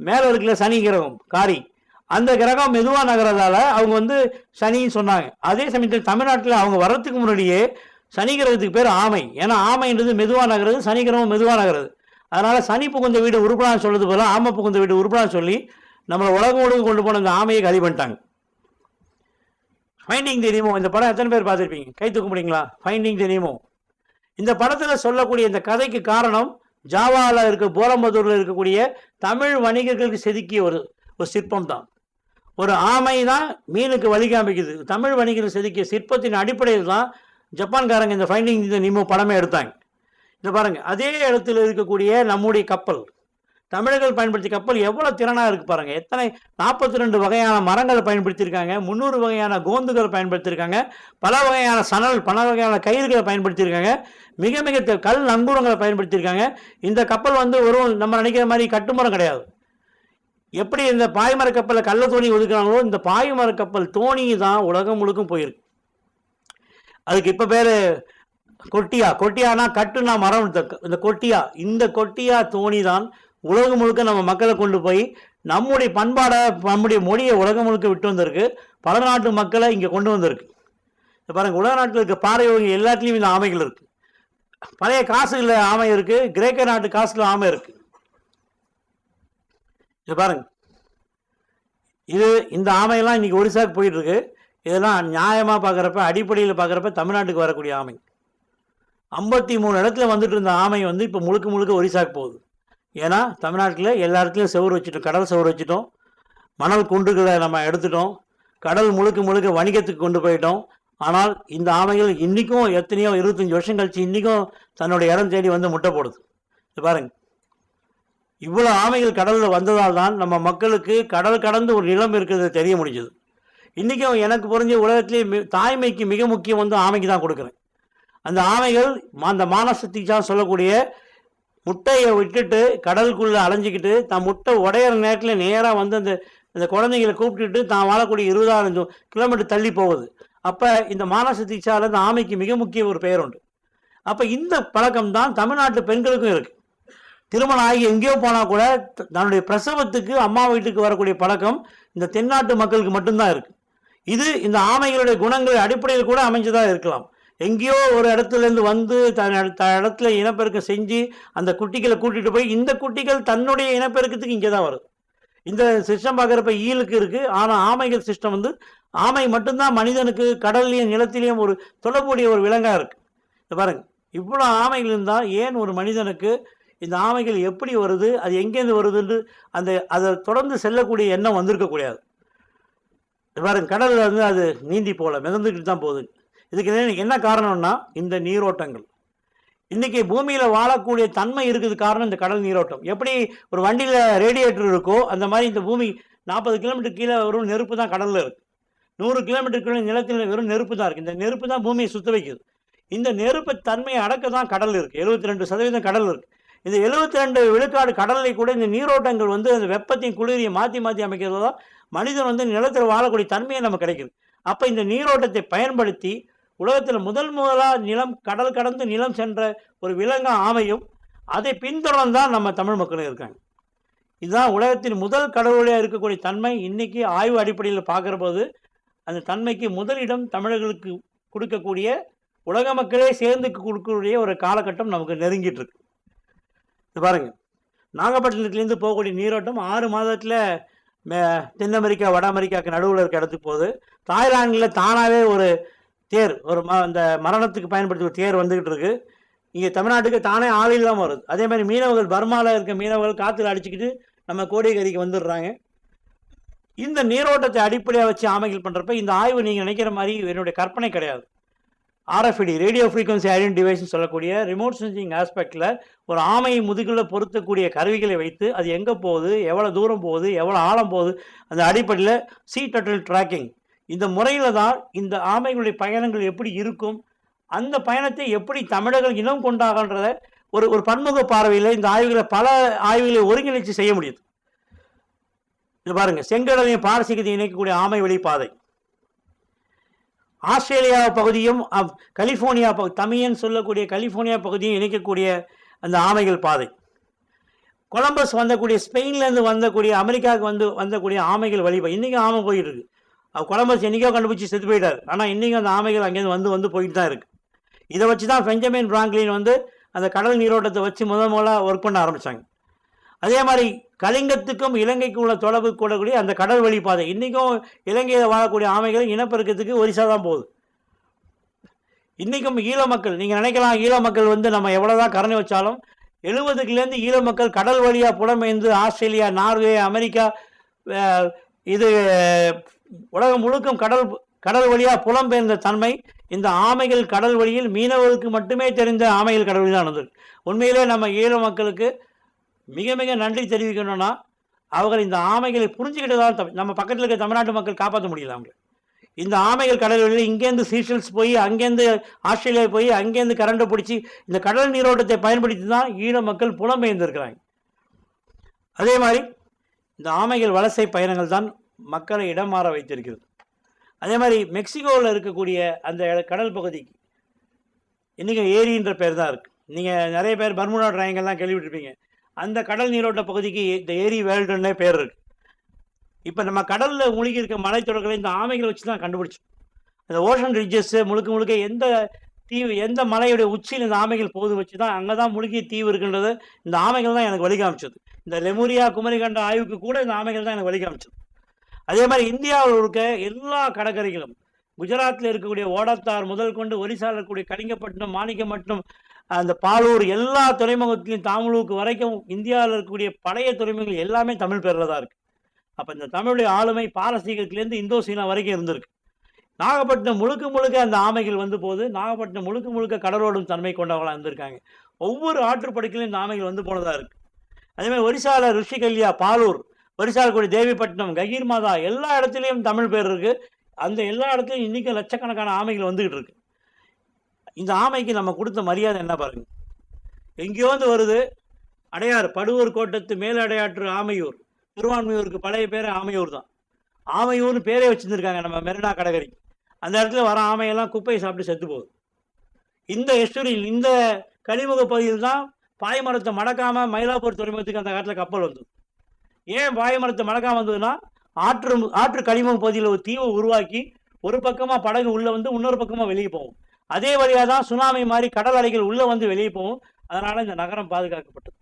B: மேலே இருக்குல்ல சனி கிரகம் காரி, அந்த கிரகம் மெதுவாக நகரதால அவங்க வந்து சனின்னு சொன்னாங்க. அதே சமயத்தில் தமிழ்நாட்டில் அவங்க வர்றதுக்கு முன்னாடியே சனி கிரகத்துக்கு பேர் ஆமை. ஏன்னா ஆமைன்றது மெதுவாக நகருது, சனி கிரகம் மெதுவாக நகருது. அதனால் சனி புகுந்த வீடு உருப்படான்னு சொல்றது போல ஆமை புகுந்த வீடு உருப்படான்னு சொல்லி நம்மளை உலகம் முழுக்க கொண்டு போன இந்த ஆமையை கழி பண்ணிட்டாங்க. ஃபைண்டிங் தி நீமோ இந்த படம் எத்தனை பேர் பார்த்துருப்பீங்க? கை தூக்க முடியுங்களா? ஃபைண்டிங் தி நீமோ இந்த படத்தில் சொல்லக்கூடிய இந்த கதைக்கு காரணம் ஜாவாவில் இருக்க போலம்பதூரில் இருக்கக்கூடிய தமிழ் வணிகர்களுக்கு செதுக்கிய ஒரு சிற்பம் தான். ஒரு ஆமை தான் மீனுக்கு வழி காமிக்குது. தமிழ் வணிகர்கள் செதுக்கிய சிற்பத்தின் அடிப்படையில் தான் ஜப்பான்காரங்க இந்த ஃபைண்டிங் தி நீமோ படமே எடுத்தாங்க. இந்த பாருங்கள், அதே இடத்துல இருக்கக்கூடிய நம்முடைய கப்பல், தமிழர்கள் பயன்படுத்திய கப்பல் எவ்வளோ திறனாக இருக்குது பாருங்கள். எத்தனை 42 வகையான மரங்களை பயன்படுத்தியிருக்காங்க, 300 வகையான கோந்துகளை பயன்படுத்தியிருக்காங்க, பல வகையான சணல், பல வகையான கயிறுகளை பயன்படுத்தியிருக்காங்க, மிக மிக கல் நங்கூரங்களை பயன்படுத்தியிருக்காங்க. இந்த கப்பல் வந்து ஒரு நம்ம நினைக்கிற மாதிரி கட்டுமரம் கிடையாது. எப்படி இந்த பாய்மர கப்பலில் கள்ள தோணி ஒதுக்குறாங்களோ இந்த பாய்மர கப்பல் தோணி தான் உலகம் முழுக்கும் போயிருக்கு. அதுக்கு இப்போ பேர் கொட்டியானா கட்டுனா மரம். இந்த கொட்டியா தோணி தான் உலகம் முழுக்க நம்ம மக்களை கொண்டு போய் நம்முடைய பண்பாடை நம்முடைய மொழியை உலகம் முழுக்க விட்டு வந்திருக்கு. பல நாட்டு மக்களை இங்கே கொண்டு வந்திருக்கு. பாருங்க, உலக நாட்டில் இருக்க பாறை ஓவியங்கள் எல்லாத்துலேயும் இந்த ஆமைகள் இருக்கு. பழைய காசுல ஆமை இருக்கு, கிரேக்க நாட்டு காசுல ஆமை இருக்கு. இது பாருங்க, இந்த ஆமையெல்லாம் இன்னைக்கு ஒரிசாவுக்கு போயிட்டு இருக்கு. இதெல்லாம் நியாயமாக பார்க்குறப்ப, அடிப்படையில் பார்க்குறப்ப தமிழ்நாட்டுக்கு வரக்கூடிய ஆமை. 53 இடத்துல வந்துட்டு இருந்த ஆமை வந்து இப்போ முழுக்க முழுக்க ஒரிசாவுக்கு போகுது. ஏன்னா தமிழ்நாட்டில் எல்லா இடத்துலையும் செவுறு வச்சுட்டோம், கடல் செவுறு வச்சுட்டோம், மணல் குண்டுகளை நம்ம எடுத்துட்டோம், கடல் முழுக்க முழுக்க வணிகத்துக்கு கொண்டு போயிட்டோம். ஆனால் இந்த ஆமைகள் இன்றைக்கும் எத்தனையோ 25 வருஷம் கழிச்சு இன்றைக்கும் தன்னுடைய இடம் தேடி வந்து முட்டை போடுது. இது பாருங்க, இவ்வளோ ஆமைகள் கடலில் வந்ததால் தான் நம்ம மக்களுக்கு கடல் கடந்து ஒரு நிலம் இருக்கிறது தெரிய முடிஞ்சது. இன்றைக்கும் எனக்கு புரிஞ்ச உலகத்திலே தாய்மைக்கு மிக முக்கியம் வந்து ஆமைக்கு தான் கொடுக்குறேன். அந்த ஆமைகள் அந்த மானசக்திச்சா சொல்லக்கூடிய முட்டையை விட்டுட்டு கடலுக்குள்ளே அலைஞ்சிக்கிட்டு தான் முட்டை உடையிற நேரத்தில் நேராக வந்து அந்த குழந்தைங்களை கூப்பிட்டுட்டு தான் வாழக்கூடிய 20,000 கிலோமீட்டர் தள்ளி போகுது. அப்போ இந்த மானசக்திச்சால அந்த ஆமைக்கு மிக முக்கிய ஒரு பெயர் உண்டு. அப்போ இந்த பழக்கம் தான் தமிழ்நாட்டு பெண்களுக்கும் இருக்குது. திருமணம் ஆகி எங்கேயோ போனால் கூட தன்னுடைய பிரசவத்துக்கு அம்மா வீட்டுக்கு வரக்கூடிய பழக்கம் இந்த தென்னாட்டு மக்களுக்கு மட்டும்தான் இருக்குது. இது இந்த ஆமைகளுடைய குணங்கள் அடிப்படையில் கூட அமைஞ்சதாக இருக்கலாம். எங்கேயோ ஒரு இடத்துலேருந்து வந்து இடத்துல இனப்பெருக்கம் செஞ்சு அந்த குட்டிகளை கூட்டிகிட்டு போய் இந்த குட்டிகள் தன்னுடைய இனப்பெருக்கத்துக்கு இங்கே தான் வருது. இந்த சிஸ்டம் பார்க்குறப்ப ஈலுக்கு இருக்குது. ஆனால் ஆமைகள் சிஸ்டம் வந்து ஆமை மட்டும்தான் மனிதனுக்கு கடல்லையும் நிலத்திலையும் ஒரு தொடர்புடைய ஒரு விலங்காக இருக்குது. இது பாருங்கள், இவ்வளோ ஆமைகள் இருந்தால் ஏன் ஒரு மனிதனுக்கு இந்த ஆமைகள் எப்படி வருது, அது எங்கேருந்து வருதுன்னு அதை தொடர்ந்து செல்லக்கூடிய எண்ணம் வந்திருக்கக்கூடாது. பாருங்க, கடலில் வந்து அது நீந்தி போகல, மிதந்துக்கிட்டு தான் போகுது. இதுக்கு என்ன காரணம்னா இந்த நீரோட்டங்கள். இன்றைக்கி பூமியில் வாழக்கூடிய தன்மை இருக்குது காரணம் இந்த கடல் நீரோட்டம். எப்படி ஒரு வண்டியில் ரேடியேட்டர் இருக்கோ அந்த மாதிரி இந்த பூமி 40 கிலோமீட்டர் கீழே வெறும் நெருப்பு தான் கடலில் இருக்குது. 100 கிலோமீட்டர் கீழே நிலத்தில் வெறும் நெருப்பு தான் இருக்குது. இந்த நெருப்பு தான் பூமியை சுத்த வைக்குது. இந்த நெருப்பு தன்மையை அடக்க தான் கடல் இருக்குது. 72% கடல் இருக்குது. இந்த 72 விழுக்காடு கடலை கூட இந்த நீரோட்டங்கள் வந்து அந்த வெப்பத்தையும் குளிரையும் மாற்றி மாற்றி அமைக்கிறது தான் மனிதன் வந்து நிலத்தில் வாழக்கூடிய தன்மையை நமக்கு கிடைக்குது. அப்போ இந்த நீரோட்டத்தை பயன்படுத்தி உலகத்தில் முதலாக கடல் கடந்து நிலம் சென்ற ஒரு விலங்கு ஆமையும் அதை பின்தொடர்ந்தான் நம்ம தமிழ் மக்களும் இருக்காங்க. இதுதான் உலகத்தின் முதல் கடல் வழியாக இருக்கக்கூடிய தன்மை. இன்றைக்கி ஆய்வு அடிப்படையில் பார்க்குற போது அந்த தன்மைக்கு முதலிடம் தமிழர்களுக்கு கொடுக்கக்கூடிய, உலக மக்களே சேர்ந்து கொடுக்கக்கூடிய ஒரு காலகட்டம் நமக்கு நெருங்கிட்டு இருக்கு. இது பாருங்கள், நாகப்பட்டினத்துலேருந்து போகக்கூடிய நீரோட்டம் 6 மாதத்தில் தென் அமெரிக்கா வட அமெரிக்காவுக்கு நடுவில் இருக்க இடத்துக்கு போகுது. தாய்லாண்டில் தானாகவே ஒரு தேர், அந்த மரணத்துக்கு பயன்படுத்தி ஒரு தேர் வந்துக்கிட்டு இருக்கு. இங்கே தமிழ்நாட்டுக்கு தானே ஆளில் தான் வருது. அதே மாதிரி மீனவர்கள், பர்மாவில் இருக்க மீனவர்கள் காற்றுல அடிச்சுக்கிட்டு நம்ம கோடியக்கரைக்கு வந்துடுறாங்க. இந்த நீரோட்டத்தை அடிப்படையாக வச்சு ஆமைகள் பண்ணுறப்ப இந்த ஆய்வு நீங்கள் நினைக்கிற மாதிரி என்னுடைய கற்பனை கிடையாது. RFID, ரேடியோ ஃப்ரீக்வன்சி ஐடென்டி டிவைஸ்ன்னு சொல்லக்கூடிய ரிமோட் சென்சிங் ஆஸ்பெக்டில் ஒரு ஆமையை முதுகில் பொருத்தக்கூடிய கருவிகளை வைத்து அது எங்கே போகுது, எவ்வளோ தூரம் போகுது, எவ்வளோ ஆழம் போகுது, அந்த அடிப்படையில் சீ டர்ட்டில் ட்ராக்கிங், இந்த முறையில் தான் இந்த ஆமைகளுடைய பயணங்கள் எப்படி இருக்கும், அந்த பயணத்தை எப்படி தமிழர்கள் இனம் கொண்டாகன்றத ஒரு பன்முக பார்வையில் இந்த ஆய்வுகளை பல ஆய்வுகளை ஒருங்கிணைச்சு செய்ய முடியுது. இது பாருங்கள், செங்கடலையும் பாரசீகத்தையும் இணைக்கக்கூடிய ஆமை வழிப்பாதை, ஆஸ்திரேலியா பகுதியும் கலிஃபோர்னியா தமிழன் சொல்லக்கூடிய கலிஃபோர்னியா பகுதியும் இணைக்கக்கூடிய அந்த ஆமைகள் பாதை, கொலம்பஸ் வந்தக்கூடிய ஸ்பெயின்லேருந்து வந்தக்கூடிய அமெரிக்காவுக்கு வந்தக்கூடிய ஆமைகள் வழிபாதை. இன்றைக்கும் ஆமை போயிட்டு இருக்கு. கொலம்பஸ் என்றைக்கோ கண்டுபிடிச்சி செத்து போயிட்டார். ஆனால் இன்றைக்கும் அந்த ஆமைகள் அங்கேருந்து வந்து போயிட்டு தான் இருக்குது. இதை வச்சு தான் பெஞ்சமின் பிராங்க்லின் வந்து அந்த கடல் நீரோட்டத்தை வச்சு முதலாக ஒர்க் பண்ண ஆரம்பித்தாங்க. அதே மாதிரி கலிங்கத்துக்கும் இலங்கைக்கும் உள்ள தொடர்பு கூடக்கூடிய அந்த கடல் வழிப்பாதை, இன்றைக்கும் இலங்கையில் வாழக்கூடிய ஆமைகள் இனப்பெருக்கத்துக்கு ஒரிசா தான் போகுது. இன்றைக்கும் ஈழ மக்கள், நீங்கள் நினைக்கலாம் ஈழ மக்கள் வந்து நம்ம எவ்வளோ தான் கருணை வச்சாலும் 70லேருந்து ஈழ மக்கள் கடல் வழியாக புலம்பெயர்ந்து ஆஸ்திரேலியா, நார்வே, அமெரிக்கா, இது உலகம் முழுக்கும் கடல் வழியாக புலம்பெயர்ந்த தன்மை இந்த ஆமைகள் கடல் வழியில் மீனவர்களுக்கு மட்டுமே தெரிந்த ஆமைகள் கடல் வழி தான் நடந்தது. உண்மையிலே நம்ம ஈழ மக்களுக்கு மிக மிக நன்றி தெரிவிக்கணும்னா அவர்கள் இந்த ஆமைகளை புரிஞ்சுக்கிட்டு தான் நம்ம பக்கத்தில் இருக்க தமிழ்நாட்டு மக்கள் காப்பாற்ற முடியல. அவங்க இந்த ஆமைகள் கடல் வழியில் இங்கேருந்து சீஷல்ஸ் போய், அங்கேருந்து ஆஸ்திரேலியா போய், அங்கேருந்து கரண்டை பிடிச்சி இந்த கடல் நீரோட்டத்தை பயன்படுத்தி தான் ஈழ மக்கள் புலம்பெயர்ந்திருக்கிறாங்க. அதே மாதிரி இந்த ஆமைகள் வலசை பயணங்கள் தான் மக்களை இடம் மாற வைத்திருக்கிறது. அதே மாதிரி மெக்சிகோவில் இருக்கக்கூடிய அந்த கடல் பகுதிக்கு இன்றைக்கி ஏரின்ற பேர் தான் இருக்குது. நீங்கள் நிறைய பேர் பர்முடா ட்ரையாங்கிள்லாம் கேள்விப்பட்டிருப்பீங்க. அந்த கடல் நீரோட்ட பகுதிக்கு இந்த ஏரி வேர்ல்டுன்னே பேர் இருக்குது. இப்போ நம்ம கடலில் மூழ்கி இருக்க மலைத்தொடர்களை இந்த ஆமைகளை வச்சு தான் கண்டுபிடிச்சோம். இந்த ஓஷன் ரிட்ஜஸ் முழுக்க முழுக்க எந்த தீவு, எந்த மலையுடைய உச்சியில் இந்த ஆமைகள் போது வச்சு தான் அங்கே தான் முழுகிய தீவு இருக்குன்றது இந்த ஆமைகள் தான் எனக்கு வழி காமிச்சது. இந்த லெமுரியா குமரிகண்ட ஆய்வுக்கு கூட இந்த ஆமைகள் தான் எனக்கு வழி காமிச்சது. அதே மாதிரி இந்தியாவில் இருக்க எல்லா கடற்கரைகளும், குஜராத்தில் இருக்கக்கூடிய ஓடத்தார் முதல் கொண்டு ஒரிசாவில் இருக்கக்கூடிய கலிங்கப்பட்டினம், மாணிக்கப்பட்டினம், அந்த பாலூர், எல்லா துறைமுகத்திலையும் தாமலூக்கு வரைக்கும் இந்தியாவில் இருக்கக்கூடிய பழைய துறைமுகங்கள் எல்லாமே தமிழ் பேரில் தான் இருக்குது. அப்போ இந்த தமிழுடைய ஆளுமை பாரசீகத்திலேருந்து இந்தோ சீனா வரைக்கும் இருந்திருக்கு. நாகப்பட்டினம் முழுக்க முழுக்க அந்த ஆமைகள் வந்து போது, நாகப்பட்டினம் முழுக்க முழுக்க கடலோடும் தன்மை கொண்டவங்களாக இருந்திருக்காங்க. ஒவ்வொரு ஆற்றுப்படுக்கையிலும் இந்த ஆமைகள் வந்து போனதாக இருக்குது. அதேமாதிரி ஒரிசாவில் ரிஷிகல்யா, பாலூர், ஒரிசாவில் கூடிய தேவிப்பட்டினம், ககீர் மாதா, எல்லா இடத்துலையும் தமிழ் பேர் இருக்குது. அந்த எல்லா இடத்துலையும் இன்றைக்கும் லட்சக்கணக்கான ஆமைகள் வந்துக்கிட்டு இருக்கு. இந்த ஆமைக்கு நம்ம கொடுத்த மரியாதை என்ன பாருங்க. எங்கேயோ வந்து வருது. அடையார், படுவூர் கோட்டத்து மேலடையாற்று ஆமையூர், திருவான்மையூருக்கு பழைய பேர் ஆமையூர் தான். ஆமையூர்னு பேரே வச்சுருந்துருக்காங்க நம்ம மெரினா கடற்கரை. அந்த இடத்துல வர ஆமையெல்லாம் குப்பையை சாப்பிட்டு செத்து போகுது. இந்த எஸ்டூரியில், இந்த கனிமுக பகுதியில் தான் பாய்மரத்தை மடக்காமல் மயிலாப்பூர் துறைமுகத்துக்கு அந்த காலத்தில் கப்பல் வந்தது. ஏன் பாய்மரத்தை மடக்காமல் வந்ததுன்னா, ஆற்று கனிமுக பகுதியில் ஒரு தீவை உருவாக்கி ஒரு பக்கமாக படகு உள்ளே வந்து இன்னொரு பக்கமாக வெளியே போகும். அதே வழியாக தான் சுனாமி மாதிரி கடல் அலைகள் உள்ளே வந்து வெளியே போகும். அதனால் இந்த நகரம் பாதுகாக்கப்பட்டது.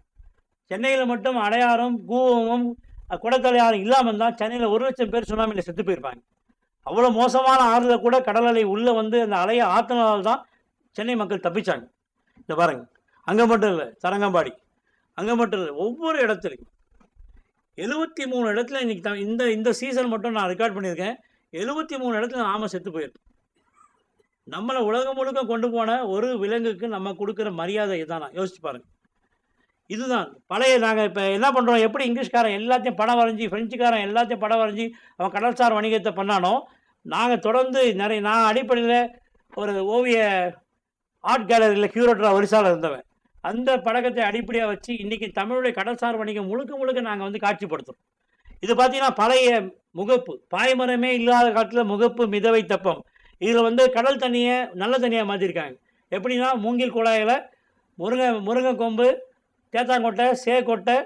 B: சென்னையில் மட்டும் அடையாறும், கூவமும், குடத்தலையாறும் இல்லாமல் தான் சென்னையில் 1,00,000 பேர் சுனாமியில் செத்து போயிருப்பாங்க. அவ்வளோ மோசமான ஆறுதல் கூட கடல் அலை உள்ளே வந்து அந்த அலையை ஆற்றினால்தான் தான் சென்னை மக்கள் தப்பிச்சாங்க. இந்த பாருங்க, அங்கே மட்டும் இல்லை, தரங்கம்பாடி, அங்கே மட்டும் இல்லை, ஒவ்வொரு இடத்துலையும் 73 இடத்துல இன்னைக்கு இந்த சீசன் மட்டும் நான் ரெக்கார்ட் பண்ணியிருக்கேன். 73 இடத்துல ஆமை செத்து போயிருக்கு. நம்மளை உலகம் முழுக்க கொண்டு போன ஒரு விலங்குக்கு நம்ம கொடுக்குற மரியாதை இதானா? யோசிச்சு பாருங்க. இதுதான் பழைய. நாங்கள் இப்போ என்ன பண்ணுறோம், எப்படி இங்கிலீஷ்காரன் எல்லாத்தையும் படம் வரைஞ்சி, ஃப்ரெஞ்சுக்காரன் எல்லாத்தையும் படம் வரைஞ்சி அவன் கடல்சார் வணிகத்தை பண்ணானோ, நாங்கள் தொடர்ந்து நான் அடிப்படையில் ஒரு ஓவிய ஆர்ட் கேலரியில் கியூரேட்டராக ஒரிசாவில் இருந்தவன். அந்த பழக்கத்தை அடிப்படையாக வச்சு இன்றைக்கி தமிழுடைய கடல்சார் வணிகம் முழுக்க முழுக்க நாங்கள் வந்து காட்சிப்படுத்துகிறோம். இது பார்த்தீங்கன்னா பழைய முகப்பு, பாய்மரமே இல்லாத காலத்தில் முகப்பு, மிதவை தெப்பம். இதில் வந்து கடல் தண்ணியை நல்ல தண்ணியாக மாற்றிருக்காங்க. எப்படின்னா, மூங்கில் குழாயில் முருங்கை கொம்பு, தேத்தாங்கொட்டை, சேக்கொட்டை,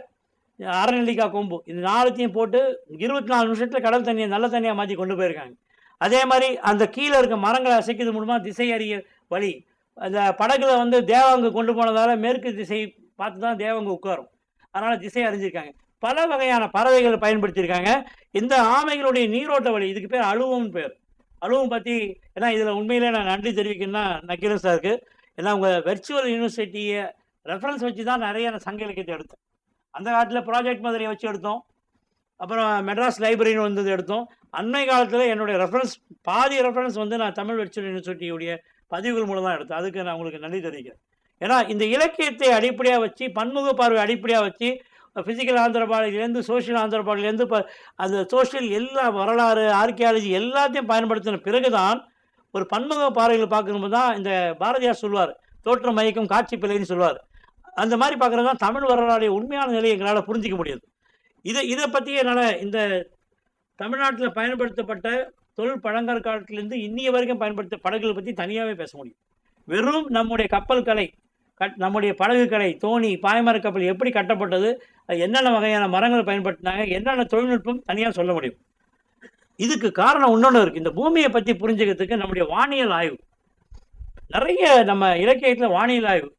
B: அரநெல்லிக்காய் கொம்பு, இது 4த்தையும் போட்டு 24 நிமிஷத்தில் கடல் தண்ணியை நல்ல தண்ணியாக மாற்றி கொண்டு போயிருக்காங்க. அதே மாதிரி அந்த கீழே இருக்க மரங்களை அசைக்கிறது மூலமாக திசை அறிய வழி. அந்த படகுல வந்து தேவாங்கு கொண்டு போனதால் மேற்கு திசை பார்த்து தான் தேவாங்கு உட்காரும். அதனால் திசை அறிஞ்சிருக்காங்க. பல வகையான பறவைகளை பயன்படுத்தியிருக்காங்க. இந்த ஆமைகளுடைய நீரோட்ட வழி, இதுக்கு பேர் அழுவம்னு பேர். அழுவம் பற்றி, ஏன்னா இதில் உண்மையிலே நான் நன்றி தெரிவிக்கணும்னா நக்கீரன் சாருக்கு. ஏன்னா உங்கள் வெர்ச்சுவல் யூனிவர்சிட்டியை ரெஃபரன்ஸ் வச்சு தான் நிறைய சங்க இலக்கியத்தை எடுத்தோம். அந்த காலத்தில் ப்ராஜெக்ட் மாதிரியை வச்சு எடுத்தோம். அப்புறம் மெட்ராஸ் லைப்ரரின்னு வந்தது எடுத்தோம். அண்மை காலத்தில் என்னுடைய ரெஃபரன்ஸ், பாதி ரெஃபரன்ஸ் வந்து நான் தமிழ் வெர்ச்சுவல் யூனிவர்சிட்டியுடைய பதிவுகள் மூலம் தான் எடுத்தேன். அதுக்கு நான் உங்களுக்கு நன்றி தெரிவிக்கிறேன். ஏன்னா இந்த இலக்கியத்தை அடிப்படையாக வச்சு, பன்முக பார்வை அடிப்படையாக வச்சு, ஃபிசிக்கல் ஆந்திரபாலிலேருந்து சோஷியல் ஆந்திரபாலிலேருந்து இப்போ அந்த சோஷியல் எல்லா வரலாறு, ஆர்கியாலஜி எல்லாத்தையும் பயன்படுத்தின பிறகு தான் ஒரு பன்முக பார்வையில் பார்க்கும்போது தான் இந்த பாரதியார் சொல்வார், தோற்றம் மயக்கும் காட்சி பிழைன்னு சொல்வார். அந்த மாதிரி பார்க்குறது தான் தமிழ் வரலாறுடைய உண்மையான நிலையை எங்களால் புரிஞ்சிக்க முடியாது. இதை பற்றி என்னால் இந்த தமிழ்நாட்டில் பயன்படுத்தப்பட்ட தொழில் பழங்கற்காலத்திலேருந்து இன்னிய வரைக்கும் பயன்படுத்த படகுகளை பற்றி தனியாகவே பேச முடியும். வெறும் நம்முடைய கப்பல் கலை, நம்முடைய படகு கலை, தோணி, பாய்மர கப்பல் எப்படி கட்டப்பட்டது, என்னென்ன வகையான மரங்கள் பயன்படுத்தினாங்க, என்னென்ன தொழில்நுட்பம் தனியாக சொல்ல முடியும். இதுக்கு காரணம் இன்னொன்று இருக்குது. இந்த பூமியை பற்றி புரிஞ்சுக்கிறதுக்கு நம்முடைய வானியல் ஆய்வு, நிறைய நம்ம இலக்கியத்தில் வானியல் ஆய்வு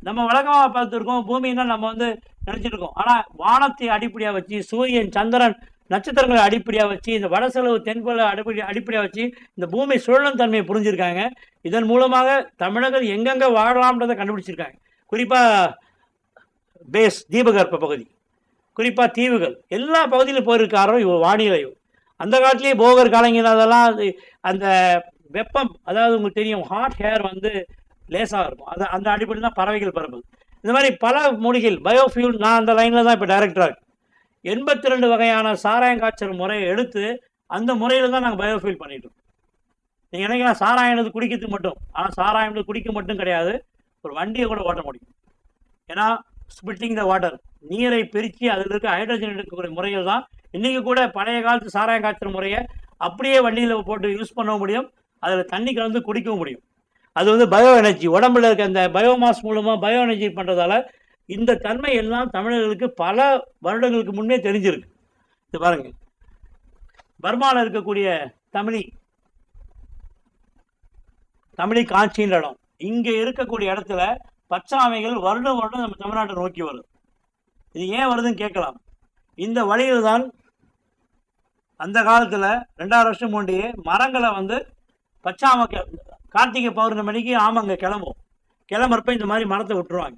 B: நம்ம வழக்கமாக பார்த்துருக்கோம். பூமின்னா நம்ம வந்து நினச்சிருக்கோம். ஆனால் வானத்தை அடிப்படையாக வச்சு, சூரியன், சந்திரன், நட்சத்திரங்களை அடிப்படையாக வச்சு, இந்த வடசெலவு தென்பல அடிப்படையாக வச்சு இந்த பூமி சுழலும் தன்மையை புரிஞ்சிருக்காங்க. இதன் மூலமாக தமிழர்கள் எங்கெங்கே வாழலாம்ன்றதை கண்டுபிடிச்சிருக்காங்க. குறிப்பாக பேஸ், தீபகற்ப பகுதி, குறிப்பாக தீவுகள், எல்லா பகுதியிலும் போயிருக்காரோ வானிலை ஆய்வு. அந்த காலத்திலேயே போகர் கலைஞர் அதெல்லாம் அந்த வெப்பம், அதாவது உங்களுக்கு தெரியும், ஹாட் ஹேர் வந்து லேசாக இருக்கும். அந்த அடிப்படையில் தான் பறவைகள் பரப்புது. இந்த மாதிரி பல மொழிகள், பயோஃபியூல், நான் அந்த லைனில் தான் இப்போ டைரக்டராக இருக்கு. 82 வகையான சாராயம் காய்ச்சல் முறையை எடுத்து அந்த முறையில் தான் நாங்கள் பயோஃபியூல் பண்ணிட்டோம். நீங்கள் நினைக்கலாம் சாராயம் குடிக்கிறதுக்கு மட்டும், ஆனால் சாராயம் குடிக்க மட்டும் கிடையாது, ஒரு வண்டியை கூட ஓட்ட முடியும். ஏன்னா ஸ்பிட்டிங் த வாட்டர், நீரை பிரித்து அதில் இருக்க ஹைட்ரஜன் எடுக்கக்கூடிய முறைகள் தான் இன்றைக்கி கூட பழைய காலத்து சாராயம் காய்ச்சல் முறையை அப்படியே வண்டியில் போட்டு யூஸ் பண்ண முடியும். அதில் தண்ணி கலந்து குடிக்கவும் முடியும். அது வந்து பயோ எனர்ஜி, உடம்புல இருக்க அந்த பயோமாஸ் மூலமாக பயோ எனர்ஜி பண்ணுறதால இந்த தன்மை எல்லாம் தமிழர்களுக்கு பல வருடங்களுக்கு முன்னே தெரிஞ்சிருக்கு. இது பாருங்க, பர்மாவில் இருக்கக்கூடிய தமிழி தமிழி காட்சின்ற இடம். இங்கே இருக்கக்கூடிய இடத்துல பச்சை ஆமைகள் வருடம் வருடம் நம்ம தமிழ்நாட்டை நோக்கி வருது. இது ஏன் வருதுன்னு கேட்கலாம். இந்த வழியில் தான் அந்த காலத்தில் 2000 வருஷம் முன்னாடியே மரங்களை வந்து பச்சை ஆமை கார்த்திகை பௌர்ணமிக்கு ஆமை அங்கே கிளம்பும். கிளம்புறப்ப இந்த மாதிரி மரத்தை விட்டுருவாங்க.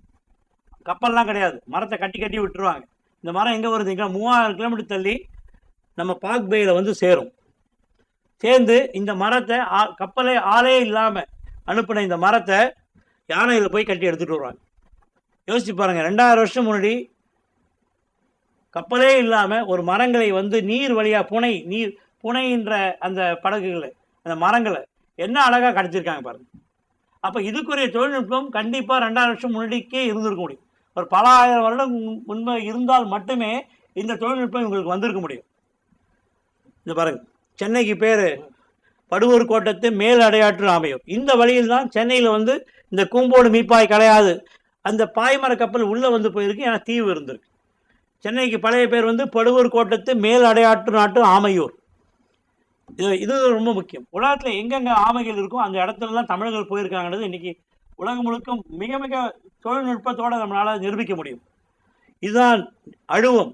B: கப்பல்லாம் கிடையாது, மரத்தை கட்டி கட்டி விட்டுருவாங்க. இந்த மரம் எங்கே வருதுங்க, 3000 கிலோமீட்டர் தள்ளி நம்ம பாக் பேயில் வந்து சேரும். சேர்ந்து இந்த மரத்தை கப்பலே ஆளே இல்லாமல் அனுப்பின இந்த மரத்தை யானையில் போய் கட்டி எடுத்துகிட்டு வருவாங்க. யோசிச்சு பாருங்கள், 2000 வருஷம் முன்னாடி கப்பலே இல்லாமல் ஒரு மரங்களை வந்து நீர் வழியாக புனைன்ற அந்த படகுகளை, அந்த மரங்களை என்ன அழகாக கடத்திருக்காங்க பாருங்கள். அப்போ இதுக்குரிய தொழில்நுட்பம் கண்டிப்பாக 2000 வருஷம் முன்னாடிக்கே இருந்திருக்க முடியும். ஒரு பல ஆயிரம் வருடம் முன்பு இருந்தால் மட்டுமே இந்த தொழில்நுட்பம் இவங்களுக்கு வந்திருக்க முடியும். இந்த பாருங்கள், சென்னைக்கு பேர் படுவூர் கோட்டத்து மேல் அடையாற்று ஆமையூர். இந்த வழியில் தான் சென்னையில் வந்து இந்த கூம்போடு மீப்பாய் கிடையாது, அந்த பாய்மர கப்பல் உள்ளே வந்து போயிருக்கு. ஏன்னா தீவு இருந்திருக்கு. சென்னைக்கு பழைய பேர் வந்து படுவூர் கோட்டத்து மேல் அடையாற்று நாட்டு ஆமையூர். இது ரொம்ப முக்கியம். உலகத்தில் எங்கெங்கே ஆமைகள் இருக்கோ அந்த இடத்துலலாம் தமிழர்கள் போயிருக்காங்கன்றது இன்றைக்கி உலகம் முழுக்க மிக மிக தொழில்நுட்பத்தோடு நம்மளால் நிரூபிக்க முடியும். இதுதான் அழுவம்.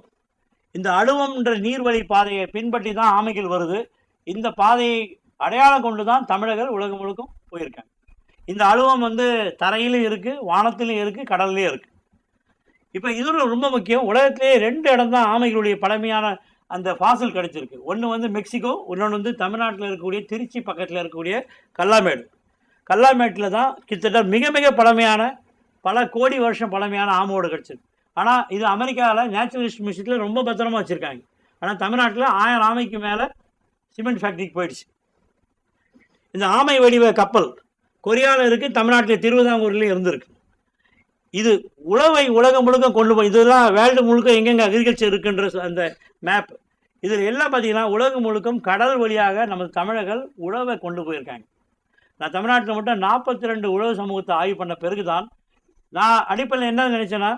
B: இந்த அழுவம்ன்ற நீர்வழி பாதையை பின்பற்றி தான் ஆமைகள் வருது. இந்த பாதையை அடையாளம் கொண்டு தான் தமிழர்கள் உலகம் முழுக்கும் போயிருக்காங்க. இந்த அழுவம் வந்து தரையிலும் இருக்குது, வானத்திலும் இருக்குது, கடல்லையும் இருக்குது. இப்போ இதில் ரொம்ப முக்கியம், உலகத்திலே 2 இடம் தான் ஆமைகளுடைய பழமையான அந்த ஃபாசில் கிடச்சிருக்கு. ஒன்று வந்து மெக்சிகோ, இன்னொன்று வந்து தமிழ்நாட்டில் இருக்கக்கூடிய திருச்சி பக்கத்தில் இருக்கக்கூடிய கல்லாமேடு. கல்லாமேட்டில் தான் கிட்டத்தட்ட மிக மிக பழமையான பல கோடி வருஷம் பழமையான ஆமையோடு கிடச்சிருக்கு. ஆனால் இது அமெரிக்காவில் நேச்சுரலிஸ்ட் மியூசியத்தில் ரொம்ப பத்திரமா வச்சுருக்காங்க. ஆனால் தமிழ்நாட்டில் 1000 ஆமைக்கு மேலே சிமெண்ட் ஃபேக்ட்ரிக்கு போயிடுச்சு. இந்த ஆமை வடிவ கப்பல் கொரியாவில் இருக்குது, தமிழ்நாட்டில் திருவிதாங்கூர்லேயும் இருந்திருக்கு. இது உழவை உலகம் முழுக்க கொண்டு போய், இதெல்லாம் வேர்ல்டு முழுக்க எங்கெங்கே அக்ரிகல்ச்சர் இருக்குன்ற அந்த மேப். இதில் எல்லாம் பார்த்தீங்கன்னா உலகம் முழுக்கும் கடல் வழியாக நமது தமிழர்கள் உழவை கொண்டு போயிருக்காங்க. நான் தமிழ்நாட்டில் மட்டும் 42 உழவு சமூகத்தை ஆய்வு பண்ண பிறகு தான் நான் அடிப்படையில் என்ன நினச்சேன்னா,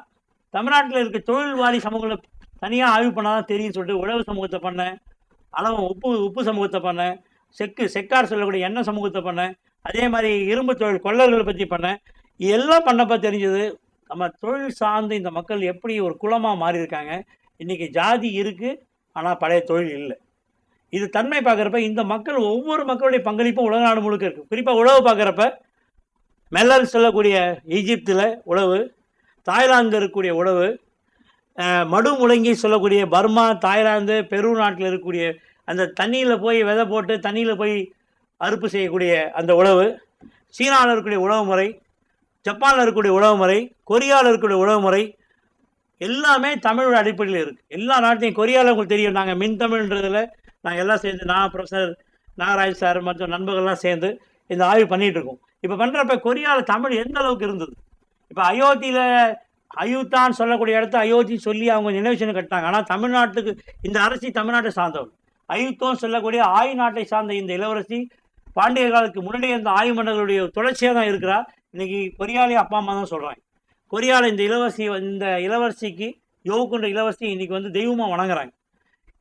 B: தமிழ்நாட்டில் இருக்க தொழில்வாதி சமூகங்களை தனியாக ஆய்வு பண்ணால் தான் தெரியும் சொல்லிட்டு உழவு சமூகத்தை பண்ணேன், அளவு உப்பு சமூகத்தை பண்ணேன், செக்கார் சொல்லக்கூடிய எண்ணெய் சமூகத்தை பண்ணேன், அதே மாதிரி இரும்பு தொழில் கொள்ளர்களை பற்றி பண்ணேன். இதெல்லாம் பண்ணப்போ தெரிஞ்சது, நம்ம தொழில் சார்ந்து இந்த மக்கள் எப்படி ஒரு குலமாக மாறியிருக்காங்க. இன்றைக்கி ஜாதி இருக்குது, ஆனால் பழைய தொழில் இல்லை. இது தன்மை பார்க்குறப்ப இந்த மக்கள் ஒவ்வொரு மக்களுடைய பங்களிப்பும் உலக நாடு முழுக்க இருக்குது. குறிப்பாக உழவு பார்க்குறப்ப மெல்லர் சொல்லக்கூடிய ஈஜிப்தில் உழவு, தாய்லாந்து இருக்கக்கூடிய உழவு, மடு முழங்கி சொல்லக்கூடிய பர்மா, தாய்லாந்து, பெரு நாட்டில் இருக்கக்கூடிய அந்த தண்ணியில் போய் விதை போட்டு தண்ணியில் போய் அறுப்பு செய்யக்கூடிய அந்த உழவு, சீனாவில் இருக்கக்கூடிய உழவு முறை, ஜப்பானில் இருக்கக்கூடிய உழவு முறை, கொரியாவில் இருக்கக்கூடிய உழவு முறை எல்லாமே தமிழோட அடிப்படையில் இருக்குது. எல்லா நாட்டையும் கொரியாவில் உங்களுக்கு தெரியும், நாங்கள் மின் தமிழ்ன்றதில் நாங்கள் எல்லாம் சேர்ந்து, நான் ப்ரொஃபஸர் நாகராஜ் சார் மற்றும் நண்பர்கள்லாம் சேர்ந்து இந்த ஆய்வு பண்ணிகிட்ருக்கோம். இப்போ பண்ணுறப்ப கொரியாவில் தமிழ் எந்த அளவுக்கு இருந்தது. இப்போ அயோத்தியில் அயோத்தான்னு சொல்லக்கூடிய இடத்த அயோத்தி சொல்லி அவங்க நினைவு சின்னம் கட்டினாங்க. ஆனால் தமிழ்நாட்டுக்கு இந்த அரசி தமிழ்நாட்டை சார்ந்தவள். அயுத்தம் சொல்லக்கூடிய ஆய் நாட்டை சார்ந்த இந்த இளவரசி பாண்டிய காலத்துக்கு முன்னாடியே இந்த ஆய்வு மன்னர்களுடைய தொடர்ச்சியாக தான் இருக்கிறா. இன்றைக்கி கொரியாலே அப்பா அம்மா தான் சொல்கிறாங்க. கொரியாவில் இந்த இளவரசிக்கு யோகுன்ற இளவரசி இன்றைக்கி வந்து தெய்வமாக வணங்குறாங்க.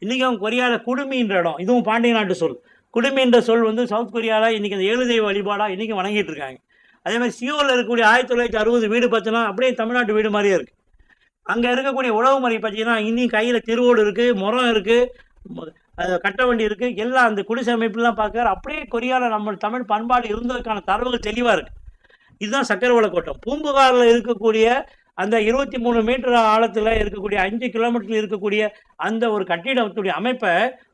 B: இன்றைக்கி அவங்க கொரியாவில் குடுமின்ற இடம், இதுவும் பாண்டிய நாட்டு சொல். குடுமின்ற சொல் வந்து சவுத் கொரியாவில் இன்றைக்கி அந்த 7 தெய்வ வழிபாடாக இன்றைக்கி வணங்கிட்டு இருக்காங்க. அதே மாதிரி சியோவில் இருக்கக்கூடிய 1960 வீடு பார்த்தோன்னா அப்படியே தமிழ்நாட்டு வீடு மாதிரியே இருக்குது. அங்கே இருக்கக்கூடிய உழவு முறை பார்த்தீங்கன்னா இன்னும் கையில் திருவோடு இருக்குது, முறம் இருக்குது, கட்ட வண்டி இருக்குது, எல்லாம் அந்த குடிசை அமைப்புலாம் பார்க்குற அப்படியே கொரியாவில் நம்ம தமிழ் பண்பாடு இருந்ததுக்கான தரவுகள் தெளிவாக இருக்குது. இதுதான் சக்கரவள கோட்டம். பூம்புகாரில் இருக்கக்கூடிய அந்த 23 மீட்டர் ஆழத்தில் இருக்கக்கூடிய 5 கிலோமீட்டரில் இருக்கக்கூடிய அந்த ஒரு கட்டிடத்துடைய அமைப்பை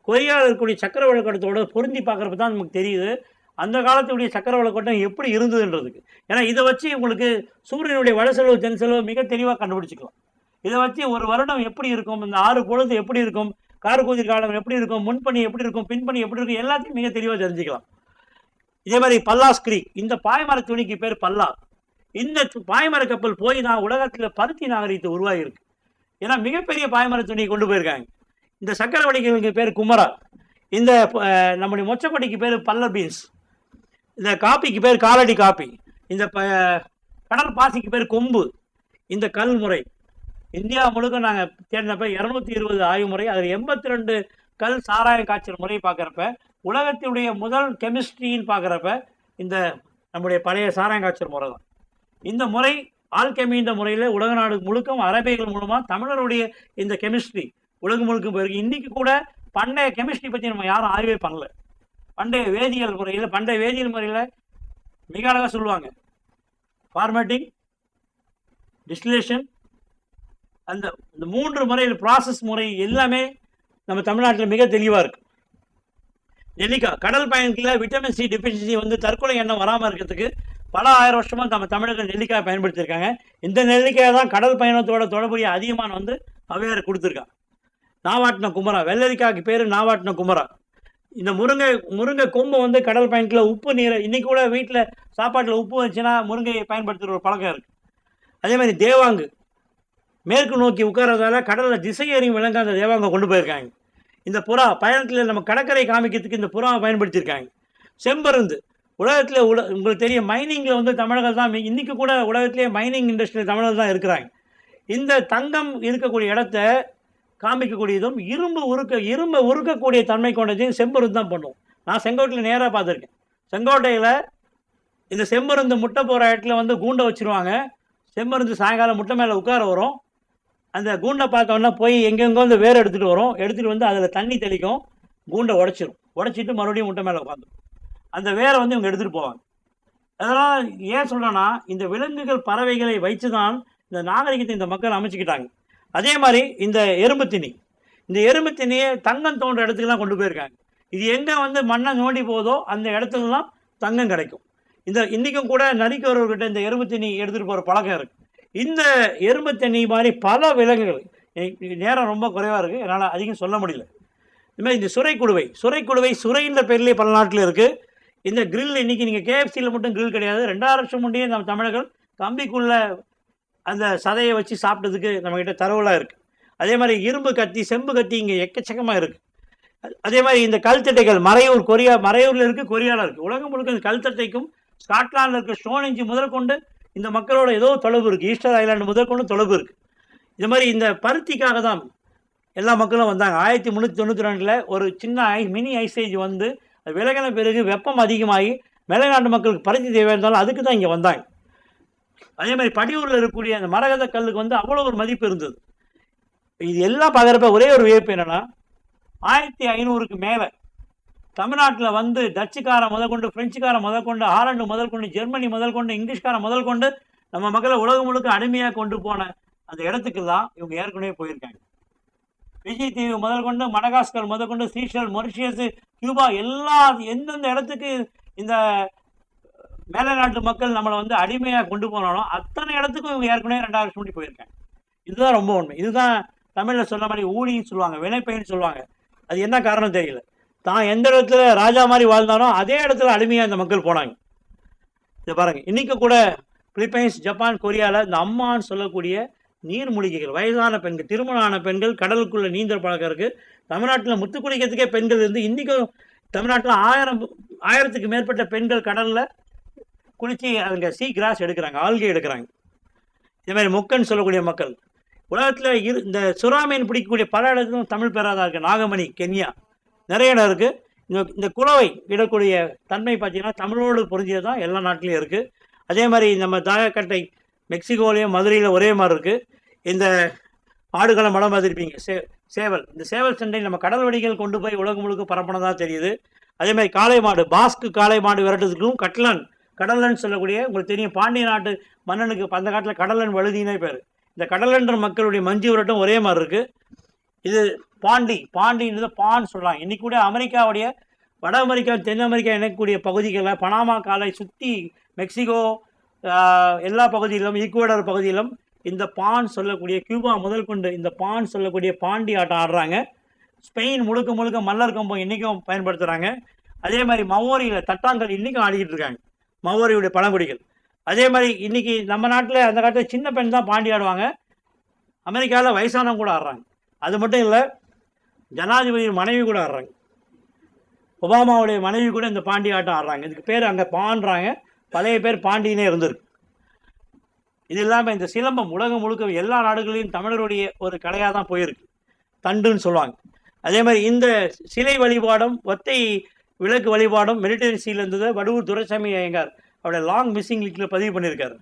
B: கொரியாவில் இருக்கக்கூடிய சக்கரவள கோட்டத்தோட பொருந்தி பார்க்குறப்ப தான் நமக்கு தெரியுது அந்த காலத்துடைய சக்கரவள கோட்டம் எப்படி இருந்ததுன்றதுக்கு. ஏன்னா இதை வச்சு உங்களுக்கு சூரியனுடைய வடசெலவு தென்செலவு மிக தெளிவாக கண்டுபிடிச்சிக்கலாம். இதை வச்சு ஒரு வருடம் எப்படி இருக்கும், இந்த 6 பொழுது எப்படி இருக்கும், கார்குதிர் காலம் எப்படி இருக்கும், முன்பணி எப்படி இருக்கும், பின்பணி எப்படி இருக்கும், எல்லாத்தையும் மிக தெளிவாக தெரிஞ்சுக்கலாம். இதே மாதிரி பல்லாஸ் கிரீக், இந்த பாய்மர துணிக்கு பேர் பல்லா. இந்த பாய்மர கப்பல் போய் தான் உலகத்தில் பருத்தி நாகரிகத்தை உருவாகியிருக்கு. ஏன்னா மிகப்பெரிய பாய்மர துணியை கொண்டு போயிருக்காங்க. இந்த சக்கரவடிகளுக்கு பேர் குமரா, இந்த நம்முடைய மொச்சக்கொடிக்கு பேர் பல்லர் பீன்ஸ், இந்த காப்பிக்கு பேர் காலடி காப்பி, இந்த கடல் பாசிக்கு பேர் கொம்பு. இந்த கல் முறை இந்தியா முழுக்க நாங்கள் தேடினப்ப 220 ஆய்வு முறை, அதில் 82 கல் சாராயம் காய்ச்சல் முறை பார்க்குறப்ப உலகத்தினுடைய முதல் கெமிஸ்ட்ரின்னு பார்க்குறப்ப இந்த நம்முடைய பழைய சாராங்காய்ச்சல் முறை தான். இந்த முறை ஆல்கெமின்ற முறையில் உலக நாடு முழுக்க அரபிகள் மூலமாக தமிழருடைய இந்த கெமிஸ்ட்ரி உலகம் முழுக்க போயிருக்கு. இன்றைக்கி கூட பண்டைய கெமிஸ்ட்ரி பற்றி நம்ம யாரும் ஆய்வே பண்ணல. பண்டைய வேதியியல் முறையில் மிக அழகாக சொல்லுவாங்க. ஃபார்மேட்டிங், டிஸ்டிலேஷன், அந்த 3 முறையில் ப்ராசஸ் முறை எல்லாமே நம்ம தமிழ்நாட்டில் மிக தெளிவாக இருக்குது. நெல்லிக்காய் கடல் பயணத்தில் விட்டமின் சி டெஃபிஷியன்சி வந்து தற்கொலை எண்ணம் வராமல் இருக்கிறதுக்கு பல ஆயிரம் வருஷமாக நம்ம தமிழர்கள் நெல்லிக்காய் பயன்படுத்தியிருக்காங்க. இந்த நெல்லிக்காய் தான் கடல் பயணத்தோட தொடர்புடைய அதிகமான வந்து அவையார் கொடுத்துருக்காங்க. நாவாட்டின குமரா, வெள்ளரிக்காய்க்கு பேர் நாவாட்டின குமரா. இந்த முருங்கை கொம்பு வந்து கடல் பயணத்தில் உப்பு நீரை இன்றைக்கி கூட வீட்டில் சாப்பாட்டில் உப்பு வச்சுன்னா முருங்கையை பயன்படுத்துகிற ஒரு பழக்கம் இருக்குது. அதே மாதிரி தேவாங்கு மேற்கு நோக்கி உட்கார்றதால கடலில் திசை எறியும் விலங்கு அந்த தேவாங்கை கொண்டு போயிருக்காங்க. இந்த புறா பயணத்தில் நம்ம கடற்கரை காமிக்கிறதுக்கு இந்த புறாவை பயன்படுத்தியிருக்காங்க. செம்பருந்து உலகத்தில் உங்களுக்கு தெரியும், மைனிங்கில் வந்து தமிழர்கள் தான் இன்றைக்கி கூட உலகத்திலே மைனிங் இண்டஸ்ட்ரியில் தமிழர்கள் தான் இருக்கிறாங்க. இந்த தங்கம் இருக்கக்கூடிய இடத்த காமிக்கக்கூடியதும் இரும்பை உருக்கக்கூடிய தன்மை கொண்டதையும் செம்பருந்து தான் பண்ணுவோம். நான் செங்கோட்டையில் நேராக பார்த்துருக்கேன். செங்கோட்டையில் இந்த செம்பருந்து முட்டை போகிற இடத்துல வந்து கூண்டை வச்சுருவாங்க. செம்பருந்து சாயங்காலம் முட்டை மேலே உட்கார வரும். அந்த கூண்டை பார்த்தோன்னா போய் எங்கெங்கோ வந்து வேறு எடுத்துகிட்டு வந்து அதில் தண்ணி தெளிக்கும், கூண்டை உடச்சிட்டு மறுபடியும் முட்டை மேலே உட்காந்துரும். அந்த வேரை வந்து இவங்க எடுத்துகிட்டு போவாங்க. அதெல்லாம் ஏன் சொல்கிறேன்னா, இந்த விலங்குகள் பறவைகளை வைத்து தான் இந்த நாகரிகத்தை இந்த மக்கள் அமைச்சிக்கிட்டாங்க. அதே மாதிரி இந்த எறும்பு திணியை தங்கம் தோன்ற இடத்துக்குலாம் கொண்டு போயிருக்காங்க. இது எங்கே வந்து மண்ணை நோண்டி போதோ அந்த இடத்துலலாம் தங்கம் கிடைக்கும். இன்றைக்கும் கூட நரிக்கவர்கிட்ட இந்த எறும்பு திணி எடுத்துகிட்டு போகிற பழக்கம் இருக்குது. இந்த எறும்பு திணி மாதிரி பல விலங்குகள், நேரம் ரொம்ப குறைவாக இருக்குது, என்னால் அதிகம் சொல்ல முடியல. இதுமாதிரி இந்த சுரைக்குடுவை சுரைன்ற பேர்லேயே பல நாட்டில் இருக்குது. இந்த கிரில் இன்றைக்கி நீங்கள் கேஎஃப்சியில் மட்டும் கிரில் கிடையாது, 2000 வருஷம் முன்னே நம்ம தமிழர்கள் கம்பிக்குள்ளே அந்த சதையை வச்சு சாப்பிட்டதுக்கு நம்மக்கிட்ட தரவுலாம் இருக்குது. அதே மாதிரி இரும்பு கத்தி, செம்பு கத்தி இங்கே எக்கச்சக்கமாக இருக்குது. அதே மாதிரி இந்த கல்தட்டைகள் மறையூரில் இருக்குது, கொரியாவில் இருக்குது. உலகம் முழுக்க இந்த கல்தட்டைக்கும் ஸ்காட்லாண்டில் இருக்கிற ஸ்டோனேஜ் முதல் கொண்டு இந்த மக்களோட ஏதோ தொடர்பு இருக்குது. ஈஸ்டர் ஐலாண்டு முதல் கொண்டு தொடர்பு இருக்குது. இது மாதிரி இந்த பருத்திக்காக தான் எல்லா மக்களும் வந்தாங்க. 1392 ஒரு சின்ன மினி ஐசேஜ் வந்து விலகின பிறகு வெப்பம் அதிகமாகி மேலைநாட்டு மக்களுக்கு பருத்தி தேவை இருந்தாலும் அதுக்கு தான் இங்கே வந்தாங்க. அதே மாதிரி படியூரில் இருக்கக்கூடிய அந்த மரகத கல்லுக்கு வந்து அவ்வளோ ஒரு மதிப்பு இருந்தது. இது எல்லாம் பார்க்குறப்ப ஒரே ஒரு வியப்பு என்னென்னா, 1500க்கு மேலே தமிழ்நாட்டில் வந்து டச்சுக்காரன் முதற்கொண்டு, பிரெஞ்சுக்காரன் முதற்கொண்டு, ஹாலண்டு முதற்கொண்டு, ஜெர்மனி முதற்கொண்டு, இங்கிலீஷ்காரன் முதற்கொண்டு நம்ம மக்களை உலகம் முழுக்க அடிமையாக கொண்டு போன அந்த இடத்துக்கு தான் இவங்க ஏற்கனவே போயிருக்காங்க. விஜய் தீவு முதற்கொண்டு, மடகாஸ்கர் முதற்கொண்டு, சீஷல், மொரிஷியஸ், கியூபா எந்தெந்த இடத்துக்கு இந்த மேலை நாட்டு மக்கள் நம்மளை வந்து அடிமையாக கொண்டு போனாலும் அத்தனை இடத்துக்கும் இவங்க ஏற்கனவே 2000 வருஷம் முன்னாடி போயிருக்காங்க. இதுதான் ரொம்ப உண்மை. இதுதான் தமிழில் சொல்ல மாதிரி ஊழின்னு சொல்லுவாங்க, வினைப்பயன்னு சொல்லுவாங்க. அது என்ன காரணம் தெரியல. தான் எந்த இடத்துல ராஜா மாதிரி வாழ்ந்தாலும் அதே இடத்துல அடிமையாக இந்த மக்கள் போனாங்க. இதை பாருங்கள், இன்றைக்கி கூட பிலிப்பைன்ஸ், ஜப்பான், கொரியாவில் இந்த அம்மான்னு சொல்லக்கூடிய நீர்மூழ்கிகள், வயதான பெண்கள், திருமணம் ஆன பெண்கள் கடலுக்குள்ளே நீந்தல் பழக்கம் இருக்குது. தமிழ்நாட்டில் முத்து குளிக்கிறதுக்கே பெண்கள் இருந்து இன்றைக்கும் தமிழ்நாட்டில் 1000க்கு மேற்பட்ட பெண்கள் கடலில் குளித்து அங்கே சீ கிராஸ் எடுக்கிறாங்க, ஆல்கே எடுக்கிறாங்க. இதேமாதிரி மொக்கன்னு சொல்லக்கூடிய மக்கள் உலகத்தில் இந்த சுறாமீன் பிடிக்கக்கூடிய பல இடத்துக்கும் தமிழ் பேராக தான் இருக்குது. நாகமணி, கென்யா, நிறைய இடம் இருக்குது. இந்த குளவை இடக்கூடிய தன்மை பார்த்திங்கன்னா தமிழோடு பொருந்தியது தான் எல்லா நாட்டிலையும் இருக்குது. அதே மாதிரி நம்ம தாயக்கட்டை மெக்சிகோலையும் மதுரையில் ஒரே மாதிரி இருக்குது. இந்த ஆடுகளை மடம் பார்த்துருப்பீங்க, சேவல். இந்த சேவல் சண்டை நம்ம கடல் வடிகள் கொண்டு போய் உலகம் முழுக்க பரப்பினதாக தெரியுது. அதே மாதிரி காளை மாடு, பாஸ்க்கு காளை மாடு விரட்டுறதுக்கும் கடலன் சொல்லக்கூடிய, உங்களுக்கு தெரியும், பாண்டிய நாட்டு மன்னனுக்கு அந்த காலத்தில் கடலன் வழுதினே பேர். இந்த கடலன்ற மக்களுடைய மஞ்சு விரட்டும் ஒரே மாதிரி இருக்குது. இது பாண்டின்றது பான்னு சொல்லலாம். இன்றைக்கி கூட அமெரிக்காவுடைய வட அமெரிக்கா, தென் அமெரிக்கா இணைக்கக்கூடிய பகுதிகளில் பனாமா காலை சுற்றி மெக்சிகோ எல்லா பகுதியிலும், ஈக்குவடர் பகுதியிலும் இந்த பான் சொல்லக்கூடிய, கியூபா முதல் கொண்டு இந்த பான் சொல்லக்கூடிய பாண்டி ஆட்டம் ஆடுறாங்க. ஸ்பெயின் முழுக்க மல்லர் கம்பம் இன்றைக்கும் பயன்படுத்துகிறாங்க. அதே மாதிரி மவோரியில் தட்டாங்கல் இன்றைக்கும் ஆடிக்கிட்டு இருக்காங்க, மவோரியுடைய பழங்குடிகள். அதே மாதிரி இன்றைக்கி நம்ம நாட்டில் அந்த காலத்தில் சின்ன பெண் தான் பாண்டி ஆடுவாங்க. அமெரிக்காவில் வயசானவங்க கூட ஆடுறாங்க. அது மட்டும் இல்லை, ஜனாதிபதி மனைவி கூட ஆடுறாங்க. ஒபாமாவுடைய மனைவி கூட இந்த பாண்டி ஆட்டம் ஆடுறாங்க. இதுக்கு பேர் அங்கே பான்றாங்க, பழைய பேர் பாண்டினே இருந்திருக்கு. இது இல்லாமல் இந்த சிலம்பம் உலகம் முழுக்க எல்லா நாடுகளிலும் தமிழருடைய ஒரு கலையாக தான் போயிருக்கு, தண்டுன்னு சொல்லுவாங்க. அதே மாதிரி இந்த சிலை வழிபாடும் ஒத்தை விளக்கு வழிபாடும் மெடிடரேனியன்ல இருந்தது. வடுவூர் துரைசாமி ஐயங்கார் அவருடைய லாங் மிஸ்ஸிங் லிஸ்ட்டில் பதிவு பண்ணியிருக்காரு.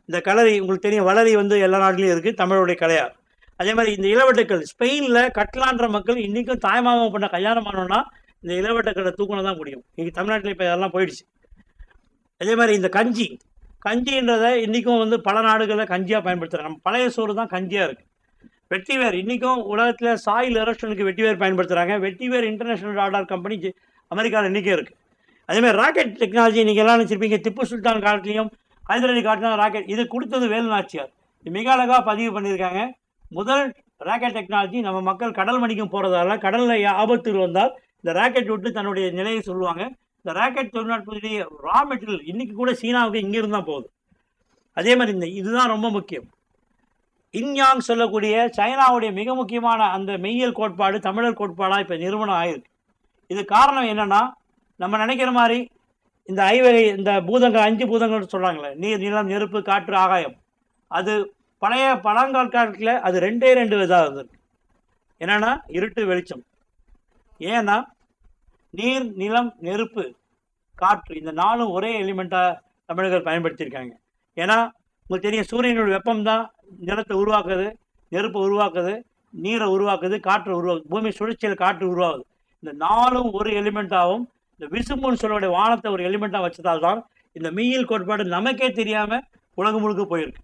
B: இந்த களரி உங்களுக்கு தெரியும், வளரி வந்து எல்லா நாட்டிலையும் இருக்குது, தமிழுடைய கலையார். அதே மாதிரி இந்த இளவட்டக்கல் ஸ்பெயினில் கட்லான்ற மக்கள் இன்றைக்கும் தாய்மாமன் பண்ண கல்யாணம் பண்ணோன்னா இந்த இளவட்டக்கல்லை தூக்கின தான் முடியும். இன்றைக்கி தமிழ்நாட்டில் இப்போ அதெல்லாம் போயிடுச்சு. அதே மாதிரி இந்த கஞ்சின்றதை இன்றைக்கும் வந்து பல நாடுகளில் கஞ்சியாக பயன்படுத்துகிறாங்க. நம்ம பழைய சோறு தான் கஞ்சியாக இருக்குது. வெட்டிவேர் இன்றைக்கும் உலகத்தில் சாயில் எரப்ஷனுக்கு வெட்டிவேர் பயன்படுத்துகிறாங்க. வெட்டிவேர் இன்டர்நேஷ்னல் ராடார் கம்பெனி அமெரிக்காவில் இன்றைக்கும் இருக்குது. அதேமாதிரி ராக்கெட் டெக்னாலஜி நீங்கள் எல்லாம் நினச்சிருப்பீங்க, திப்பு சுல்தான் காலத்துலேயும் ஹைதர் அலி காலத்துலையும் ராக்கெட் இது கொடுத்தது வேலு நாச்சியார். இது மிக அழகாக பதிவு பண்ணியிருக்காங்க. முதல் ராக்கெட் டெக்னாலஜி நம்ம மக்கள் கடல் மணிக்கும் போகிறதால கடலில் ஆபத்து வந்தால் இந்த ராக்கெட் விட்டு தன்னுடைய நிலையை சொல்லுவாங்க. இந்த ராக்கெட் தொழில்நுட்பத்துடைய ரா மெட்டீரியல் இன்றைக்கி கூட சீனாவுக்கு இங்கிருந்து தான் போகுது. அதே மாதிரி இதுதான் ரொம்ப முக்கியம். இன்யாங் சொல்லக்கூடிய சைனாவுடைய மிக முக்கியமான அந்த மெய்யியல் கோட்பாடு தமிழர் கோட்பாடாக இப்போ நிறுவனம் ஆயிருக்கு. இது காரணம் என்னென்னா, நம்ம நினைக்கிற மாதிரி இந்த ஐவகை இந்த பூதங்கள் 5 பூதங்கள்னு சொல்கிறாங்களே, நீர் நிலம் நெருப்பு காற்று ஆகாயம், அது பழைய பழங்காலத்தில் அது 2 இதாக இருந்திருக்கு. என்னென்னா இருட்டு வெளிச்சம். ஏன்னா நீர் நிலம் நெருப்பு காற்று இந்த 4 ஒரே எலிமெண்ட்டாக தமிழர்கள் பயன்படுத்தியிருக்காங்க. ஏன்னா உங்களுக்கு தெரியும், சூரியனுடைய வெப்பம் தான் நிலத்தை உருவாக்குது, நெருப்பை உருவாக்குது, நீரை உருவாக்குது, காற்றை உருவாக்குது, பூமி சுழற்சியில் காற்று உருவாகுது. இந்த 4 ஒரு எலிமெண்ட்டாகவும் இந்த விசும்புன்னு சொல்லக்கூடிய வானத்தை ஒரு எலிமெண்ட்டாக வச்சதால் தான் இந்த மெய்யியல் கோட்பாடு நமக்கே தெரியாமல் உலகம் முழுக்க போயிருக்கு.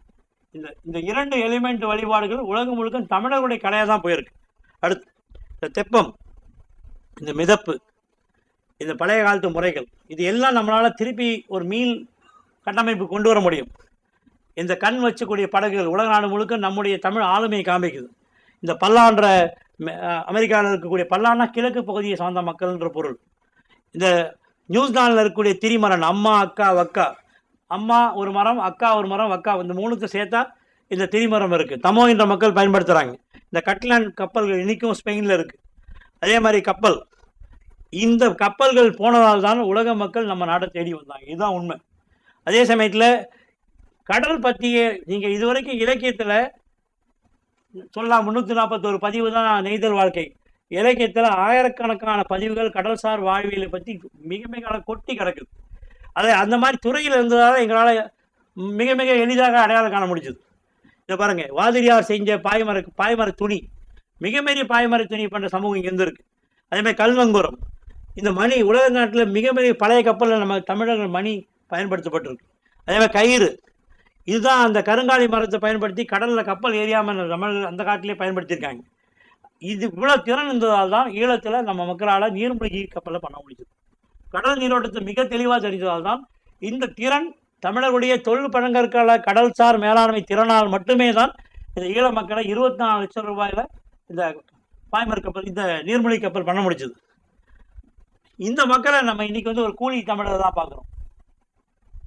B: இந்த 2 எலிமெண்ட் வழிபாடுகள் உலகம் முழுக்க தமிழர்களுடைய கலையாக தான் போயிருக்கு. அடுத்து இந்த தெப்பம், இந்த மிதப்பு, இந்த பழைய காலத்து முறைகள், இது எல்லாம் நம்மளால் திருப்பி ஒரு மீள் கட்டமைப்பு கொண்டு வர முடியும். இந்த கண் வச்சக்கூடிய படகுகள் உலக நாடு முழுக்க நம்முடைய தமிழ் ஆளுமையை காமிக்குது. இந்த பல்லான்ற அமெரிக்காவில் இருக்கக்கூடிய பல்லான்னா கிழக்கு பகுதியை சார்ந்த மக்கள்ன்ற பொருள். இந்த நியூசிலாண்டில் இருக்கக்கூடிய திரிமரன் அம்மா அக்கா வக்கா, அம்மா ஒரு மரம் அக்கா ஒரு மரம் வக்கா, இந்த 3த்தை சேர்த்தா இந்த திரிமரம் இருக்குது. தமோ என்ற மக்கள் பயன்படுத்துகிறாங்க. இந்த கட்லாண்ட் கப்பல்கள் இன்றைக்கும் ஸ்பெயினில் இருக்குது. அதே மாதிரி கப்பல், இந்த கப்பல்கள் போனதால் தான் உலக மக்கள் நம்ம நாட்டை தேடி வந்தாங்க. இதுதான் உண்மை. அதே சமயத்தில் கடல் பற்றிய நீங்கள் இதுவரைக்கும் இலக்கியத்தில் சொல்லலாம் 341 பதிவு தான் நெய்தல் வாழ்க்கை. இலக்கியத்தில் ஆயிரக்கணக்கான பதிவுகள் கடல்சார் வாழ்வியலை பற்றி மிக மிக கொட்டி கிடக்குது. அதை அந்த மாதிரி துறையில் இருந்ததால் எங்களால் மிக மிக எளிதாக அடையாளம் காண முடிஞ்சது. இதை பாருங்கள், வாதிரியார் செஞ்ச பாய்மர துணி, மிக பெரிய பாய்மர துணி பண்ணுற சமூகம் இங்கே இருந்திருக்கு. அதேமாதிரி கல்வங்குரம், இந்த மணி உலக நாட்டில் மிக பெரிய பழைய கப்பலில் நம்ம தமிழர்கள் மணி பயன்படுத்தப்பட்டிருக்கு. அதேமாதிரி கயிறு, இதுதான் அந்த கருங்காலி மரத்தை பயன்படுத்தி கடலில் கப்பல் ஏறியாமல் தமிழர்கள் அந்த காட்டிலே பயன்படுத்தியிருக்காங்க. இது இவ்வளோ திறன் இருந்ததால் தான் ஈழத்தில் நம்ம மக்களால் நீர்மூழ்கி கப்பலை பண்ண முடிஞ்சது. கடல் நீரோட்டத்தை மிக தெளிவாக தெரிஞ்சதால் தான் இந்த திறன் தமிழர்களுடைய தொழில் பழங்கற்கால கடல்சார் மேலாண்மை திறனால் மட்டுமே தான் இந்த ஈழ மக்களை 24 லட்சம் ரூபாயில் இந்த பாய்மர கப்பல் இந்த நீர்மூழ்கி கப்பல் பண்ண முடிஞ்சது. இந்த மக்களை நம்ம இன்றைக்கி வந்து ஒரு கூலி தமிழரை தான் பார்க்குறோம்.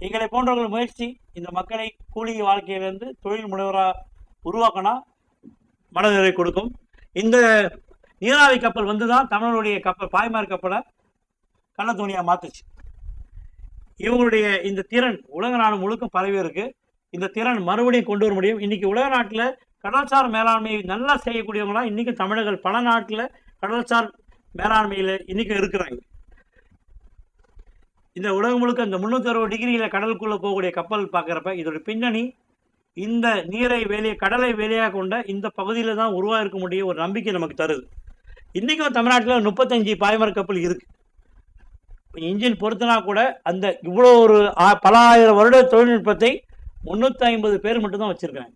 B: எங்களை போன்றவர்கள் முயற்சி இந்த மக்களை கூலி வாழ்க்கையிலேருந்து தொழில் முனைவராக உருவாக்கினா மனநிறை கொடுக்கும். இந்த நீராவி கப்பல் வந்து தான் தமிழருடைய கப்பல் பாய்மர கப்பலை கள்ளத்தோணியாக மாற்றுச்சு. இவங்களுடைய இந்த திறன் உலக நாடு முழுக்க பரவி இருக்கு. இந்த திறன் மறுபடியும் கொண்டு வர முடியும். இன்றைக்கி உலக நாட்டில் கடல்சார் மேலாண்மையை நல்லா செய்யக்கூடியவங்களாம் இன்றைக்கும் தமிழர்கள் பல நாட்டில் கடல்சார் மேலாண்மையில் இன்றைக்கும் இருக்கிறாங்க. இந்த உலகம் முழுக்க இந்த 360 டிகிரியில் கடலுக்குள்ளே போகக்கூடிய கப்பல் பார்க்குறப்ப இதோட பின்னணி இந்த கடலை வேலையாக கொண்ட இந்த பகுதியில் தான் உருவாக முடிய ஒரு நம்பிக்கை நமக்கு தருது. இன்றைக்கும் தமிழ்நாட்டில் 35 பாய்மர கப்பல் இருக்குது. இன்ஜின் பொறுத்தனா கூட அந்த இவ்வளோ ஒரு பல ஆயிரம் வருட தொழில்நுட்பத்தை 350 பேர் மட்டும்தான் வச்சுருக்காங்க.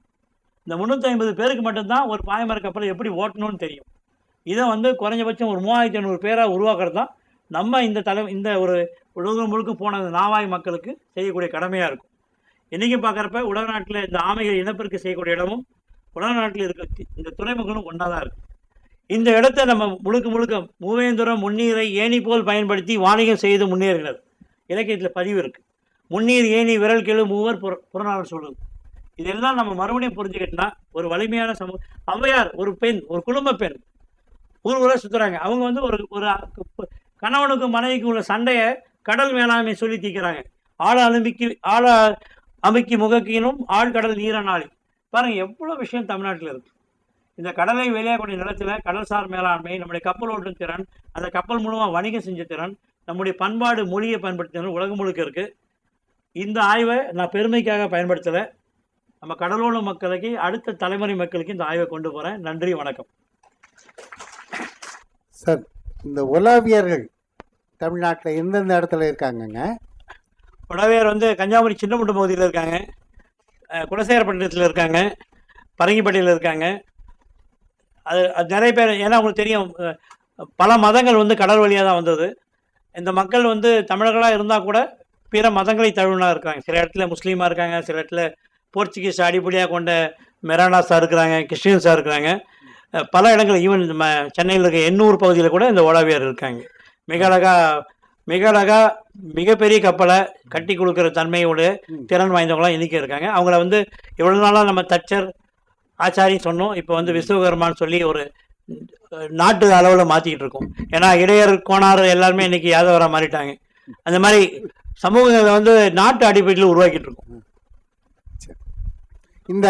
B: இந்த 350 பேருக்கு மட்டும்தான் ஒரு பாய்மர கப்பலை எப்படி ஓட்டணும்னு தெரியும். இதை வந்து குறைஞ்சபட்சம் ஒரு 3500 பேராக உருவாக்குறது தான் நம்ம இந்த ஒரு உலகம் முழுக்க போன நாவாய் மக்களுக்கு செய்யக்கூடிய கடமையாக இருக்கும். இன்றைக்கும் பார்க்குறப்ப உலக நாட்டில் இந்த ஆமைகள் இனப்பெருக்க செய்யக்கூடிய இடமும் உலக நாட்டில் இருக்க இந்த துறைமுகங்களும் ஒன்றா தான் இருக்குது. இந்த இடத்த நம்ம முழுக்க மூவேந்துரம் முன்னீரை ஏணி போல் பயன்படுத்தி வாணிகம் செய்து முன்னேறினர். இலக்கியத்தில் பதிவு இருக்குது. முன்னீர் ஏணி விரல் கெழு மூவர் புறநானூறு சொல்லுது. இதெல்லாம் நம்ம மறுபடியும் புரிஞ்சுக்கிட்டோம்னா ஒரு வலிமையான சமூகம். ஔவையார் ஒரு பெண், ஒரு குடும்ப பெண், ஊர் சுற்றுறாங்க. அவங்க வந்து ஒரு கணவனுக்கும் மனைவிக்கும் உள்ள சண்டையை கடல் மேலாண்மை சொல்லி தீர்க்கிறாங்க. ஆழ அமுக்கி முகக்கினும் ஆழ்கடல் நீரனாளி. பாருங்கள் எவ்வளோ விஷயம் தமிழ்நாட்டில் இருக்குது. இந்த கடலை வெளியாகக்கூடிய நிலத்தில் கடல்சார் மேலாண்மை, நம்முடைய கப்பல் ஓட்டும் திறன், அந்த கப்பல் மூலமாக வணிகம் செஞ்ச திறன், நம்முடைய பண்பாடு மொழியை பயன்படுத்தின உலகம் முழுக்க இருக்குது. இந்த ஆய்வை நான் பெருமைக்காக பயன்படுத்தலை, நம்ம கடலோர மக்களுக்கு, அடுத்த தலைமுறை மக்களுக்கு இந்த ஆய்வை கொண்டு போகிறேன். நன்றி, வணக்கம்.
C: சார், இந்த உலாவியர்கள் தமிழ்நாட்டில் எந்தெந்த இடத்துல இருக்காங்கங்க?
B: உடவையார் வந்து கன்னியாகுமரி சின்னமுண்டு பகுதியில் இருக்காங்க, குலசேகரப்பட்டினத்தில் இருக்காங்க, பரங்கிப்பட்டியில் இருக்காங்க. அது நிறைய பேர், ஏன்னா உங்களுக்கு தெரியும், பல மதங்கள் வந்து கடல் வழியாக தான் வந்தது. இந்த மக்கள் வந்து தமிழர்களாக இருந்தால் கூட பிற மதங்களை தழுவினா இருக்கிறாங்க. சில இடத்துல முஸ்லீமாக இருக்காங்க, சில இடத்துல போர்ச்சுகீஸ் அடிப்படையாக கொண்ட மெரானாஸாக இருக்கிறாங்க, கிறிஸ்டியன்ஸாக இருக்கிறாங்க. பல இடங்கள், ஈவன் நம்ம சென்னையில் இருக்க எண்ணூர் பகுதியில் கூட இந்த உலாவியார் இருக்காங்க. மிக அழகா மிகப்பெரிய கப்பலை கட்டி கொடுக்குற தன்மையோட திறன் வாய்ந்தவங்களாம் இன்றைக்கி இருக்காங்க. அவங்கள வந்து எவ்வளோ நாளாக நம்ம தச்சர் ஆச்சாரின்னு சொன்னோம், இப்போ வந்து விஸ்வகர்மான்னு சொல்லி ஒரு நாட்டு அளவில் மாற்றிக்கிட்டு இருக்கோம். ஏன்னா இடையர் கோணார் எல்லாருமே இன்றைக்கி யாதவராக மாறிட்டாங்க. அந்த மாதிரி சமூகங்களை வந்து நாட்டு அடிப்படையில் உருவாக்கிட்டு இருக்கோம்.
C: இந்த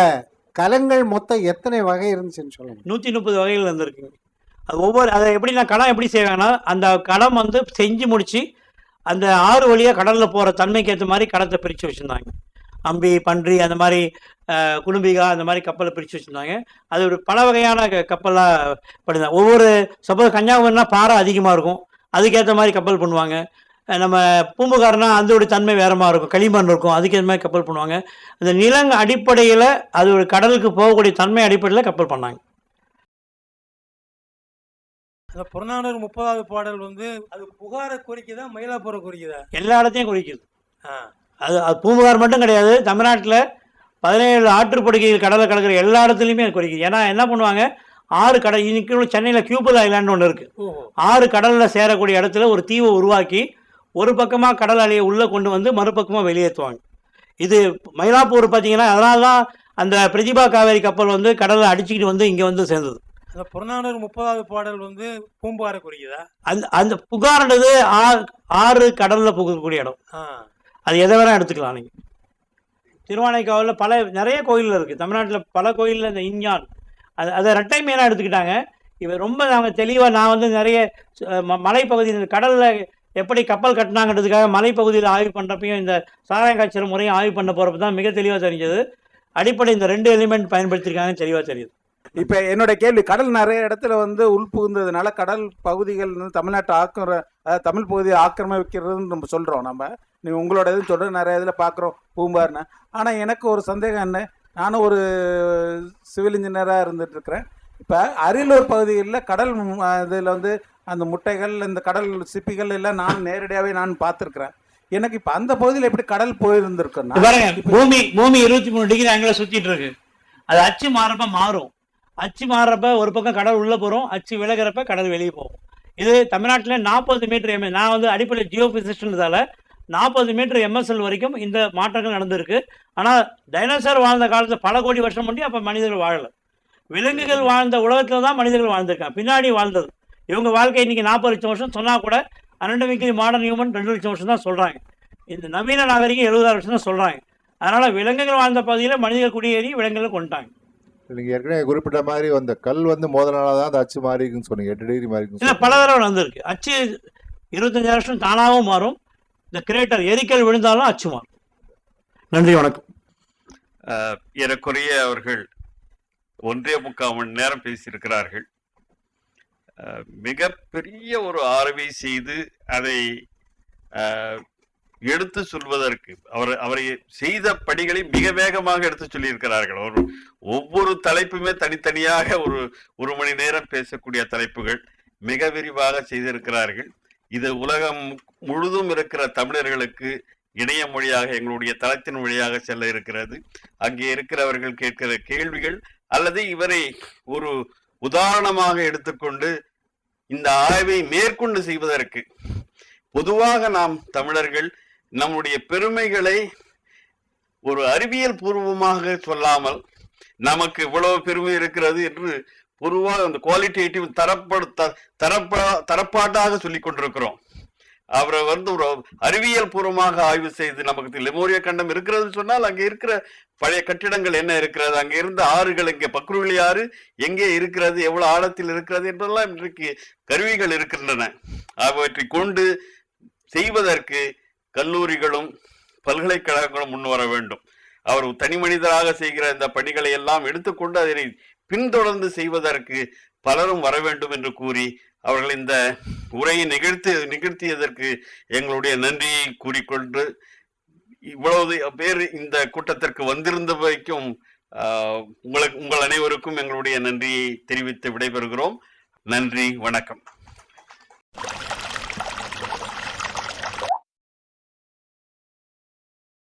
C: கலங்கள் மொத்தம் எத்தனை வகை இருந்துச்சுன்னு சொல்லுங்க?
B: 130 வகைகள் இருந்திருக்குங்க. அது அதை எப்படின்னா, களம் எப்படி செய்வாங்கன்னா, அந்த களம் வந்து செஞ்சு முடித்து அந்த ஆறு வழியாக கடலில் போகிற தன்மைக்கு ஏற்ற மாதிரி களத்தை பிரித்து வச்சுருந்தாங்க. அம்பி, பன்றி, அந்த மாதிரி குடும்பிகா, அந்த மாதிரி கப்பலை பிரித்து வச்சுருந்தாங்க. அது ஒரு பல வகையான கப்பலாக பண்ணுறாங்க. ஒவ்வொரு சப்போஸ் கன்னியாகுமரினா பாறை அதிகமாக இருக்கும், அதுக்கேற்ற மாதிரி கப்பல் பண்ணுவாங்க. நம்ம பூம்புகார்னா அதோடைய தன்மை வேறு மாதிரி இருக்கும், களிமண் இருக்கும், அதுக்கேற்ற மாதிரி கப்பல் பண்ணுவாங்க. அந்த நிலங்க அடிப்படையில், அது ஒரு கடலுக்கு போகக்கூடிய தன்மை அடிப்படையில் கப்பல் பண்ணாங்க.
D: அந்த புறநானூறு 30வது பாடல் வந்து அது புகாரை குறிக்குதா, மயிலாப்பூரை குறிக்குதா?
B: எல்லா இடத்தையும் குறிக்குது. அது பூம்புகார் மட்டும் கிடையாது, தமிழ்நாட்டில் 17 ஆற்றுப்படுகைகள் கடலை கலக்கிற எல்லா இடத்துலையுமே அது குறிக்குது. ஏன்னா என்ன பண்ணுவாங்க, 6 கடல், இன்னைக்கு சென்னையில் கியூபல் ஐலாண்டு ஒன்று இருக்குது. 6 கடலில் சேரக்கூடிய இடத்துல ஒரு தீவை உருவாக்கி ஒரு பக்கமாக கடல் அலையை உள்ளே கொண்டு வந்து மறுபக்கமாக வெளியேற்றுவாங்க. இது மயிலாப்பூர் பார்த்தீங்கன்னா, அதனால தான் அந்த பிரதிபா காவேரி கப்பல் வந்து கடலை அடிச்சுக்கிட்டு வந்து இங்கே வந்து சேர்ந்தது.
D: அந்த புறநானூறு 30வது பாடல் வந்து பூம்புகாரை குறிக்குதா?
B: அந்த புகார்ன்றது 6 கடலில் புகக்கூடிய இடம். அது எதை வேணால் எடுத்துக்கலாம். நீங்கள் திருவானைக்காவலில் நிறைய கோயிலில் இருக்குது, தமிழ்நாட்டில் பல கோயிலில் இந்த இஞ்ஞான் அதை ரெட்டை மீனாக எடுத்துக்கிட்டாங்க. இவன் ரொம்ப நாங்கள் தெளிவாக, நான் வந்து நிறைய மலைப்பகுதியில் கடலில் எப்படி கப்பல் கட்டினாங்கிறதுக்காக மலைப்பகுதியில் ஆய்வு பண்ணுறப்பையும் இந்த சாராயம் காய்ச்சல் முறையும் ஆய்வு பண்ண போகிறப்ப தான் மிக தெளிவாக தெரிஞ்சது. அடிப்படை இந்த 2 எலிமெண்ட் பயன்படுத்தியிருக்காங்கன்னு தெளிவாக தெரியுது.
E: இப்போ என்னோட கேள்வி, கடல் நிறைய இடத்துல வந்து உள்புகுந்ததுனால கடல் பகுதிகள் வந்து தமிழ்நாட்டை தமிழ் பகுதியை ஆக்கிரமிக்கிறதுன்னு நம்ம சொல்கிறோம். நீ உங்களோட இதுன்னு சொல்கிற நிறைய இதில் பார்க்குறோம் பூம்பார்னு. ஆனால் எனக்கு ஒரு சந்தேகம் என்ன, நானும் ஒரு சிவில் இன்ஜினியராக இருந்துகிட்ருக்கிறேன். இப்போ அரியலூர் பகுதிகளில் கடல் இதில் வந்து அந்த முட்டைகள், இந்த கடல் சிப்பிகள் எல்லாம் நான் நேரடியாகவே நான் பார்த்துருக்குறேன். எனக்கு இப்போ அந்த பகுதியில் எப்படி கடல் போயிருந்துருக்குன்னா,
B: பூமி 23 டிகிரி ஆங்கில சுற்றிட்டு இருக்கு. அது அச்சு மாறுறப்ப மாறும். அச்சு மாறுறப்ப ஒரு பக்கம் கடல் உள்ளே போகிறோம், அச்சு விலகிறப்ப கடல் வெளியே போகும். இது தமிழ்நாட்டில் 40 மீட்டர் நான் வந்து அடிப்படை ஜியோ பிசிக்ஸ்ன்றதால 40 மீட்டர் MSL வரைக்கும் இந்த மாற்றங்கள் நடந்திருக்கு. ஆனால் டைனோசர் வாழ்ந்த காலத்தில் பல கோடி வருஷம் பண்ணி அப்போ மனிதர்கள் வாழலை. விலங்குகள் வாழ்ந்த உலகத்தில் தான் மனிதர்கள் வாழ்ந்திருக்காங்க, பின்னாடி வாழ்ந்தது. இவங்க வாழ்க்கை இன்றைக்கி 40 லட்சம் வருஷம் சொன்னால் கூட அனண்டமிக்கலி மாடர்ன் ஹியூமன் 2 லட்சம் வருஷம் தான் சொல்கிறாங்க. இந்த நவீன நாகரிகம் 70,000 வருஷம் தான் சொல்கிறாங்க. அதனால் விலங்குகள் வாழ்ந்த பகுதியில் மனிதர்கள் குடியேறி விலங்குகளை கொண்டுட்டாங்க.
F: நீங்கள் ஏற்கனவே குறிப்பிட்ட மாதிரி அந்த கல் வந்து மோதனால தான் அந்த அச்சு மாறி இருக்குன்னு சொன்னீங்க, 8 டிகிரி மாறி இருக்குன்னு.
B: இல்லை, பல தடவை வந்திருக்கு. அச்சு 25,000 வருஷம் தானாகவும் மாறும். இந்த கிரேட்டர் எரிக்கல் விழுந்தாலும் அச்சு மாறும். நன்றி, வணக்கம்.
A: ஏறக்குறைய அவர்கள் 1.25 மணி நேரம் பேசியிருக்கிறார்கள். மிகப்பெரிய ஒரு ஆய்வை செய்து அதை எடுத்து சொல்வதற்கு அவரை செய்த பணிகளை மிக வேகமாக எடுத்து சொல்லியிருக்கிறார்கள். ஒவ்வொரு தலைப்புமே தனித்தனியாக ஒரு மணி நேரம் பேசக்கூடிய தலைப்புகள் மிக விரிவாக செய்திருக்கிறார்கள். இது உலகம் முழுதும் இருக்கிற தமிழர்களுக்கு இணைய மொழியாக, எங்களுடைய தளத்தின் வழியாக செல்ல இருக்கிறது. அங்கே இருக்கிறவர்கள் கேட்கிற கேள்விகள் அல்லது இவரை ஒரு உதாரணமாக எடுத்துக்கொண்டு இந்த ஆய்வை மேற்கொண்டு செய்வதற்கு, பொதுவாக நாம் தமிழர்கள் நம்முடைய பெருமைகளை ஒரு அறிவியல் பூர்வமாக சொல்லாமல் நமக்கு இவ்வளவு பெருமை இருக்கிறது என்று பொதுவாக அந்த குவாலிட்டேட்டிவ் தரப்பாட்டாக சொல்லிக் கொண்டிருக்கிறோம். அவரை வந்து ஒரு அறிவியல் பூர்வமாக ஆய்வு செய்து நமக்கு லெமோரியா கண்டம் இருக்கிறது சொன்னால் அங்கே இருக்கிற பழைய கட்டிடங்கள் என்ன இருக்கிறது, அங்கே இருந்த ஆறுகள், இங்கே பக்ருவெளி ஆறு எங்கே இருக்கிறது, எவ்வளவு ஆழத்தில் இருக்கிறது என்றெல்லாம் இன்றைக்கு கருவிகள் இருக்கின்றன. அவற்றை கொண்டு செய்வதற்கு கல்லூரிகளும் பல்கலைக்கழகங்களும் முன் வர வேண்டும். அவர் தனி மனிதராக செய்கிற இந்த பணிகளை எல்லாம் எடுத்துக்கொண்டு அதனை பின்தொடர்ந்து செய்வதற்கு பலரும் வர வேண்டும் என்று கூறி அவர்கள் இந்த உரையை நிகழ்த்தியதற்கு எங்களுடைய நன்றியை கூறிக்கொண்டு, இவ்வளவு பேர் இந்த கூட்டத்திற்கு வந்திருந்த வரைக்கும் உங்கள் அனைவருக்கும் எங்களுடைய நன்றியை தெரிவித்து விடைபெறுகிறோம். நன்றி, வணக்கம்.